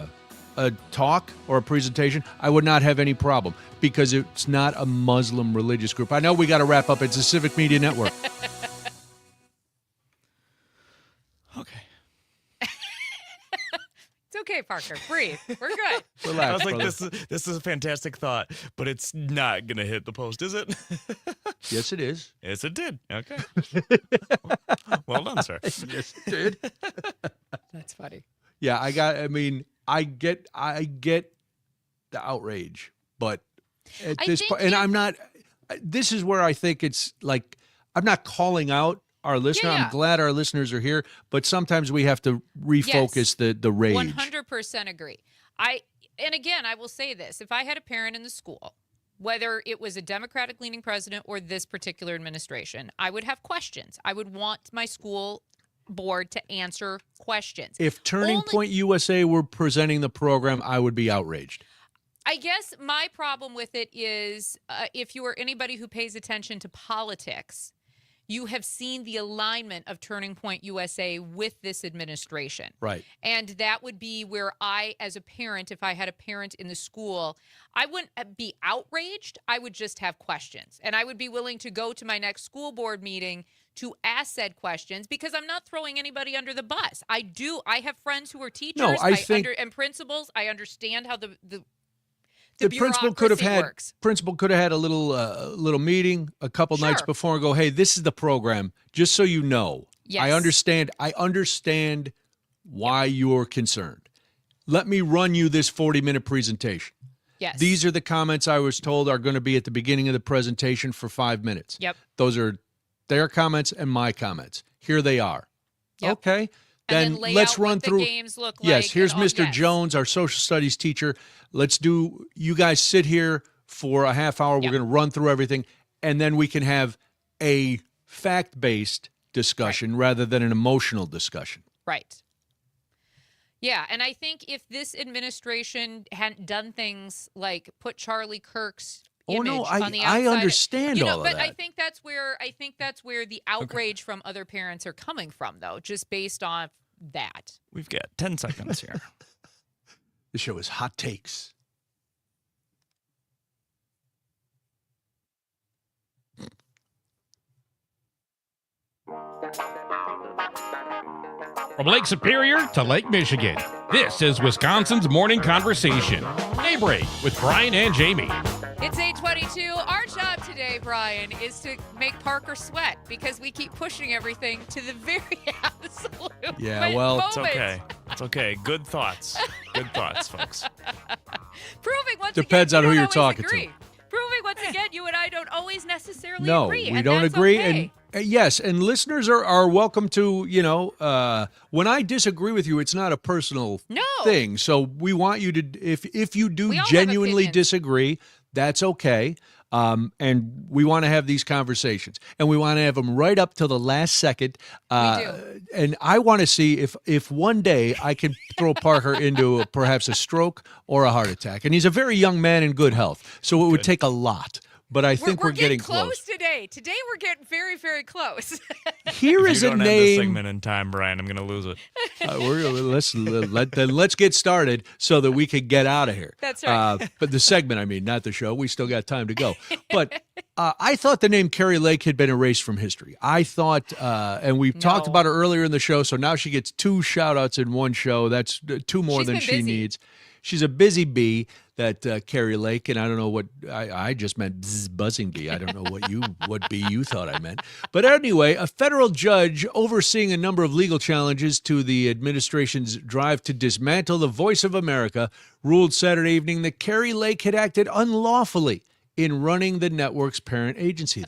talk or a presentation, I would not have any problem, because it's not a Muslim religious group. I know we got to wrap up. It's a Civic Media Network. Okay. It's okay, Parker. Breathe. We're good. Relax, I was like, brother. this is a fantastic thought, but it's not gonna hit the post, is it? Yes, it is. Yes, it did. Okay. Well done, sir. Yes, it did. That's funny. Yeah, I get the outrage, but at I this think point, and I'm not. This is where I think it's like, I'm not calling out our listener. Yeah. I'm glad our listeners are here, but sometimes we have to refocus the rage. 100% agree. And again, I will say this. If I had a parent in the school, whether it was a Democratic leaning president or this particular administration, I would have questions. I would want my school board to answer questions. If Turning Point USA were presenting the program, I would be outraged. I guess my problem with it is if you are anybody who pays attention to politics, you have seen the alignment of Turning Point USA with this administration. Right. And that would be where I, as a parent, if I had a parent in the school, I wouldn't be outraged. I would just have questions. And I would be willing to go to my next school board meeting to ask said questions, because I'm not throwing anybody under the bus. I have friends who are teachers and principals. I understand how the principal could have had works. A little meeting a couple nights before and go, hey, this is the program, just so you know. Yes. I understand why you're concerned. Let me run you this 40-minute presentation. Yes. These are the comments I was told are going to be at the beginning of the presentation for 5 minutes. Yep. Those are their comments and my comments. Here they are. Yep. Okay. And then lay let's out run what through. The games look yes, like here's and all- Mr. yes. Jones, our social studies teacher. You guys sit here for a half hour. We're going to run through everything, and then we can have a fact-based discussion rather than an emotional discussion. Right. Yeah, and I think if this administration hadn't done things like put Charlie Kirk's image on the outside, I understand all of but that. I think that's where the outrage from other parents are coming from, though, just based on that. We've got 10 seconds here. The show is Hot Takes. From Lake Superior to Lake Michigan, this is Wisconsin's Morning Conversation. Daybreak with Brian and Jamie. It's 8:22. Our job today, Brian, is to make Parker sweat because we keep pushing everything to the very absolute It's moment. okay. It's okay. Good thoughts. Good thoughts, folks. Proving once Depends again, on who you you're don't talking always to. agree. Proving once again, you and I don't always necessarily No, agree. we and don't that's agree. okay. And yes, and listeners are welcome to, when I disagree with you, it's not a personal thing. So we want you to, if you do We all have genuinely opinions. disagree, that's okay. And we want to have these conversations, and we want to have them right up to the last second. We do. And I want to see if one day I can throw Parker into perhaps a stroke or a heart attack. And he's a very young man in good health, so it would take a lot but I think we're getting close today. Today we're getting very, very close. Here is a If you don't end name. this segment in time, Brian, I'm going to lose it. Let's get started so that we can get out of here. That's right. But the segment, I mean, not the show. We still got time to go. But I thought the name Carrie Lake had been erased from history. I thought, and we've talked about her earlier in the show, so now she gets 2 shout-outs in one show. That's 2 more than she needs. She's a busy bee, that Carrie Lake, and I don't know what I just meant buzzing bee. I don't know what bee you thought I meant. But anyway, a federal judge overseeing a number of legal challenges to the administration's drive to dismantle the Voice of America ruled Saturday evening that Carrie Lake had acted unlawfully in running the network's parent agency.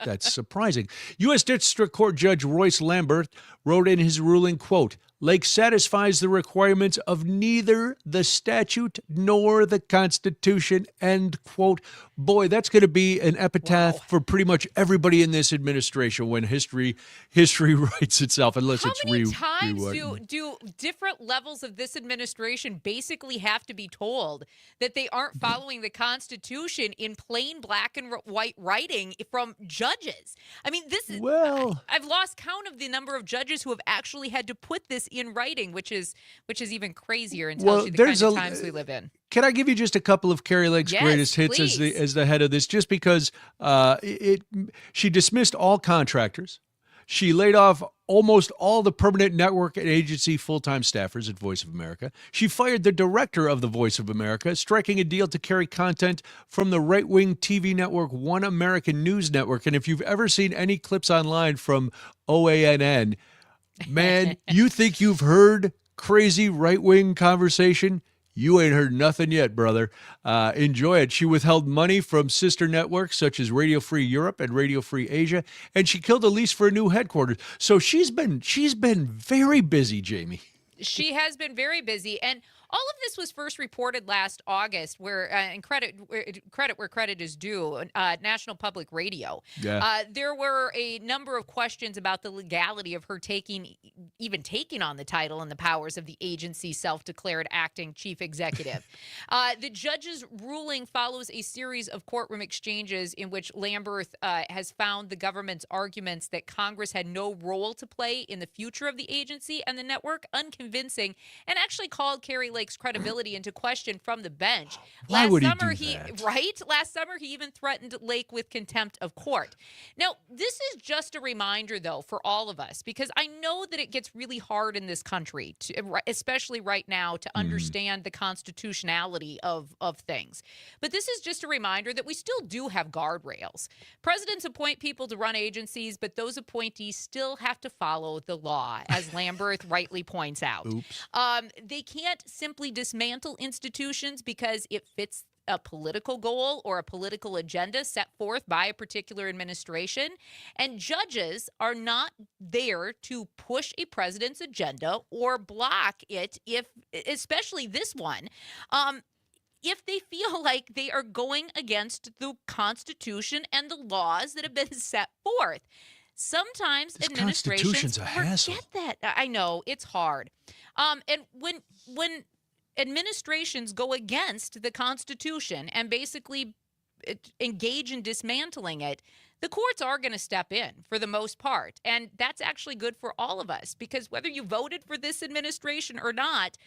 That's surprising. U.S. District Court Judge Royce Lambert wrote in his ruling, quote, Lake satisfies the requirements of neither the statute nor the Constitution, end quote. Boy, that's going to be an epitaph for pretty much everybody in this administration when history writes itself, unless How it's many times do different levels of this administration basically have to be told that they aren't following the Constitution in plain black and white writing from judges? I mean, this is I've lost count of the number of judges who have actually had to put this in writing, which is even crazier and tells you the kind of times we live in. Can I give you just a couple of Carrie Lake's greatest hits as the head of this? Just because she dismissed all contractors. She laid off almost all the permanent network and agency full-time staffers at Voice of America. She fired the director of the Voice of America, striking a deal to carry content from the right-wing TV network One American News Network. And if you've ever seen any clips online from OANN, man, you think you've heard crazy right-wing conversation? You ain't heard nothing yet, brother. Enjoy it. She withheld money from sister networks such as Radio Free Europe and Radio Free Asia, and she killed a lease for a new headquarters. So she's been very busy, Jamie. She has been very busy, and all of this was first reported last August, where and credit where credit is due, National Public Radio. Yeah. There were a number of questions about the legality of her taking on the title and the powers of the agency's self-declared acting chief executive. The judge's ruling follows a series of courtroom exchanges in which Lambert has found the government's arguments that Congress had no role to play in the future of the agency and the network unconvincing, and actually called Carrie Lake's credibility into question from the bench. Why would he do that? Right? Last summer, he even threatened Lake with contempt of court. Now, this is just a reminder, though, for all of us, because I know that it gets really hard in this country, especially right now, to understand the constitutionality of things. But this is just a reminder that we still do have guardrails. Presidents appoint people to run agencies, but those appointees still have to follow the law, as Lambert rightly points out. Oops. They can't simply dismantle institutions because it fits a political goal or a political agenda set forth by a particular administration. And judges are not there to push a president's agenda or block it, especially this one, if they feel like they are going against the Constitution and the laws that have been set forth. Sometimes this administrations Constitution's a hassle. forget that. I know, it's hard. And when administrations go against the Constitution and basically engage in dismantling it, the courts are going to step in for the most part. And that's actually good for all of us, because whether you voted for this administration or not,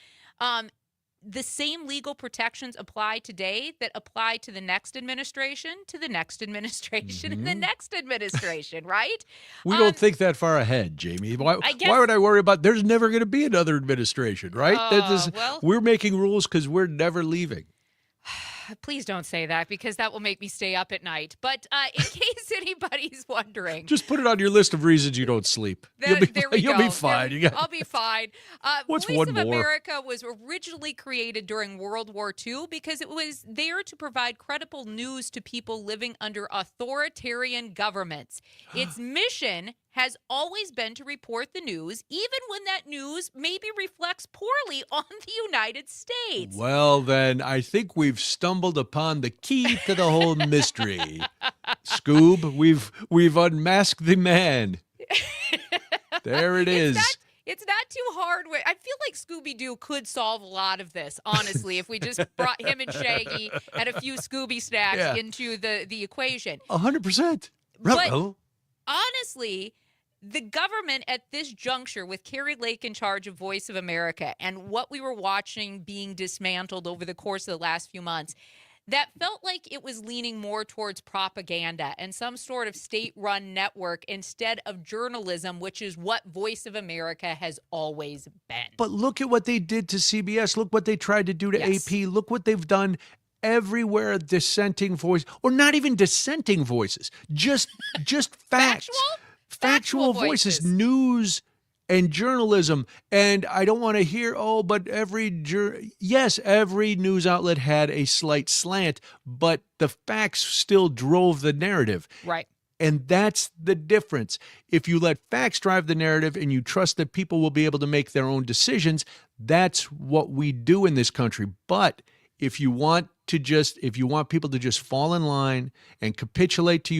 the same legal protections apply today that apply to the next administration, and the next administration, right? We don't think that far ahead, Jamie. Why would I worry about there's never going to be another administration, right? We're making rules because we're never leaving. Please don't say that, because that will make me stay up at night. But in case anybody's wondering. Just put it on your list of reasons you don't sleep. You'll be fine. I'll be fine. What's Voice one of more? America was originally created during World War II because it was there to provide credible news to people living under authoritarian governments. Its mission has always been to report the news, even when that news maybe reflects poorly on the United States. Well, then, I think we've stumbled upon the key to the whole mystery. Scoob, we've unmasked the man. There it is. It's not too hard. I feel like Scooby-Doo could solve a lot of this, honestly, if we just brought him and Shaggy and a few Scooby snacks into the equation. 100%. But honestly, the government at this juncture, with Carrie Lake in charge of Voice of America and what we were watching being dismantled over the course of the last few months, that felt like it was leaning more towards propaganda and some sort of state-run network instead of journalism, which is what Voice of America has always been. But look at what they did to CBS. Look what they tried to do to AP. Look what they've done everywhere. Dissenting voice, or not even dissenting voices, just facts. Factual voices, news and journalism. And I don't want to hear, but every news outlet had a slight slant, but the facts still drove the narrative. Right. And that's the difference. If you let facts drive the narrative and you trust that people will be able to make their own decisions, that's what we do in this country. But if you want people to just fall in line and capitulate to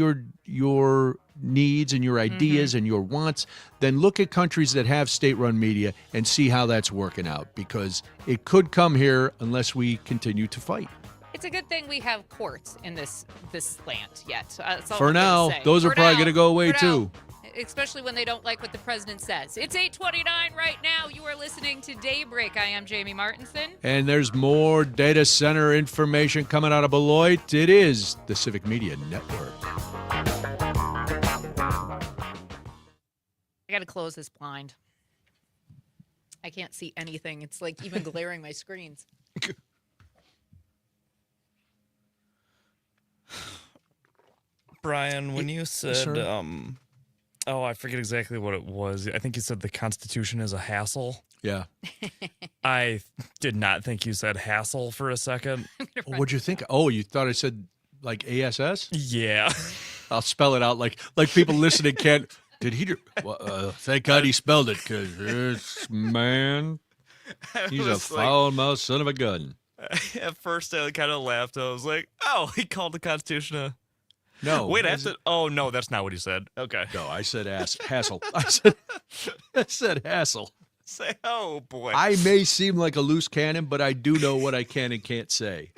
your needs and your ideas and your wants, then look at countries that have state-run media and see how that's working out, because it could come here unless we continue to fight. It's a good thing we have courts in this slant yet. For now, those are probably going to go away too. Especially when they don't like what the president says. It's 8:29 right now. You are listening to Daybreak. I am Jamie Martinson. And there's more data center information coming out of Beloit. It is the Civic Media Network. I got to close this blind. I can't see anything. It's like even glaring my screens. Brian, when you said, I forget exactly what it was. I think you said the Constitution is a hassle. Yeah. I did not think you said hassle for a second. What'd you think? Oh, you thought I said like ASS? Yeah. I'll spell it out like people listening can't. Did he? Thank God he spelled it, because it's, man, he's a foul-mouthed son of a gun. At first, I kind of laughed. I was like, oh, he called the Constitution a... No. Wait, oh, no, that's not what he said. Okay. No, I said hassle. I said hassle. Say, oh, boy. I may seem like a loose cannon, but I do know what I can and can't say.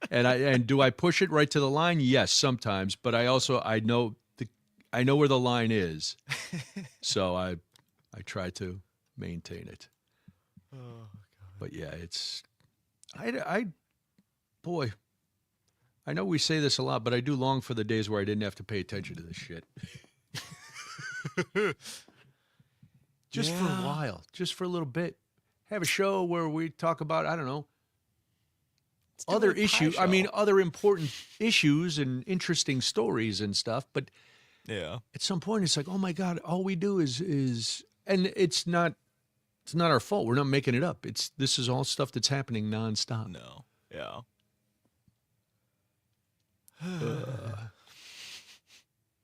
And do I push it right to the line? Yes, sometimes. But I know where the line is, so I try to maintain it. Oh, God. But yeah, it's boy, I know we say this a lot, but I do long for the days where I didn't have to pay attention to this shit. Just for a while, just for a little bit, have a show where we talk about, I don't know, other issues. I mean, other important issues and interesting stories and stuff, but. Yeah. At some point, it's like, oh my God, all we do is, and it's not our fault. We're not making it up. This is all stuff that's happening nonstop. No. Yeah.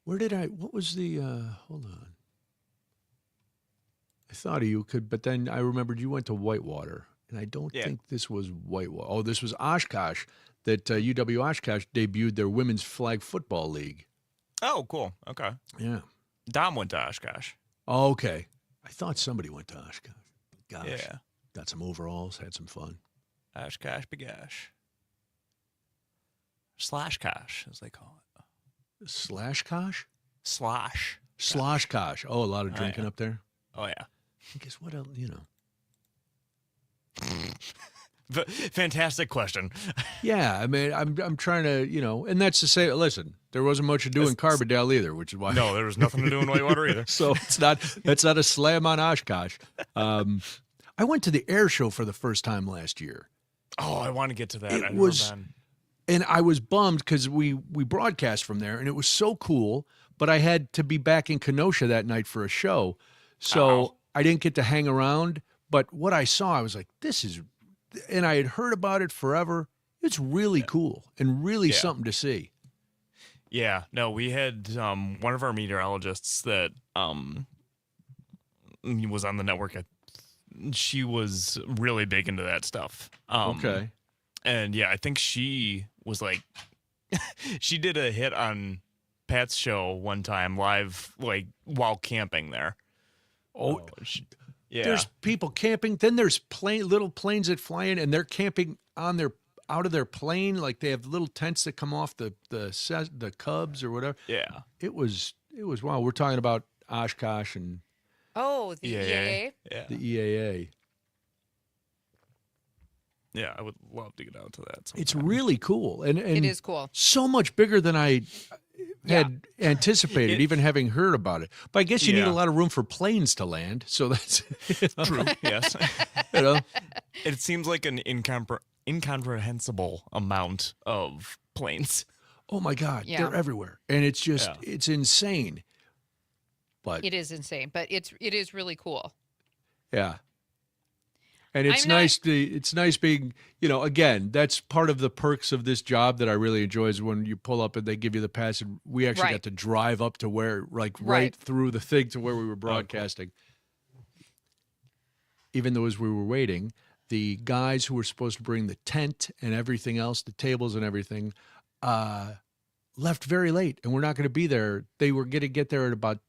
What was the, hold on. I thought of you but then I remembered you went to Whitewater, and I don't think this was Whitewater. Oh, this was Oshkosh, that UW Oshkosh debuted their women's flag football league. Oh, cool. Okay. Yeah. Dom went to Oshkosh. Oh, okay. I thought somebody went to Oshkosh. Gosh. Yeah. Got some overalls, had some fun. Oshkosh Bagosh. Slashkosh, as they call it. Slashkosh? Sloshkosh. Oh, a lot of drinking up there? Oh, yeah. I guess what else, Fantastic question. Yeah, I mean, I'm trying to, and that's to say, listen, there wasn't much to do in Carbondale either, which is why. No, there was nothing to do in Whitewater either. So that's not a slam on Oshkosh. I went to the air show for the first time last year. Oh, I want to get to that. And I was bummed because we broadcast from there, and it was so cool, but I had to be back in Kenosha that night for a show. So I didn't get to hang around. But what I saw, I was like, this is, and I had heard about it forever. It's really cool and really something to see. Yeah, no, we had one of our meteorologists that was on the network. She was really big into that stuff. Okay. And yeah, I think she was like, she did a hit on Pat's show one time live, like while camping there. Yeah. There's people camping. Then there's little planes that fly in, and they're camping on out of their plane. Like they have little tents that come off the Cubs or whatever. Yeah. It was wow. We're talking about Oshkosh and Oh, the EAA. Yeah. the EAA. Yeah, I would love to get out to that. It's sometime. really cool, and It is cool. so much bigger than I had anticipated, even having heard about it. But I guess you need a lot of room for planes to land, so that's true. Yes, it seems like an incomprehensible amount of planes. Oh my God, Yeah. they're everywhere, and it's just it's insane. But It is insane, but it is really cool. yeah. And it's I'm not- nice it's nice being, again, that's part of the perks of this job that I really enjoy is when you pull up and they give you the pass, and we actually Right. got to drive up to where, right Right. through the thing to where we were broadcasting. Even though as we were waiting, the guys who were supposed to bring the tent and everything else, the tables and everything, left very late, and we're not going to be there. They were going to get there at about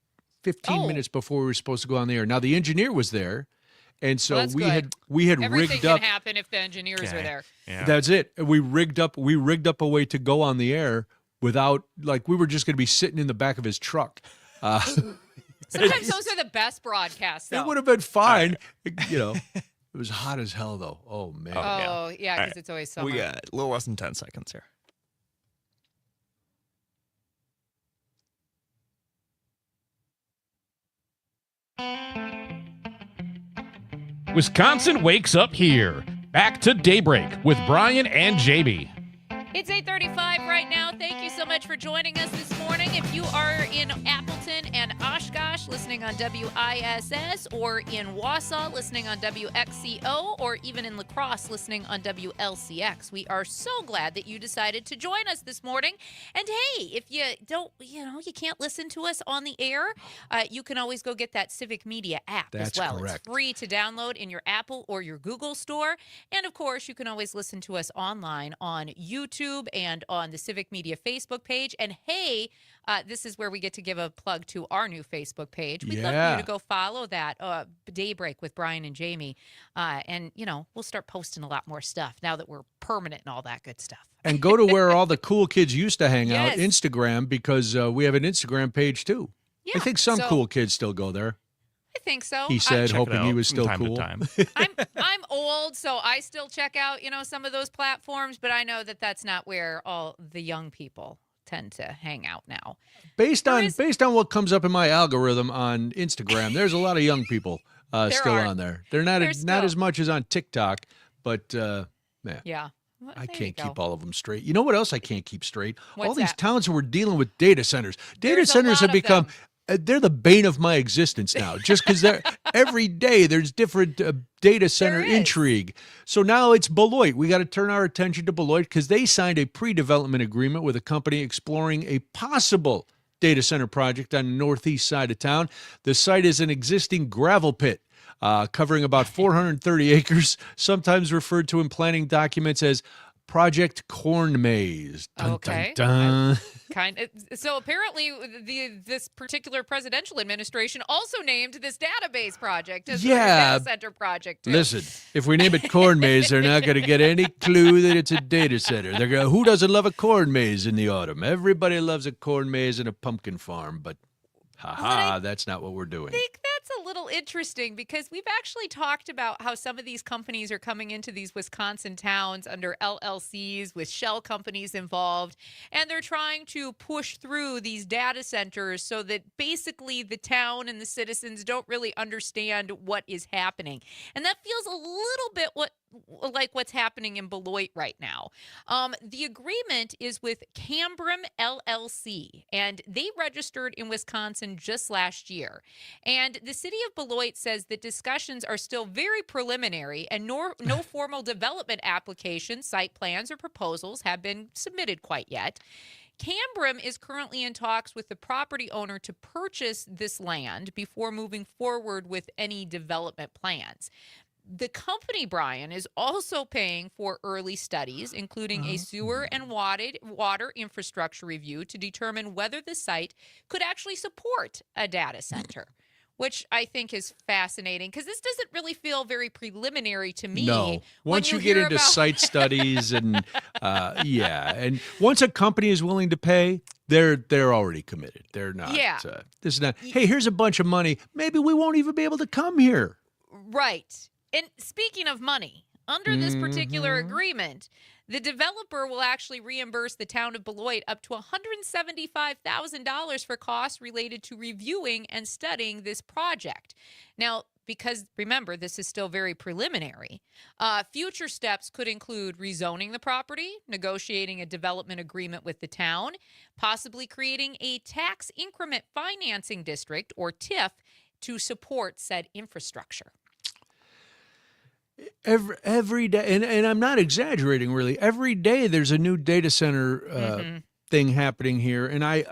15 minutes before we were supposed to go on the air. Now the engineer was there. And so Well, that's we good. had Everything rigged can up. happen if the engineers are there. Yeah. That's it. We rigged up a way to go on the air without, like, we were just going to be sitting in the back of his truck. Sometimes those are the best broadcasts, though. It would have been fine. It was hot as hell, though. Oh man. Oh, yeah, All because it's always summer. We got a little less than 10 seconds here. Wisconsin wakes up here. Back to Daybreak with Brian and Jamie. It's 8:35 right now. Thank you so much for joining us this morning. If you are in Appleton and Oshkosh listening on WISS, or in Wausau listening on WXCO, or even in La Crosse listening on WLCX, we are so glad that you decided to join us this morning. And hey, if you don't, you can't listen to us on the air, you can always go get that Civic Media app That's as well. correct. It's free to download in your Apple or your Google store. And of course, you can always listen to us online on YouTube and on the Civic Media Facebook page. And hey, this is where we get to give a plug to our new Facebook page. We'd love for Yeah. you to go follow that, Daybreak with Brian and Jamie. And, we'll start posting a lot more stuff now that we're permanent and all that good stuff. And go to where all the cool kids used to hang out, Yes. Instagram, because we have an Instagram page too. I Yeah, think some so- cool kids still go there. I think so. He said, check it hoping he out was from still time to cool. time. I'm old, so I still check out, some of those platforms, but I know that that's not where all the young people tend to hang out now. Based on what comes up in my algorithm on Instagram, there's a lot of young people still are. on there. They're not There's not still- as much as on TikTok, but man, Yeah. Well, I there can't you keep go. all of them straight. You know what else I can't keep straight? All What's these that? towns who are dealing with data centers. Data There's a centers lot have of become them. they're the bane of my existence now. Just because every day there's different data center There is. intrigue. So now it's Beloit. We got to turn our attention to Beloit because they signed a pre-development agreement with a company exploring a possible data center project on the northeast side of town. The site is an existing gravel pit covering about 430 acres, sometimes referred to in planning documents as Project Corn Maze. Dun, Okay. dun, dun. So apparently this particular presidential administration also named this database project as their Yeah. data center project too. Listen, if we name it Corn Maze, they're not going to get any clue that it's a data center. They're going, who doesn't love a corn maze in the autumn? Everybody loves a corn maze and a pumpkin farm, but that's not what we're doing. I think that's a little interesting because we've actually talked about how some of these companies are coming into these Wisconsin towns under LLCs with shell companies involved, and they're trying to push through these data centers so that basically the town and the citizens don't really understand what is happening. And that feels a little bit like what's happening in Beloit right now. The agreement is with Cambrim LLC, and they registered in Wisconsin just last year. And the city of Beloit says that discussions are still very preliminary and no formal development applications, site plans, or proposals have been submitted quite yet. Cambrim is currently in talks with the property owner to purchase this land before moving forward with any development plans. The company, Brian, is also paying for early studies, including a sewer and water infrastructure review to determine whether the site could actually support a data center. which I think is fascinating because this doesn't really feel very preliminary to me. No. Once you get hear into about- site studies and and once a company is willing to pay, they're already committed. They're not. Yeah. This is not. Hey, here's a bunch of money. Maybe we won't even be able to come here. Right. And speaking of money, under this particular Mm-hmm. agreement, the developer will actually reimburse the town of Beloit up to $175,000 for costs related to reviewing and studying this project. Now, because remember, this is still very preliminary, future steps could include rezoning the property, negotiating a development agreement with the town, possibly creating a tax increment financing district, or TIF, to support said infrastructure. Every day, and I'm not exaggerating really. Every day there's a new data center thing happening here, and I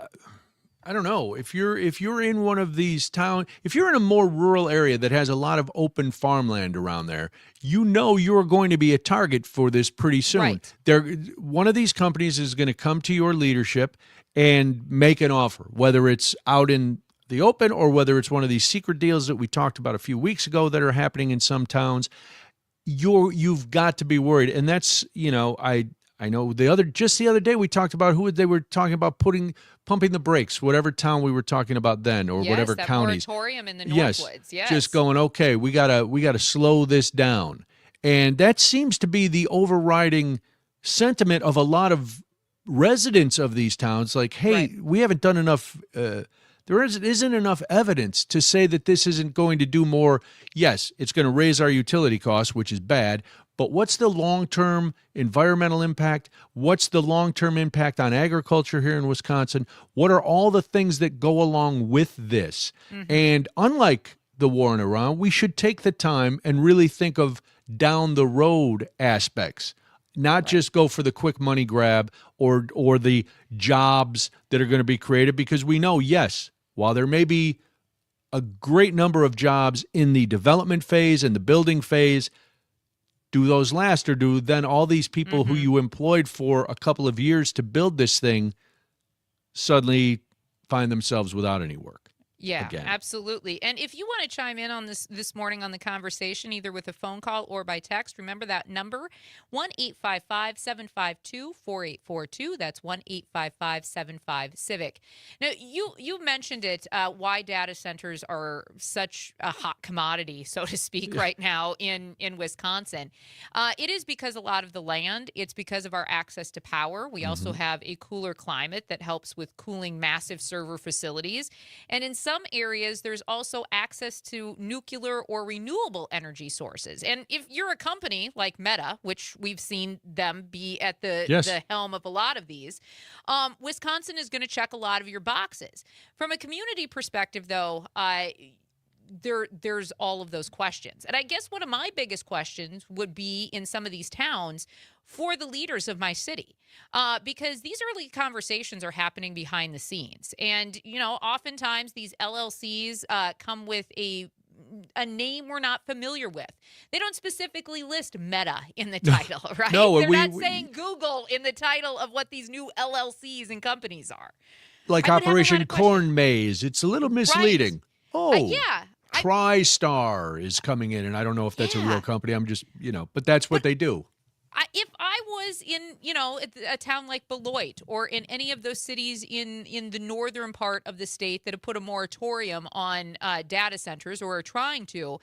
don't know if you're in one of these towns, if you're in a more rural area that has a lot of open farmland around there, you're going to be a target for this pretty soon. Right. One of these companies is going to come to your leadership and make an offer, whether it's out in the open or whether it's one of these secret deals that we talked about a few weeks ago that are happening in some towns. You've got to be worried, and that's I know the other day we talked about they were talking about pumping the brakes, whatever town we were talking about then, or whatever that counties. Moratorium in the Yes, Northwoods. Yes, just going okay. We gotta slow this down, and that seems to be the overriding sentiment of a lot of residents of these towns. Like, hey, we haven't done enough. There isn't enough evidence to say that this isn't going to do more. Yes, it's going to raise our utility costs, which is bad, but what's the long-term environmental impact? What's the long-term impact on agriculture here in Wisconsin? What are all the things that go along with this? And unlike the war in Iran, we should take the time and really think of down the road aspects. Not just go for the quick money grab or the jobs that are going to be created, because we know, yes, while there may be a great number of jobs in the development phase and the building phase, do those last, or do then all these people who you employed for a couple of years to build this thing suddenly find themselves without any work? Yeah, again. absolutely. And if you want to chime in on this morning on the conversation, either with a phone call or by text, remember that number, 1-855-752-4842. That's 1-855-75-CIVIC. Now, you mentioned it, why data centers are such a hot commodity, so to speak, right now in Wisconsin. It is because a lot of the land, it's because of our access to power. We also have a cooler climate that helps with cooling massive server facilities. And in some areas, there's also access to nuclear or renewable energy sources. And if you're a company like Meta, which we've seen them be at the helm of a lot of these, Wisconsin is going to check a lot of your boxes. From a community perspective, though, there's all of those questions. And I guess one of my biggest questions would be in some of these towns for the leaders of my city, because these early conversations are happening behind the scenes. And, oftentimes these LLCs come with a name we're not familiar with. They don't specifically list Meta in the title, right? No, they're not saying Google in the title of what these new LLCs and companies are. Like Operation Corn Maze. It's a little misleading. Right. Yeah. TriStar is coming in, and I don't know if that's a real company. I'm just, but that's what they do. If I was in, a town like Beloit or in any of those cities in the northern part of the state that have put a moratorium on data centers or are trying to,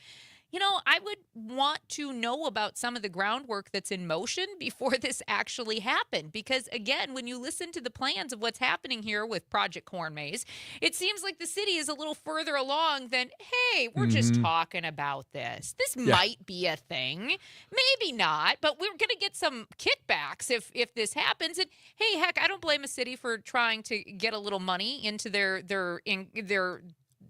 I would want to know about some of the groundwork that's in motion before this actually happened. Because, again, when you listen to the plans of what's happening here with Project Corn Maze, it seems like the city is a little further along than, hey, we're just talking about this. This might be a thing. Maybe not, but we're going to get some kickbacks if this happens. And, hey, heck, I don't blame a city for trying to get a little money into their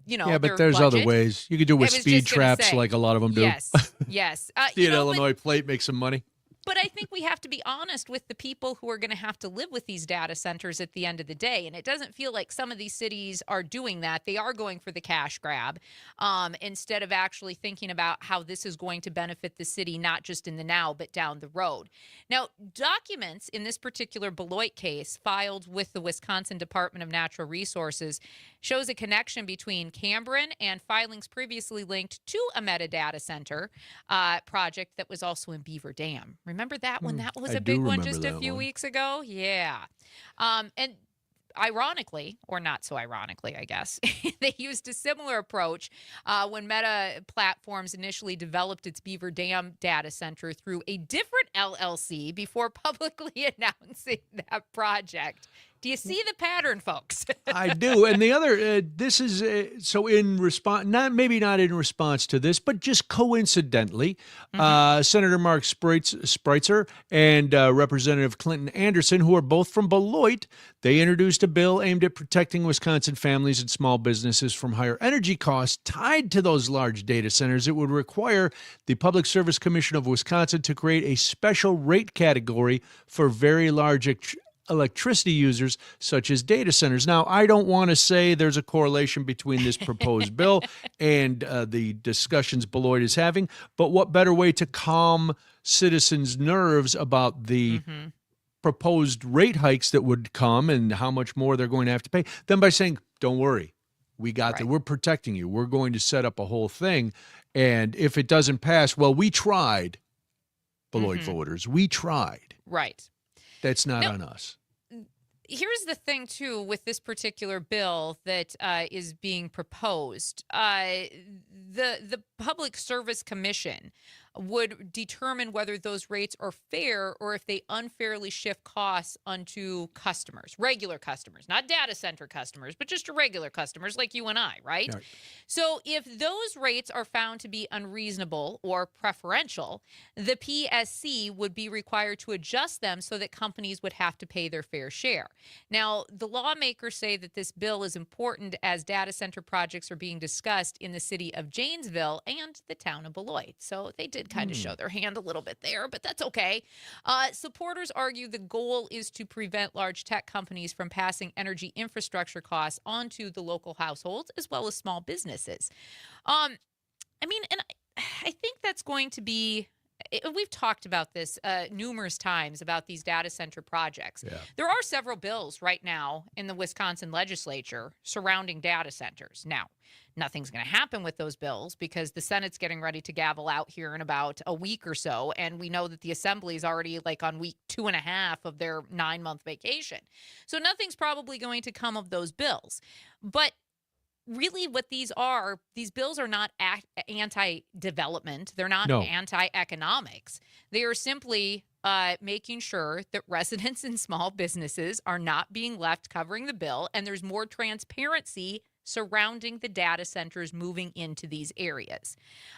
but there's budget. other ways. You could do with speed traps like a lot of them do. Yes, yes. See an Illinois plate, make some money. But I think we have to be honest with the people who are going to have to live with these data centers at the end of the day. And it doesn't feel like some of these cities are doing that. They are going for the cash grab instead of actually thinking about how this is going to benefit the city, not just in the now, but down the road. Now, documents in this particular Beloit case filed with the Wisconsin Department of Natural Resources shows a connection between Cameron and filings previously linked to a metadata center project that was also in Beaver Dam. Remember that one? That was I a big do one remember just a that few one. weeks ago. Yeah. And ironically, or not so ironically, I guess, they used a similar approach when Meta Platforms initially developed its Beaver Dam data center through a different LLC before publicly announcing that project. Do you see the pattern, folks? I do. And the other, this is so in response, maybe not in response to this, but just coincidentally, Senator Mark Spreitzer and Representative Clinton Anderson, who are both from Beloit, they introduced a bill aimed at protecting Wisconsin families and small businesses from higher energy costs tied to those large data centers. It would require the Public Service Commission of Wisconsin to create a special rate category for very large electricity users such as data centers. Now, I don't want to say there's a correlation between this proposed bill and the discussions Beloit is having, but what better way to calm citizens' nerves about the proposed rate hikes that would come and how much more they're going to have to pay than by saying, don't worry, we got that. We're protecting you. We're going to set up a whole thing. And if it doesn't pass, well, we tried, Beloit voters. We tried. Right. That's not on us. Here's the thing, too, with this particular bill that is being proposed. The Public Service Commission would determine whether those rates are fair or if they unfairly shift costs onto customers, regular customers, not data center customers, but just regular customers like you and I, right? So if those rates are found to be unreasonable or preferential, the PSC would be required to adjust them so that companies would have to pay their fair share. Now, the lawmakers say that this bill is important as data center projects are being discussed in the city of Janesville and the town of Beloit. So they did kind of show their hand a little bit there, but that's okay. Supporters argue the goal is to prevent large tech companies from passing energy infrastructure costs onto the local households as well as small businesses. I think that's going to be. We've talked about this numerous times about these data center projects. There are several bills right now in the Wisconsin legislature surrounding data centers. Now, nothing's going to happen with those bills because the Senate's getting ready to gavel out here in about a week or so. And we know that the Assembly is already like on week 2.5 of their 9-month vacation. So nothing's probably going to come of those bills. But really what these bills are not anti-development. They're not anti-economics. They are simply making sure that residents and small businesses are not being left covering the bill, and there's more transparency surrounding the data centers moving into these areas.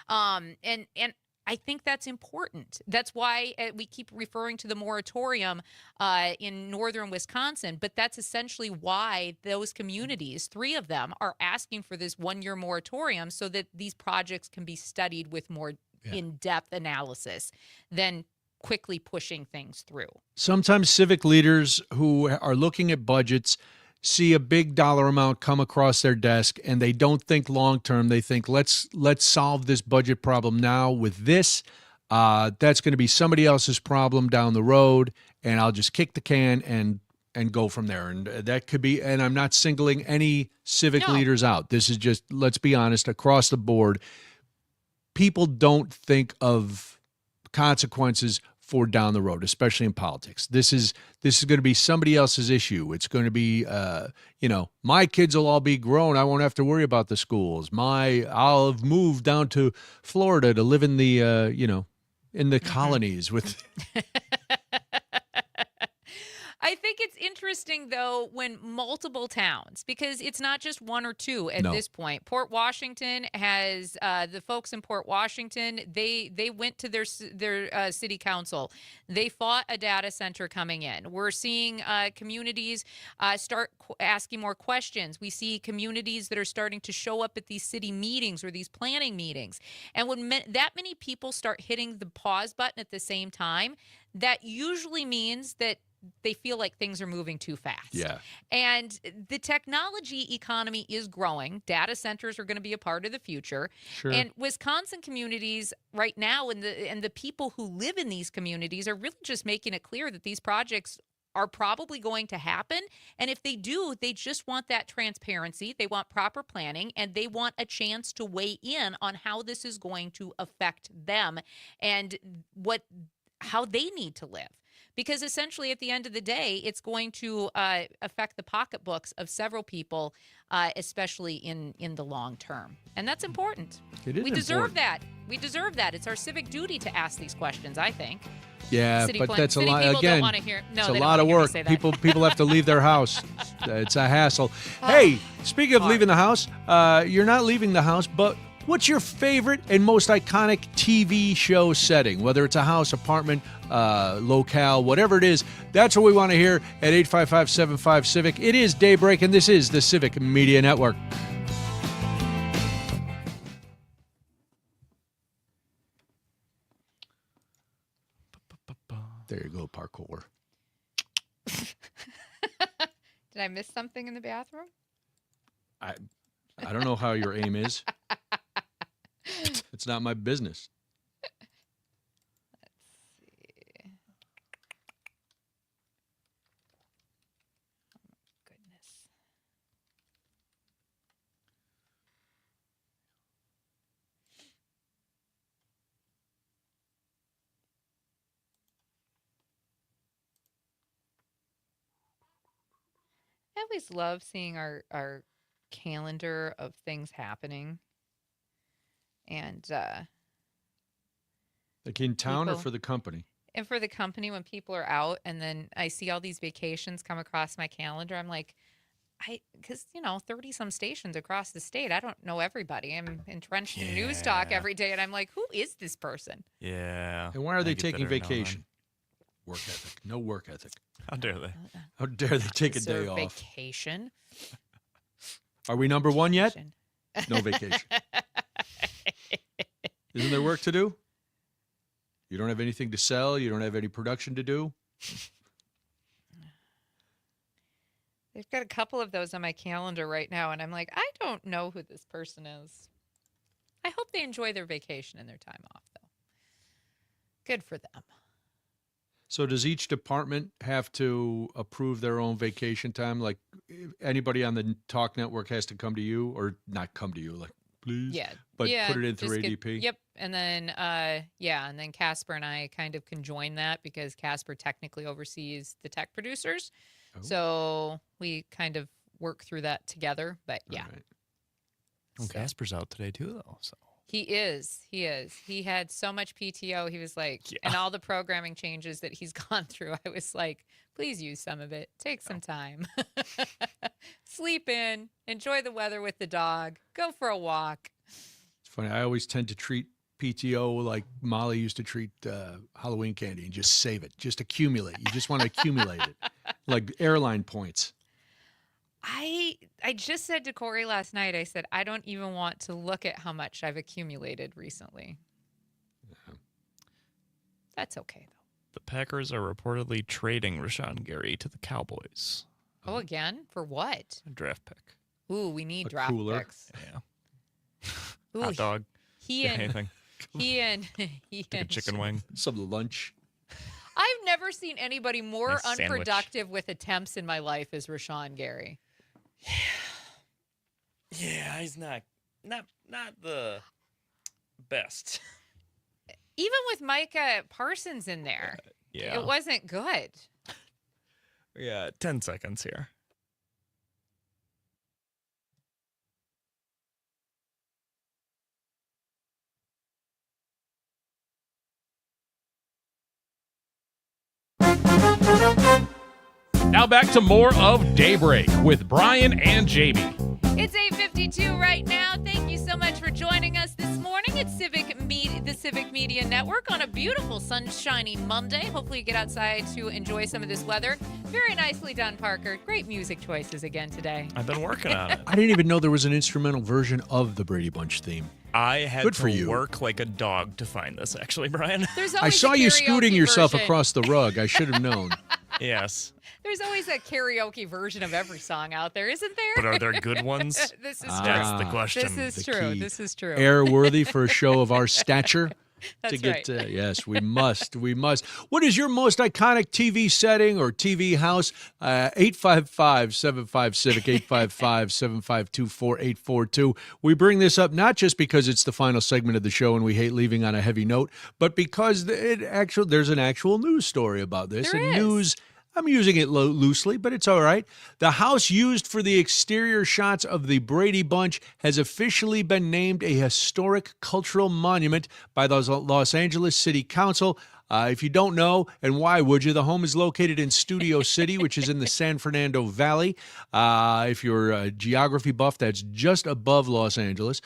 And I think that's important. That's why we keep referring to the moratorium in northern Wisconsin, but that's essentially why those communities, 3 of them, are asking for this 1-year moratorium so that these projects can be studied with more in-depth analysis than quickly pushing things through. Sometimes civic leaders who are looking at budgets see a big dollar amount come across their desk and they don't think long term. They think let's solve this budget problem now with this. That's going to be somebody else's problem down the road, and I'll just kick the can and go from there. And that could be, and I'm not singling any civic leaders out. This is just, let's be honest, across the board. People don't think of consequences for down the road, especially in politics. This is going to be somebody else's issue. It's going to be, my kids will all be grown. I won't have to worry about the schools. I'll have moved down to Florida to live in the, in the colonies with. I think it's interesting, though, when multiple towns, because it's not just one or two at this point. Port Washington has the folks in Port Washington. They went to their city council. They fought a data center coming in. We're seeing communities start asking more questions. We see communities that are starting to show up at these city meetings or these planning meetings. And when that many people start hitting the pause button at the same time, that usually means that they feel like things are moving too fast. Yeah. And the technology economy is growing. Data centers are going to be a part of the future. Sure. And Wisconsin communities right now and the people who live in these communities are really just making it clear that these projects are probably going to happen. And if they do, they just want that transparency. They want proper planning, and they want a chance to weigh in on how this is going to affect them and how they need to live. Because essentially, at the end of the day, it's going to affect the pocketbooks of several people, especially in the long term. And that's important. It is We deserve important. that. We deserve that. It's our civic duty to ask these questions, I think. Yeah, City but plan- that's a city lot. people don't Again, wanna hear- no, it's they a don't lot wanna of hear me work. say that. People have to leave their house. It's a hassle. Hey, speaking of leaving the house, you're not leaving the house, but what's your favorite and most iconic TV show setting? Whether it's a house, apartment, locale, whatever it is, that's what we want to hear at 855-75-CIVIC. It is Daybreak, and this is the Civic Media Network. There you go, parkour. Did I miss something in the bathroom? I don't know how your aim is. It's not my business. I always love seeing our calendar of things happening. And Like in town or People- for the company? and for the company, when people are out and then I see all these vacations come across my calendar, I'm like, because 30 some stations across the state, I don't know everybody. I'm entrenched in news talk Yeah. every day, and I'm like, who is this person? Yeah. And why are I they get taking bitter now and then. vacation? Work ethic. No work ethic. How dare they? How dare they take a day Deserve off? Vacation. Are we number one yet? No vacation. Isn't there work to do? You don't have anything to sell. You don't have any production to do. They've got a couple of those on my calendar right now, and I'm like, I don't know who this person is. I hope they enjoy their vacation and their time off, though. Good for them. So does each department have to approve their own vacation time? Like anybody on the Talk Network has to come to you, or not come to you, like please? Yeah. But yeah, put it in through just ADP? Yep. And then, and then Casper and I kind of conjoin that because Casper technically oversees the tech producers. Oh. So we kind of work through that together. But yeah. All right. Oh, Casper's out today too, though. So He is. He is. He had so much PTO. He was like, and all the programming changes that he's gone through, I was like, please use some of it. Take some time. Sleep in. Enjoy the weather with the dog. Go for a walk. It's funny. I always tend to treat PTO like Molly used to treat Halloween candy and just save it, just accumulate. You just want to accumulate it, like airline points. I just said to Corey last night, I said, I don't even want to look at how much I've accumulated recently. Yeah. That's okay, though. the Packers are reportedly trading Rashawn Gary to the Cowboys. Oh, again? For what? A draft pick. Ooh, we need A draft cooler. picks. Yeah. Ooh, Hot dog. He Yeah, and anything. he Like a and chicken wing. Some lunch. I've never seen anybody more Nice sandwich. unproductive with attempts in my life as Rashawn Gary. Yeah, he's not the best. Even with Micah Parsons in there, Yeah. it wasn't good. Yeah, 10 seconds here. Now back to more of Daybreak with Brian and Jamie. It's 8:52 right now. Thank you so much for joining us this morning at the Civic Media Network on a beautiful sunshiny Monday. Hopefully you get outside to enjoy some of this weather. Very nicely done, Parker. Great music choices again today. I've been working on it. I didn't even know there was an instrumental version of the Brady Bunch theme. I had Good for to you. work like a dog to find this, actually, Brian. There's I always saw a you karaoke scooting yourself version. across the rug. I should have known. Yes. There's always a karaoke version of every song out there, isn't there? But are there good ones? This is That's true. the question. This is The true. key. This is true. Airworthy for a show of our stature. That's to get right. yes, we must. What is your most iconic TV setting or TV house? 855-75-CIVIC, 855-752-4842. We bring this up not just because it's the final segment of the show and we hate leaving on a heavy note, but because there's an actual news story about this. There and is. news, I'm using it loosely, but it's all right. The house used for the exterior shots of the Brady Bunch has officially been named a historic cultural monument by the Los Angeles City Council. If you don't know, and why would you, the home is located in Studio City, which is in the San Fernando Valley. If you're a geography buff, that's just above Los Angeles.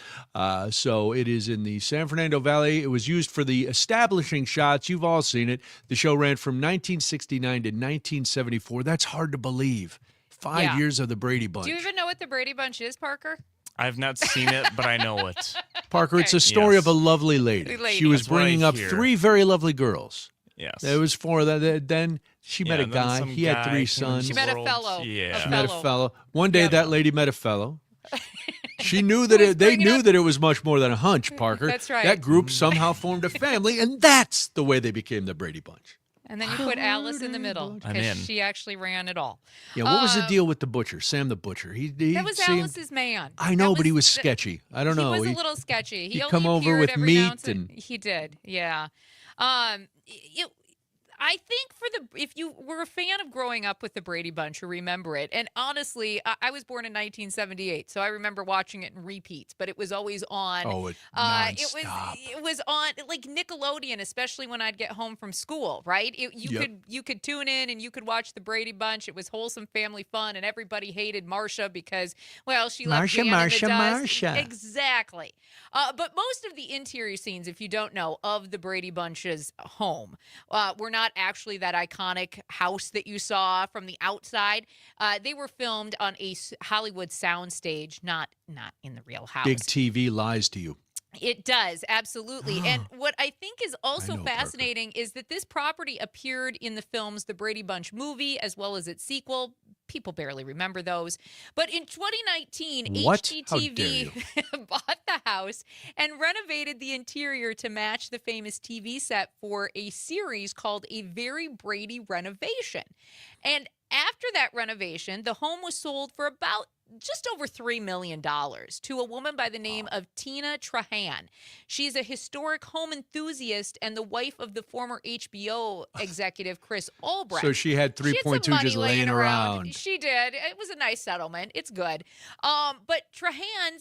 So it is in the San Fernando Valley. It was used for the establishing shots. You've all seen it. The show ran from 1969 to 1974. That's hard to believe. 5 Yeah. years of the Brady Bunch. Do you even know what the Brady Bunch is, Parker? I've not seen it, but I know it. Parker, it's a story Yes. of a lovely lady. Lady. She was That's what I bringing up hear. 3 very lovely girls. Yes. There was 4 of them. Then she met a and then guy. some He had guy 3 came sons. She into met a world. fellow. Yeah. She met a fellow. fellow. One day Yeah. that lady met a fellow. She knew that they knew that it was much more than a hunch, Parker. That's right. That group somehow formed a family, and that's the way they became the Brady Bunch. And then you put Alice in the middle I'm because in. she actually ran it all. Yeah, what was the deal with the butcher, Sam the butcher? He That was seemed, Alice's man. I know, That but he was that- sketchy. I don't know. He was a little sketchy. He he'd only come over appeared with every now meat and he did. Yeah. I think if you were a fan of growing up with the Brady Bunch, you remember it. And honestly, I was born in 1978, so I remember watching it in repeats. But it was always on. Oh, it nonstop. was on like Nickelodeon, especially when I'd get home from school. Right? You could tune in and you could watch the Brady Bunch. It was wholesome family fun, and everybody hated Marcia because she left Jan in the dust. Exactly. But most of the interior scenes, if you don't know, of the Brady Bunch's home were not actually that iconic house that you saw from the outside. They were filmed on a Hollywood soundstage, not in the real house. Big TV lies to you. It does, absolutely. And what I think is also know, fascinating is that this property appeared in the films The Brady Bunch movie as well as its sequel. People barely remember those. But in 2019, What? How dare HGTV bought the house and renovated the interior to match the famous TV set for a series called A Very Brady Renovation. And after that renovation, the home was sold for about just over $3 million to a woman by the name of Tina Trahan. She's a historic home enthusiast and the wife of the former HBO executive Chris Albrecht. So she had She had 3.2 some money just laying around. She did. It was a nice settlement. It's good. But Trahan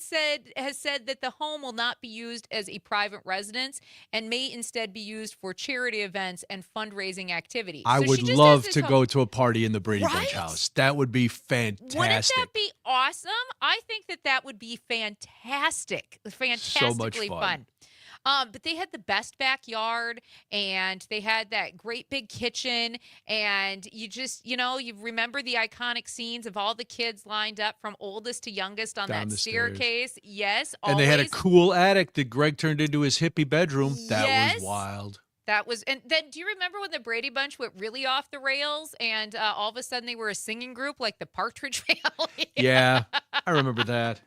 has said that the home will not be used as a private residence and may instead be used for charity events and fundraising activities. I So would she just love has this to home- go to a party in the Brady Bunch Right? house. That would be fantastic. Wouldn't that be awesome? I think that would be fantastic. Fantastically fun. But they had the best backyard and they had that great big kitchen. And you just, you remember the iconic scenes of all the kids lined up from oldest to youngest on Down that the stairs. staircase. Yes. And they had a always. cool attic that Greg turned into his hippie bedroom. That Yes. was wild. That was, and then do you remember when the Brady Bunch went really off the rails and all of a sudden they were a singing group like the Partridge Family? Yeah, I remember that.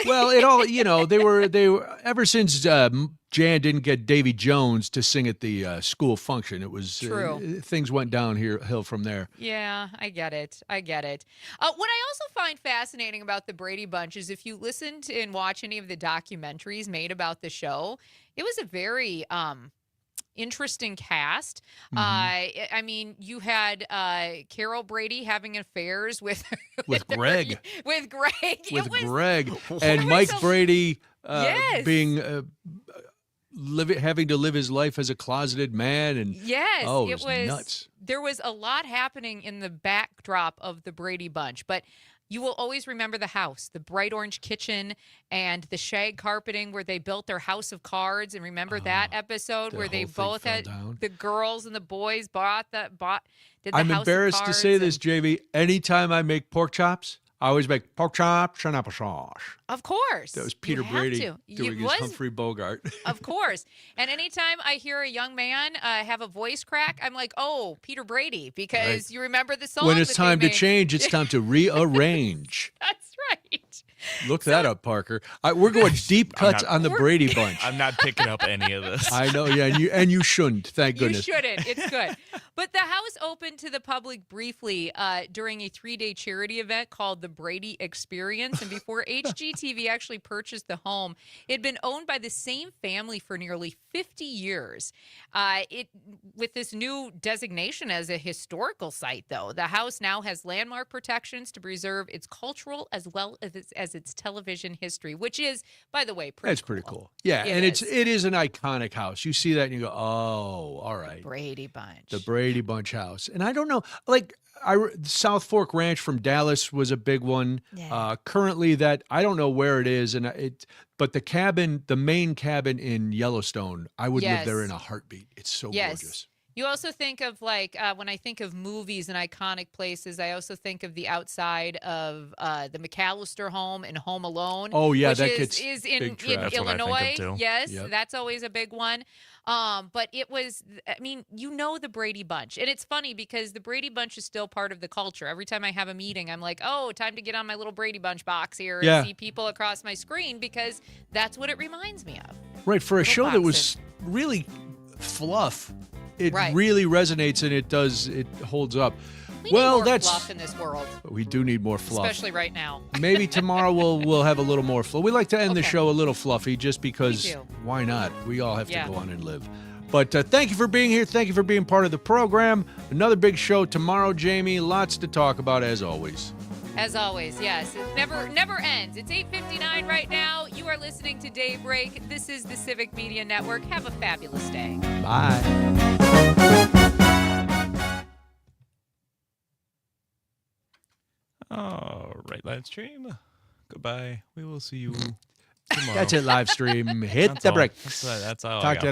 Well, it all, they were ever since Jan didn't get Davy Jones to sing at the school function. It was True. Things went downhill from there. Yeah, I get it. What I also find fascinating about the Brady Bunch is if you listen to and watch any of the documentaries made about the show, it was a very interesting cast. I mean, you had Carol Brady having affairs with Greg. With Greg. With It was- Greg. it And was Mike a- Brady Yes. being having to live his life as a closeted man, and Yes, it it was was nuts. There was a lot happening in the backdrop of the Brady Bunch, but you will always remember the house, the bright orange kitchen, and the shag carpeting where they built their house of cards. And remember that episode where they both had the girls and the boys did the I'm house embarrassed of to cards say this, Jamie. Anytime I make pork chops, I always make pork chops and applesauce. Of course. That was You Peter have Brady to. doing his Humphrey Bogart. Of course. And anytime I hear a young man have a voice crack, I'm like, oh, Peter Brady, because you remember the song. When it's that time they to made. change, it's time to rearrange. That's right. Look that up, Parker. We're going deep cuts on the Brady Bunch. I'm not picking up any of this. I know, yeah, and you shouldn't. Thank goodness. You shouldn't. It's good. But the house opened to the public briefly during a 3-day charity event called the Brady Experience. And before HGTV actually purchased the home, it had been owned by the same family for nearly 50 years. With this new designation as a historical site, though, the house now has landmark protections to preserve its cultural as well as its television history, which is, by the way, That's pretty cool. Yeah, it is an iconic house. You see that and you go, oh, all right. Brady Bunch. The Brady Bunch house. And I don't know, South Fork Ranch from Dallas was a big one. Yeah. Currently that, I don't know where it is, but the main cabin in Yellowstone, I would live there in a heartbeat. It's so gorgeous. You also think of when I think of movies and iconic places, I also think of the outside of the McAllister home and Home Alone. Oh yeah, which that is in That's what I think of, Illinois. too. Yes, Yep. that's always a big one. But it was, the Brady Bunch. And it's funny because the Brady Bunch is still part of the culture. Every time I have a meeting, I'm like, oh, time to get on my little Brady Bunch box here and see people across my screen because that's what it reminds me of. Right, for a Little show that was boxes. really fluff. It Right. really resonates and it holds up. We need more fluff in this world, we do need more fluff. especially right now. Maybe tomorrow we'll have a little more fluff. We like to end the show a little fluffy just because We do. why not? We all have Yeah. to go on and live. But thank you for being here. Thank you for being part of the program. Another big show tomorrow, Jamie. Lots to talk about as always. As always, yes. It never ends. It's 8:59 right now. You are listening to Daybreak. This is the Civic Media Network. Have a fabulous day. Bye. All right, live stream. Goodbye. We will see you tomorrow. That's it, live stream. Hit That's the all. brakes. That's all I Talk got. to you